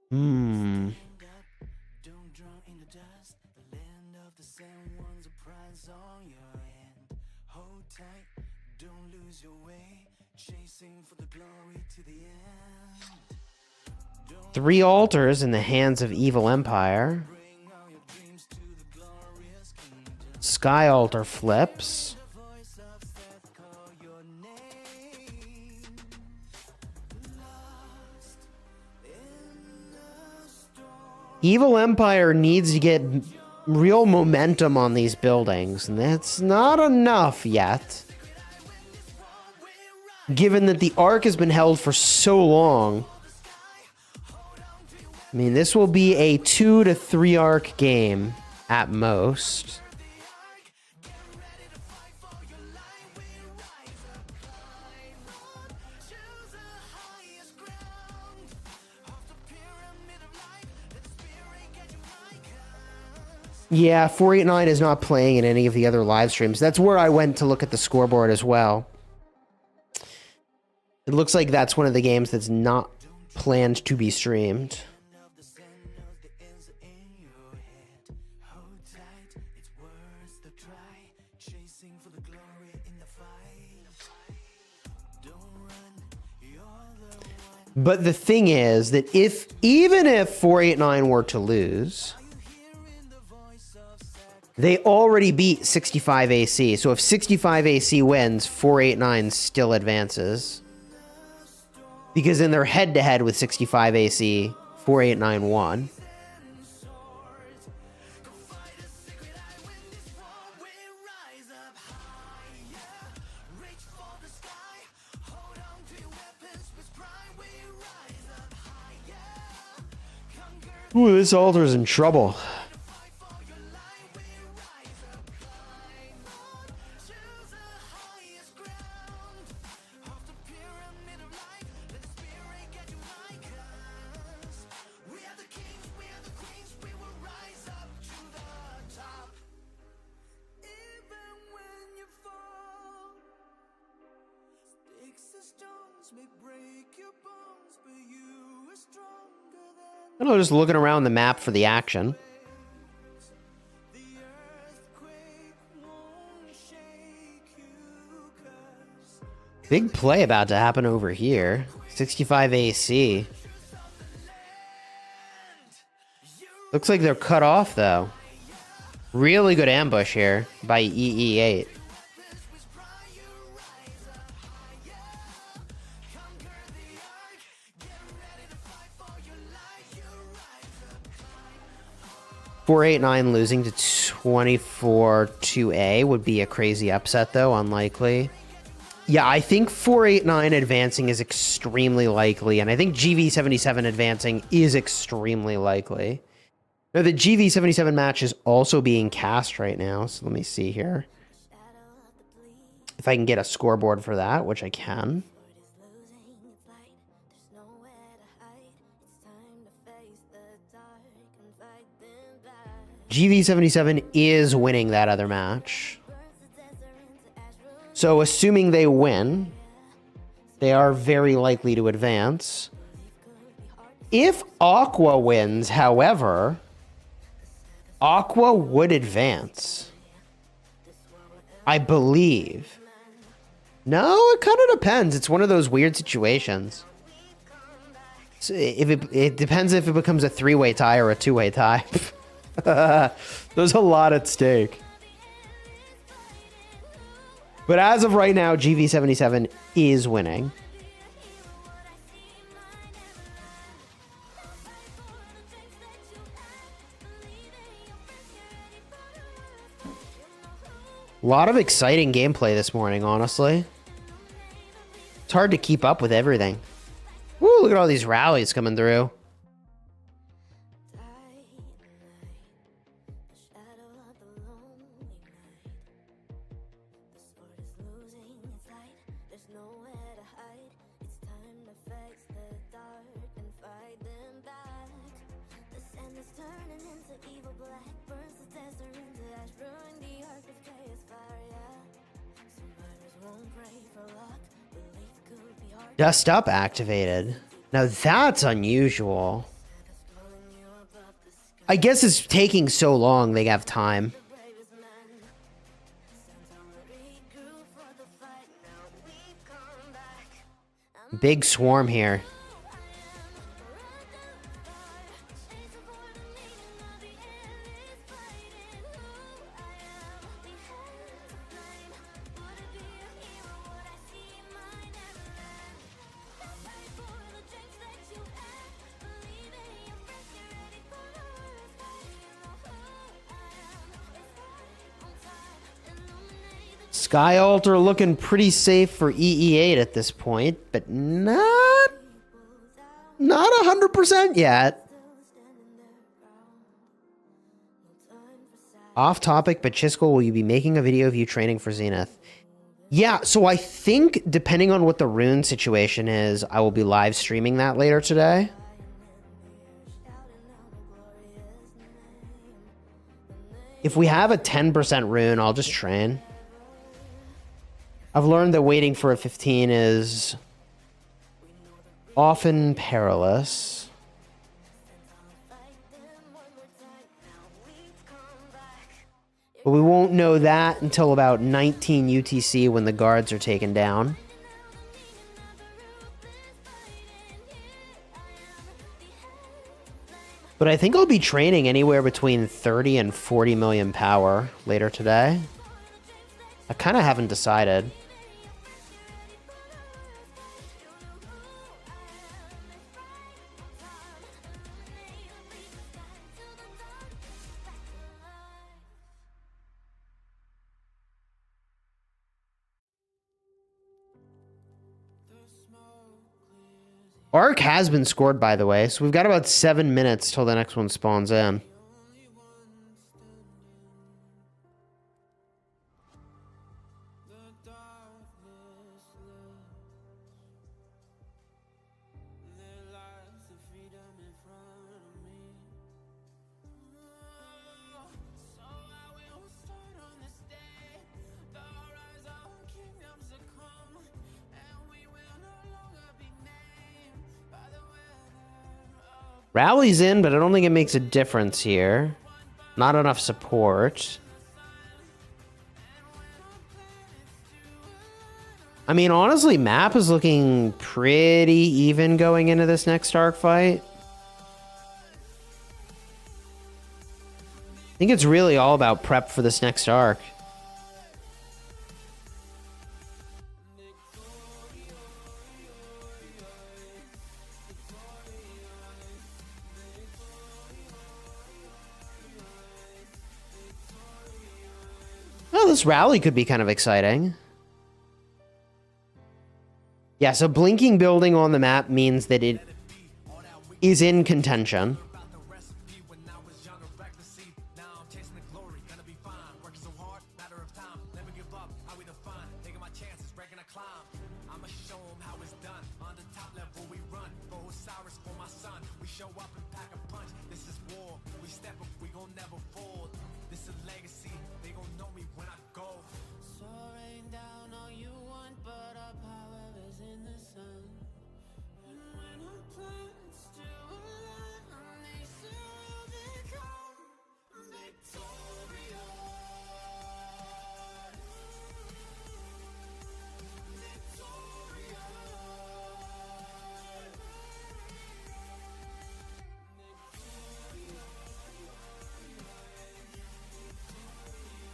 Don't drown in the dust. The land of the sand ones a prize on your hand. Hold tight, don't lose your way. Chasing for the glory to the end. 3 altars in the hands of Evil Empire. Sky Altar flips. Evil Empire needs to get real momentum on these buildings, and that's not enough yet. Given that the arc has been held for so long. I mean, this will be a 2 to 3 arc game at most. Yeah, 489 is not playing in any of the other live streams. That's where I went to look at the scoreboard as well. It looks like that's one of the games that's not planned to be streamed. But the thing is that even if 489 were to lose, they already beat 65 AC. So if 65 AC wins, 489 still advances. Because in their head-to-head with 65 AC, 489 won. Ooh, this altar's in trouble. I don't know, just looking around the map for the action. Big play about to happen over here. 65 AC. Looks like they're cut off, though. Really good ambush here by EE8. .489 losing to 24-2A would be a crazy upset, though. Unlikely. Yeah, I think 489 advancing is extremely likely, and I think GV77 advancing is extremely likely. Now, the GV77 match is also being cast right now, so let me see here. If I can get a scoreboard for that, which I can. GV77 is winning that other match. So assuming they win, they are very likely to advance. If Aqua wins, however, Aqua would advance. I believe. No, it kind of depends. It's one of those weird situations. So it depends if it becomes a three-way tie or a two-way tie. There's a lot at stake. But as of right now, GV77 is winning. A lot of exciting gameplay this morning, honestly. It's hard to keep up with everything. Woo, look at all these rallies coming through. Dust Up activated. Now that's unusual. I guess it's taking so long they have time. Big swarm here. Sky Altar looking pretty safe for EE8 at this point, but not 100% yet. Off topic, but Chisco, will you be making a video of you training for Zenith? Yeah, so I think depending on what the rune situation is, I will be live streaming that later today. If we have a 10% rune, I'll just train. I've learned that waiting for a 15 is often perilous. But we won't know that until about 19 UTC when the guards are taken down. But I think I'll be training anywhere between 30 and 40 million power later today. I kind of haven't decided. Arc has been scored, by the way, so we've got about 7 minutes till the next one spawns in. Rally's in, but I don't think it makes a difference here. Not enough support. I mean, honestly, map is looking pretty even going into this next arc fight. I think it's really all about prep for this next arc. Oh, this rally could be kind of exciting. Yeah, so blinking building on the map means that it is in contention.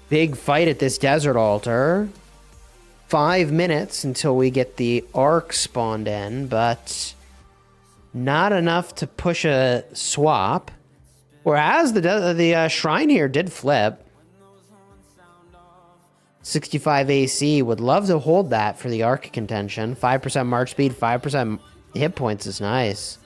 Big fight at this desert altar. 5 minutes until we get the arc spawned in, but not enough to push a swap. Whereas the shrine here did flip. 65 AC, would love to hold that for the arc contention. 5% march speed, 5% hit points is nice.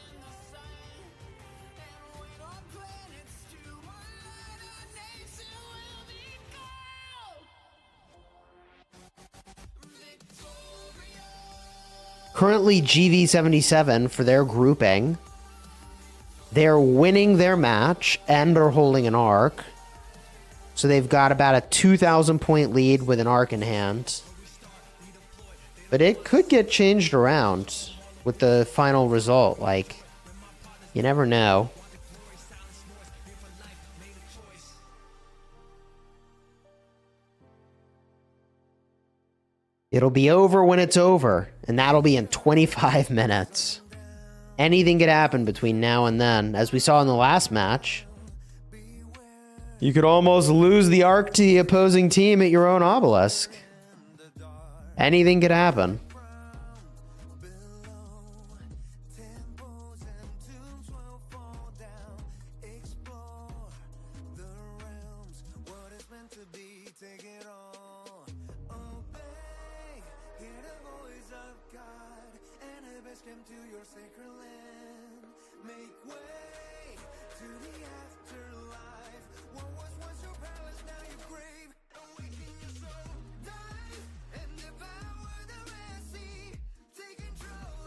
Currently GV77 for their grouping. They're winning their match and are holding an arc. So they've got about a 2,000 point lead with an arc in hand. But it could get changed around with the final result. Like, you never know. It'll be over when it's over, and that'll be in 25 minutes. Anything could happen between now and then. As we saw in the last match, you could almost lose the arc to the opposing team at your own obelisk. Anything could happen.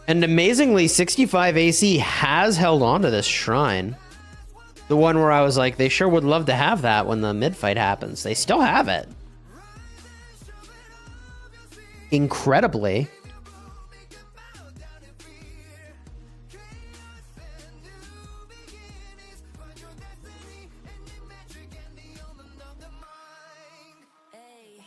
And amazingly, 65 AC has held on to this shrine. The one where I was like, they sure would love to have that when the mid-fight happens. They still have it. Incredibly. Hey,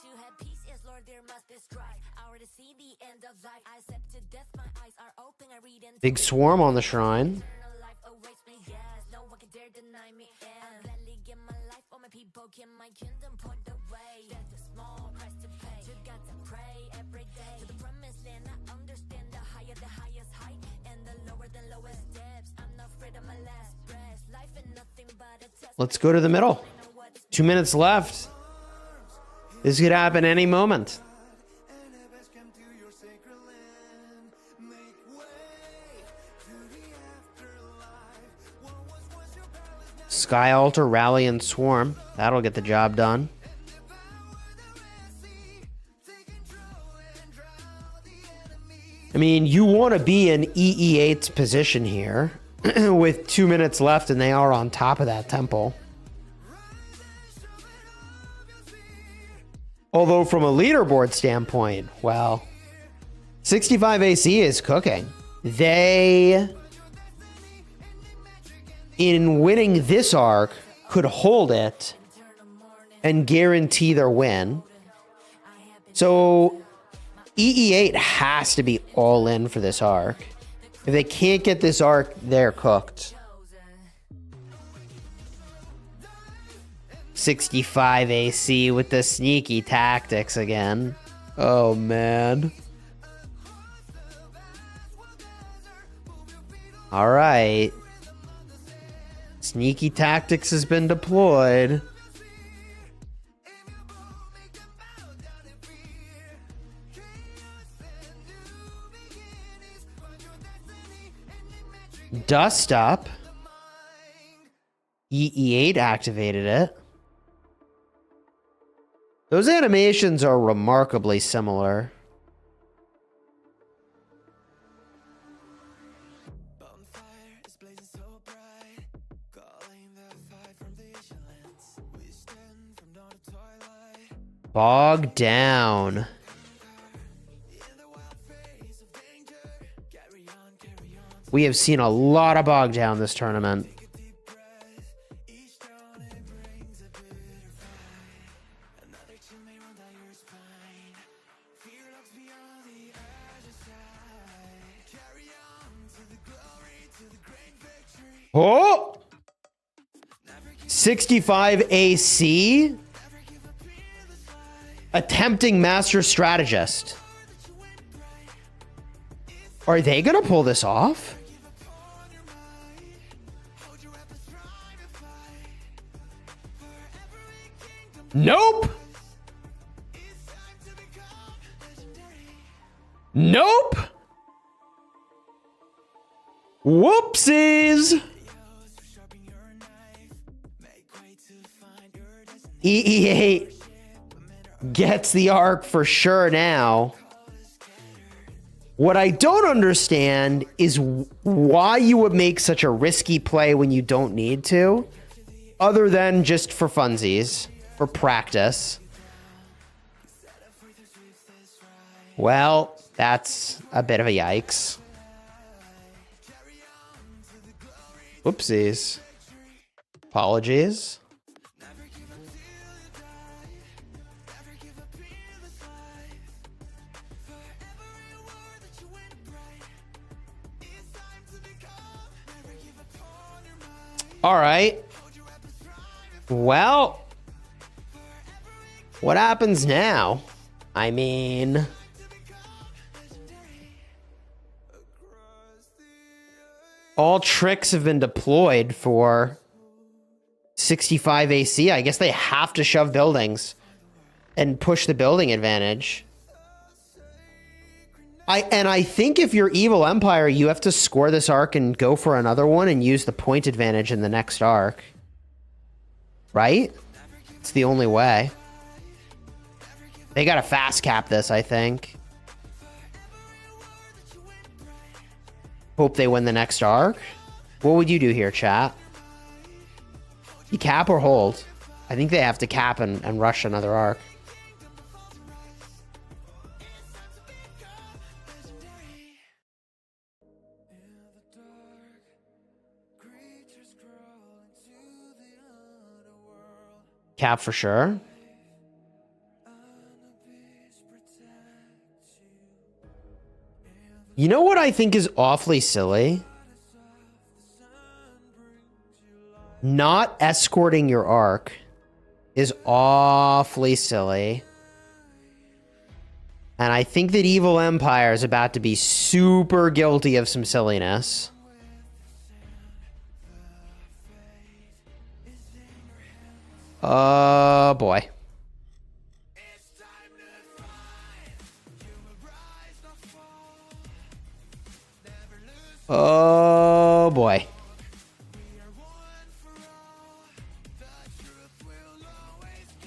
to have peace, yes, Lord, there must be strife. Hour to see the end of life. I step to death, my eyes are open. I read and Big swarm on the shrine. eternal life awaits me. Yes, no one can dare deny me. I'll gladly give my life. All my people can my kingdom put away. Death is small, price to pay. To God to pray every day. To the promised land, I understand the higher, the highest height, and the lower, the lowest depths. I'm not afraid of my last breath. Life is nothing but a test. Let's go to the middle. 2 minutes left. This could happen any moment. Sky Altar, Rally, and Swarm. That'll get the job done. I mean, you want to be in EE8's position here with 2 minutes left, and they are on top of that temple. Although from a leaderboard standpoint, well, 65 AC is cooking. They, in winning this arc, could hold it and guarantee their win. So EE8 has to be all in for this arc. If they can't get this arc, they're cooked. 65 AC with the sneaky tactics again. Oh, man. All right. Sneaky tactics has been deployed. Dust up. EE8 activated it. Those animations are remarkably similar. Bonfire is blazing so bright, calling the fight from the islands. We stand from dawn to twilight. Bog down. In the wild face of danger, carry on, carry on. We have seen a lot of bog down this tournament. Take a deep breath. Each dawn it brings a bitter fight. Another chill may run down your spine. Fear lurks beyond the other side. Carry on to the glory, to the great victory. Oh! 65 AC. Attempting Master Strategist. Are they going to pull this off? Nope. Nope. Whoopsies. EE8 gets the arc for sure now. What I don't understand is why you would make such a risky play when you don't need to, other than just for funsies, for practice. Well, that's a bit of a yikes. Whoopsies. Apologies. All right. Well, what happens now? I mean, all tricks have been deployed for 65 AC. I guess they have to shove buildings and push the building advantage. I think if you're Evil Empire, you have to score this arc and go for another one and use the point advantage in the next arc. Right? It's the only way. They gotta fast cap this, I think. Hope they win the next arc. What would you do here, chat? You cap or hold? I think they have to cap and rush another arc. Cap for sure. You know what I think is awfully silly? Not escorting your arc is awfully silly. And I think that Evil Empire is about to be super guilty of some silliness. Oh boy. Oh boy.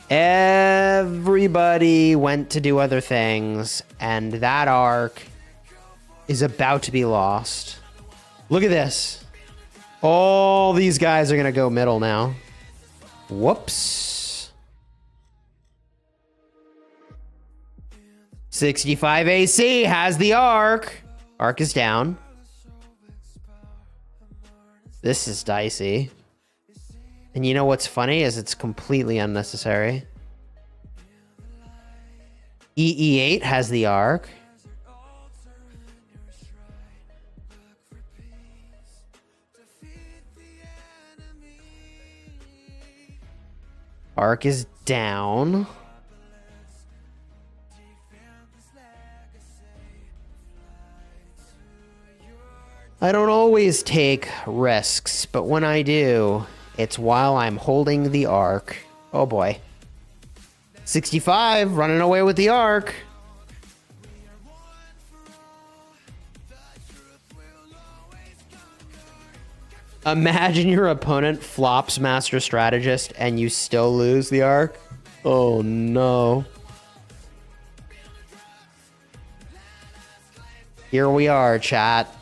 Everybody went to do other things, and that arc is about to be lost. Look at this. All these guys are going to go middle now. Whoops. 65 AC has the arc. Arc is down. This is dicey. And you know what's funny is it's completely unnecessary. EE8 has the arc. Arc is down. I don't always take risks, but when I do, it's while I'm holding the arc. Oh boy. 65 running away with the arc. Imagine your opponent flops Master Strategist and you still lose the arc. Oh no. Here we are, chat.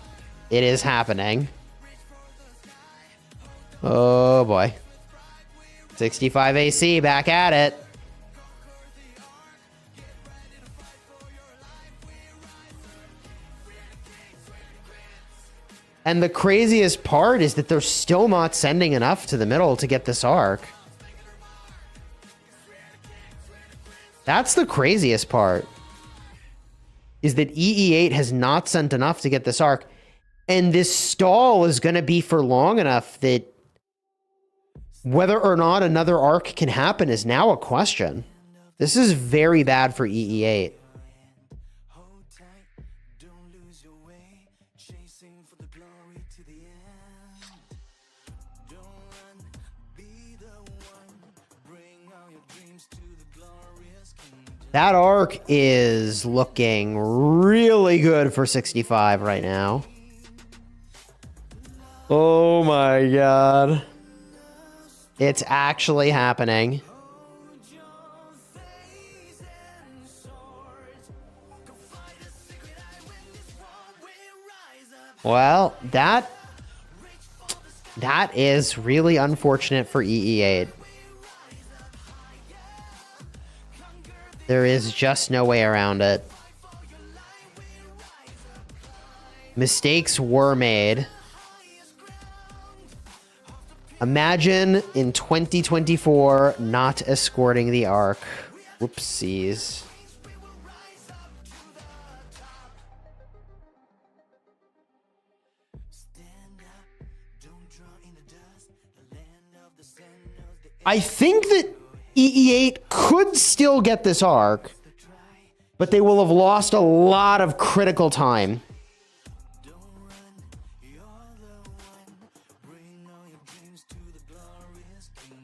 It is happening. Oh boy. 65 AC back at it. And the craziest part is that they're still not sending enough to the middle to get this arc. That's the craziest part. Is that EE8 has not sent enough to get this arc. And this stall is going to be for long enough that whether or not another arc can happen is now a question. This is very bad for EE8. That arc is looking really good for 65 right now. Oh my god. It's actually happening. Well, that is really unfortunate for EE8. There is just no way around it. Mistakes were made. Imagine in 2024 not escorting the arc. Whoopsies. I think that EE8 could still get this arc, but they will have lost a lot of critical time.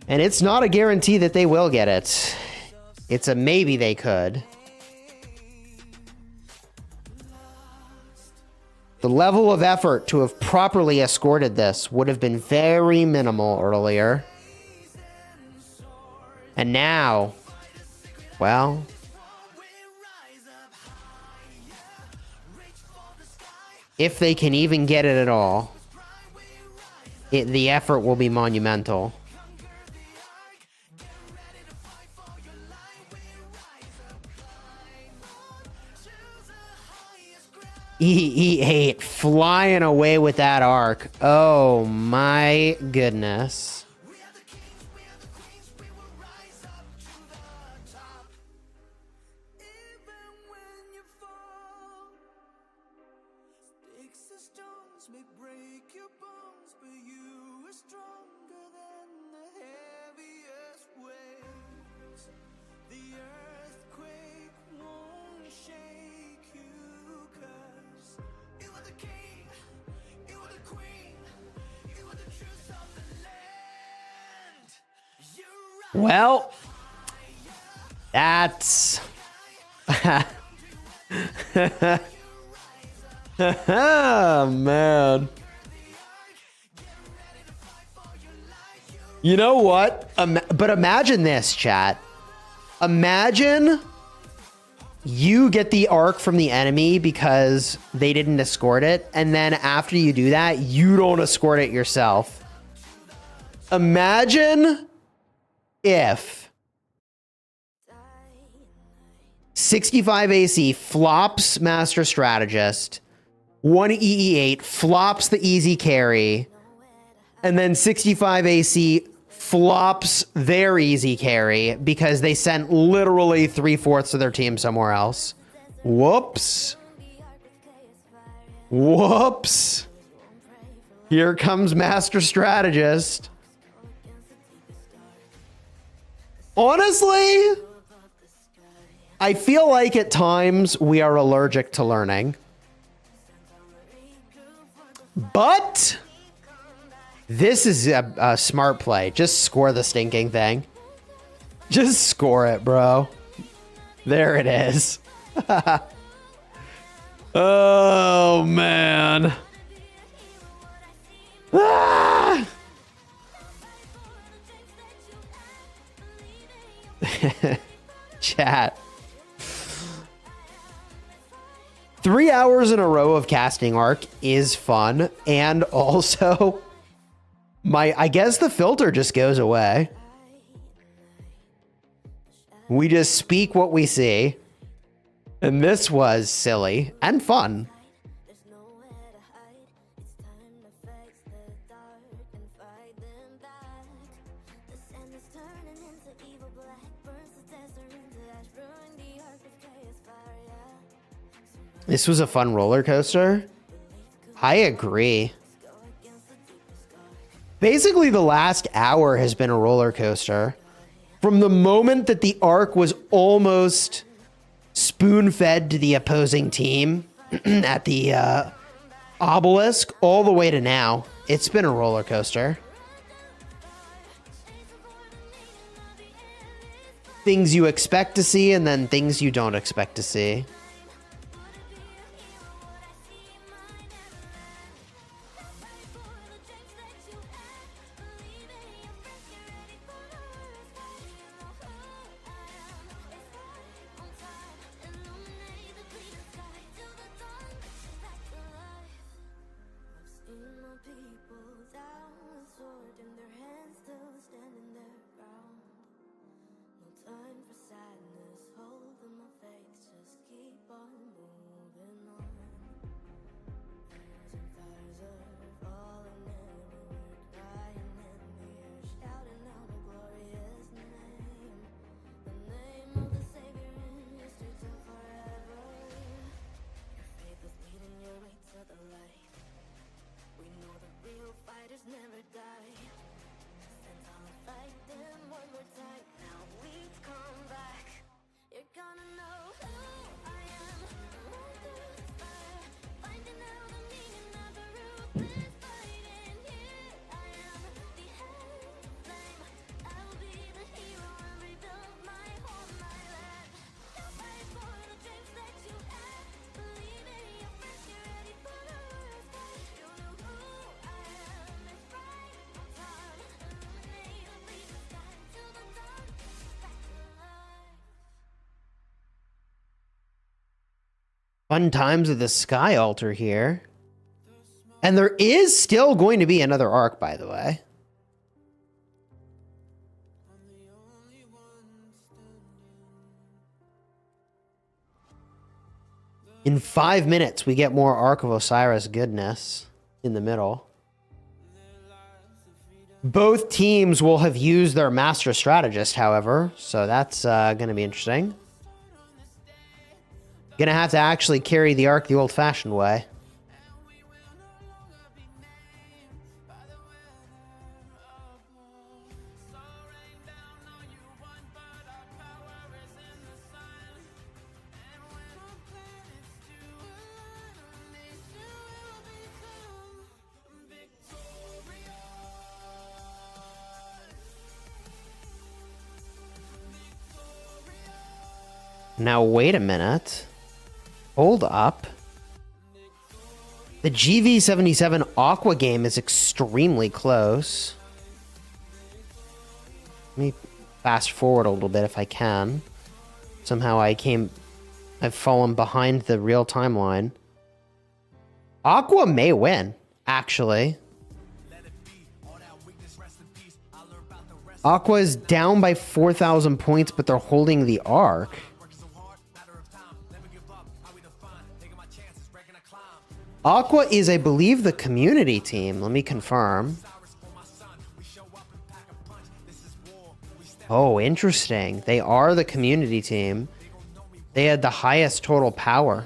And it's not a guarantee that they will get it. It's a maybe they could. The level of effort to have properly escorted this would have been very minimal earlier. And now, well, if they can even get it at all. the effort will be monumental. EE8 flying away with that arc. Oh my goodness. Well, that's oh, man. You know what? But imagine this, chat. Imagine you get the arc from the enemy because they didn't escort it, and then after you do that, you don't escort it yourself. Imagine if 65 AC flops Master Strategist, 1 EE8 flops the easy carry, and then 65 AC flops their easy carry because they sent literally 3/4 of their team somewhere else. Whoops. Whoops. Here comes Master Strategist. Honestly, I feel like at times we are allergic to learning. But this is a smart play. Just score the stinking thing. Just score it, bro. There it is. Oh, man. Ah! Chat. 3 hours in a row of casting arc is fun, and also I guess the filter just goes away. We just speak what we see, and this was silly and fun. This was a fun roller coaster. I agree. Basically, the last hour has been a roller coaster. From the moment that the arc was almost spoon-fed to the opposing team at the obelisk, all the way to now, it's been a roller coaster. Things you expect to see, and then things you don't expect to see. Fun times of the Sky Altar here. And there is still going to be another arc, by the way. In 5 minutes, we get more Ark of Osiris goodness in the middle. Both teams will have used their master strategist, however, so that's going to be interesting. Gonna have to actually carry the Ark the old-fashioned way. Now, wait a minute. Hold up. The GV77 Aqua game is extremely close. Let me fast forward a little bit if I can. Somehow I've fallen behind the real timeline. Aqua may win, actually. Aqua is down by 4,000 points, but they're holding the Ark. Aqua is, I believe, the community team. Let me confirm. Oh, interesting. They are the community team. They had the highest total power.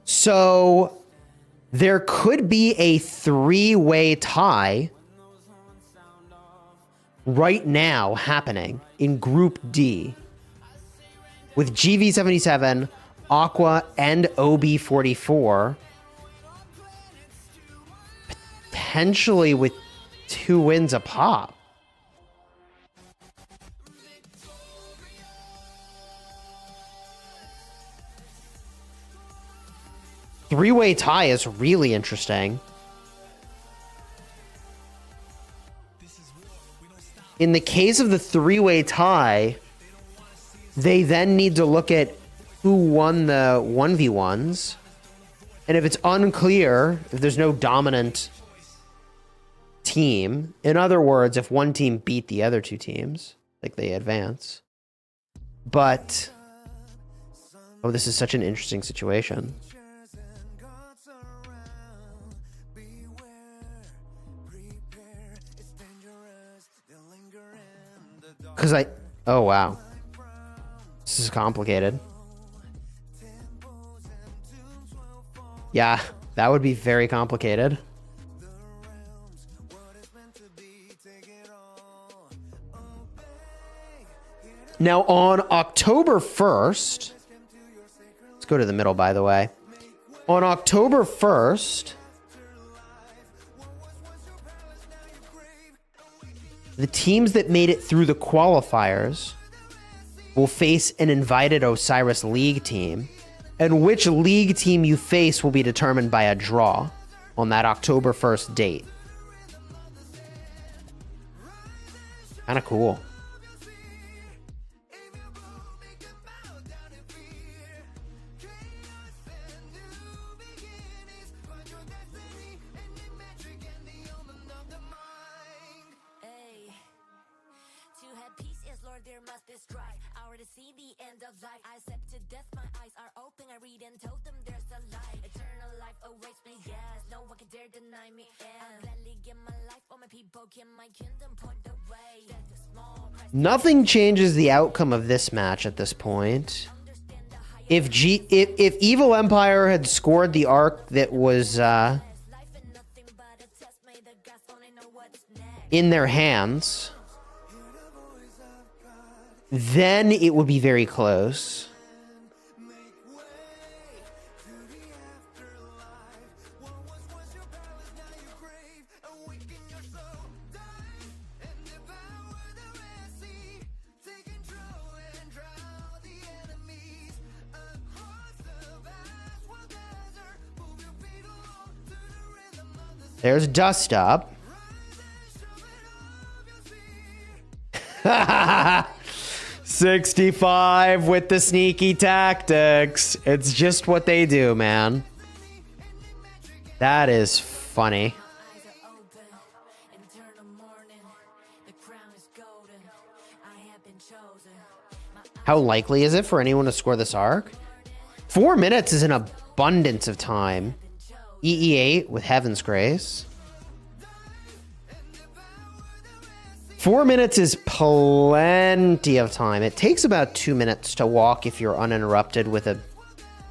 So there could be a 3-way tie right now happening in Group D with GV77, Aqua, and OB44, potentially with 2 wins a pop. Three-way tie is really interesting. In the case of the 3-way tie, they then need to look at who won the 1v1s. And if it's unclear, if there's no dominant team, in other words, if one team beat the other 2 teams, like they advance. But, oh, this is such an interesting situation. Because oh wow. This is complicated. Yeah, that would be very complicated. Now on October 1st, let's go to the middle, by the way. On October 1st, the teams that made it through the qualifiers will face an invited Osiris League team, and which league team you face will be determined by a draw on that October 1st date. Kind of cool. Nothing changes the outcome of this match at this point. If Evil Empire had scored the arc that was in their hands, then it would be very close. There's Dust Up. 65 with the sneaky tactics. It's just what they do, man. That is funny. Eyes are open, eternal morning. The crown is golden. I have been chosen. How likely is it for anyone to score this arc? 4 minutes is an abundance of time. EE8 with Heaven's Grace. 4 minutes is plenty of time. It takes about 2 minutes to walk if you're uninterrupted with a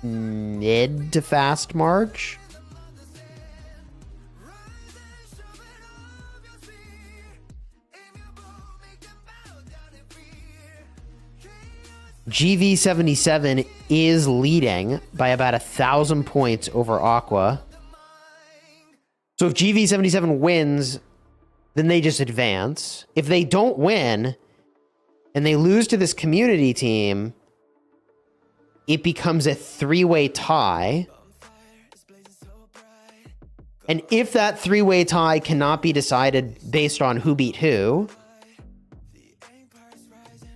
mid to fast march. GV77 is leading by about 1,000 points over Aqua. So if GV77 wins, then they just advance. If they don't win and they lose to this community team, it becomes a 3-way tie. And if that 3-way tie cannot be decided based on who beat who,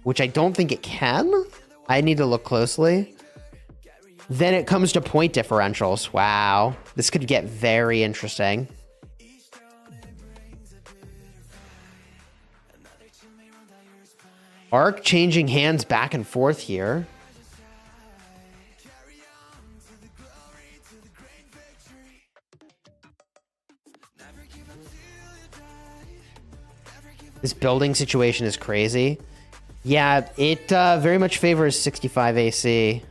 which I don't think it can, I need to look closely, then it comes to point differentials. Wow, this could get very interesting. Arc changing hands back and forth here. This building situation is crazy. Yeah, it very much favors 65 AC.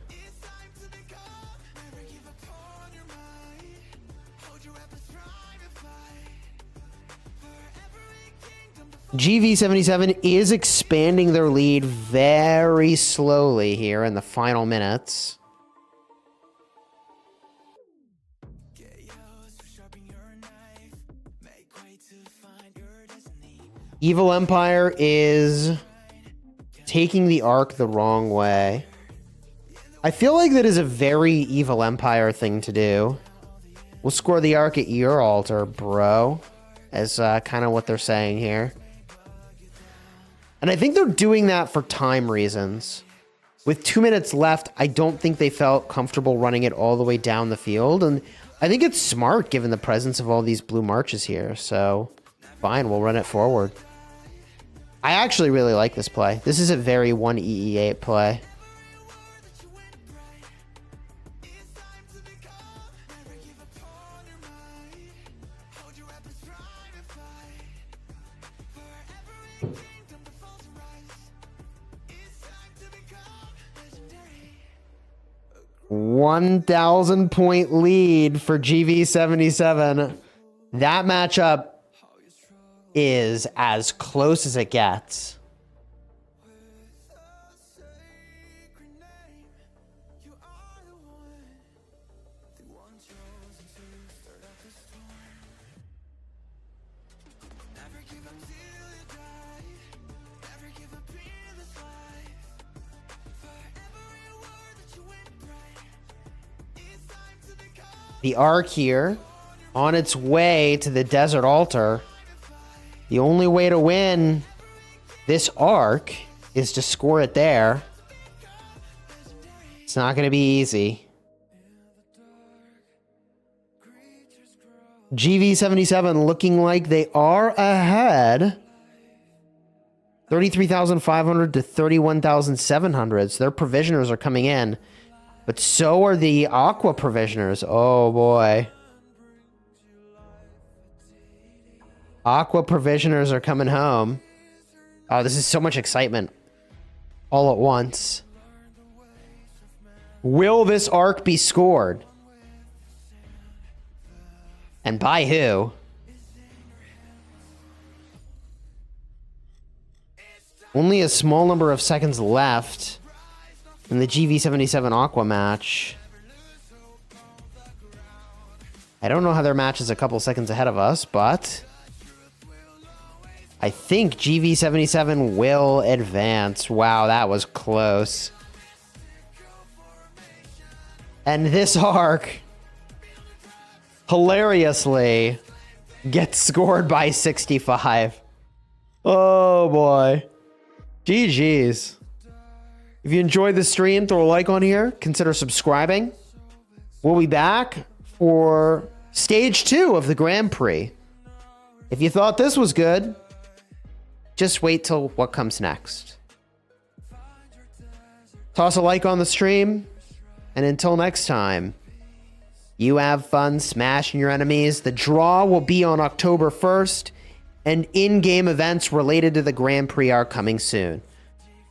GV77 is expanding their lead very slowly here in the final minutes. Evil Empire is taking the arc the wrong way. I feel like that is a very Evil Empire thing to do. We'll score the arc at your altar, bro, as kind of what they're saying here. And I think they're doing that for time reasons. With 2 minutes left, I don't think they felt comfortable running it all the way down the field. And I think it's smart given the presence of all these blue marches here. So fine, we'll run it forward. I actually really like this play. This is a very 1EE8 play. $1,000 lead for GV77. That matchup is as close as it gets. The arc here on its way to the desert altar. The only way to win this arc is to score it there. It's not going to be easy. GV77 looking like they are ahead. 33,500 to 31,700. So their provisioners are coming in. But so are the Aqua provisioners. Oh boy. Aqua provisioners are coming home. Oh, this is so much excitement all at once. Will this arc be scored? And by who? Only a small number of seconds left in the GV77 Aqua match. I don't know how their match is a couple seconds ahead of us, but I think GV77 will advance. Wow, that was close. And this arc, hilariously, gets scored by 65. Oh boy. GG's. If you enjoyed the stream, throw a like on here. Consider subscribing. We'll be back for stage 2 of the Grand Prix. If you thought this was good, just wait till what comes next. Toss a like on the stream. And until next time, you have fun smashing your enemies. The draw will be on October 1st, and in-game events related to the Grand Prix are coming soon.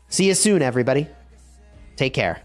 See you soon, everybody. Take care.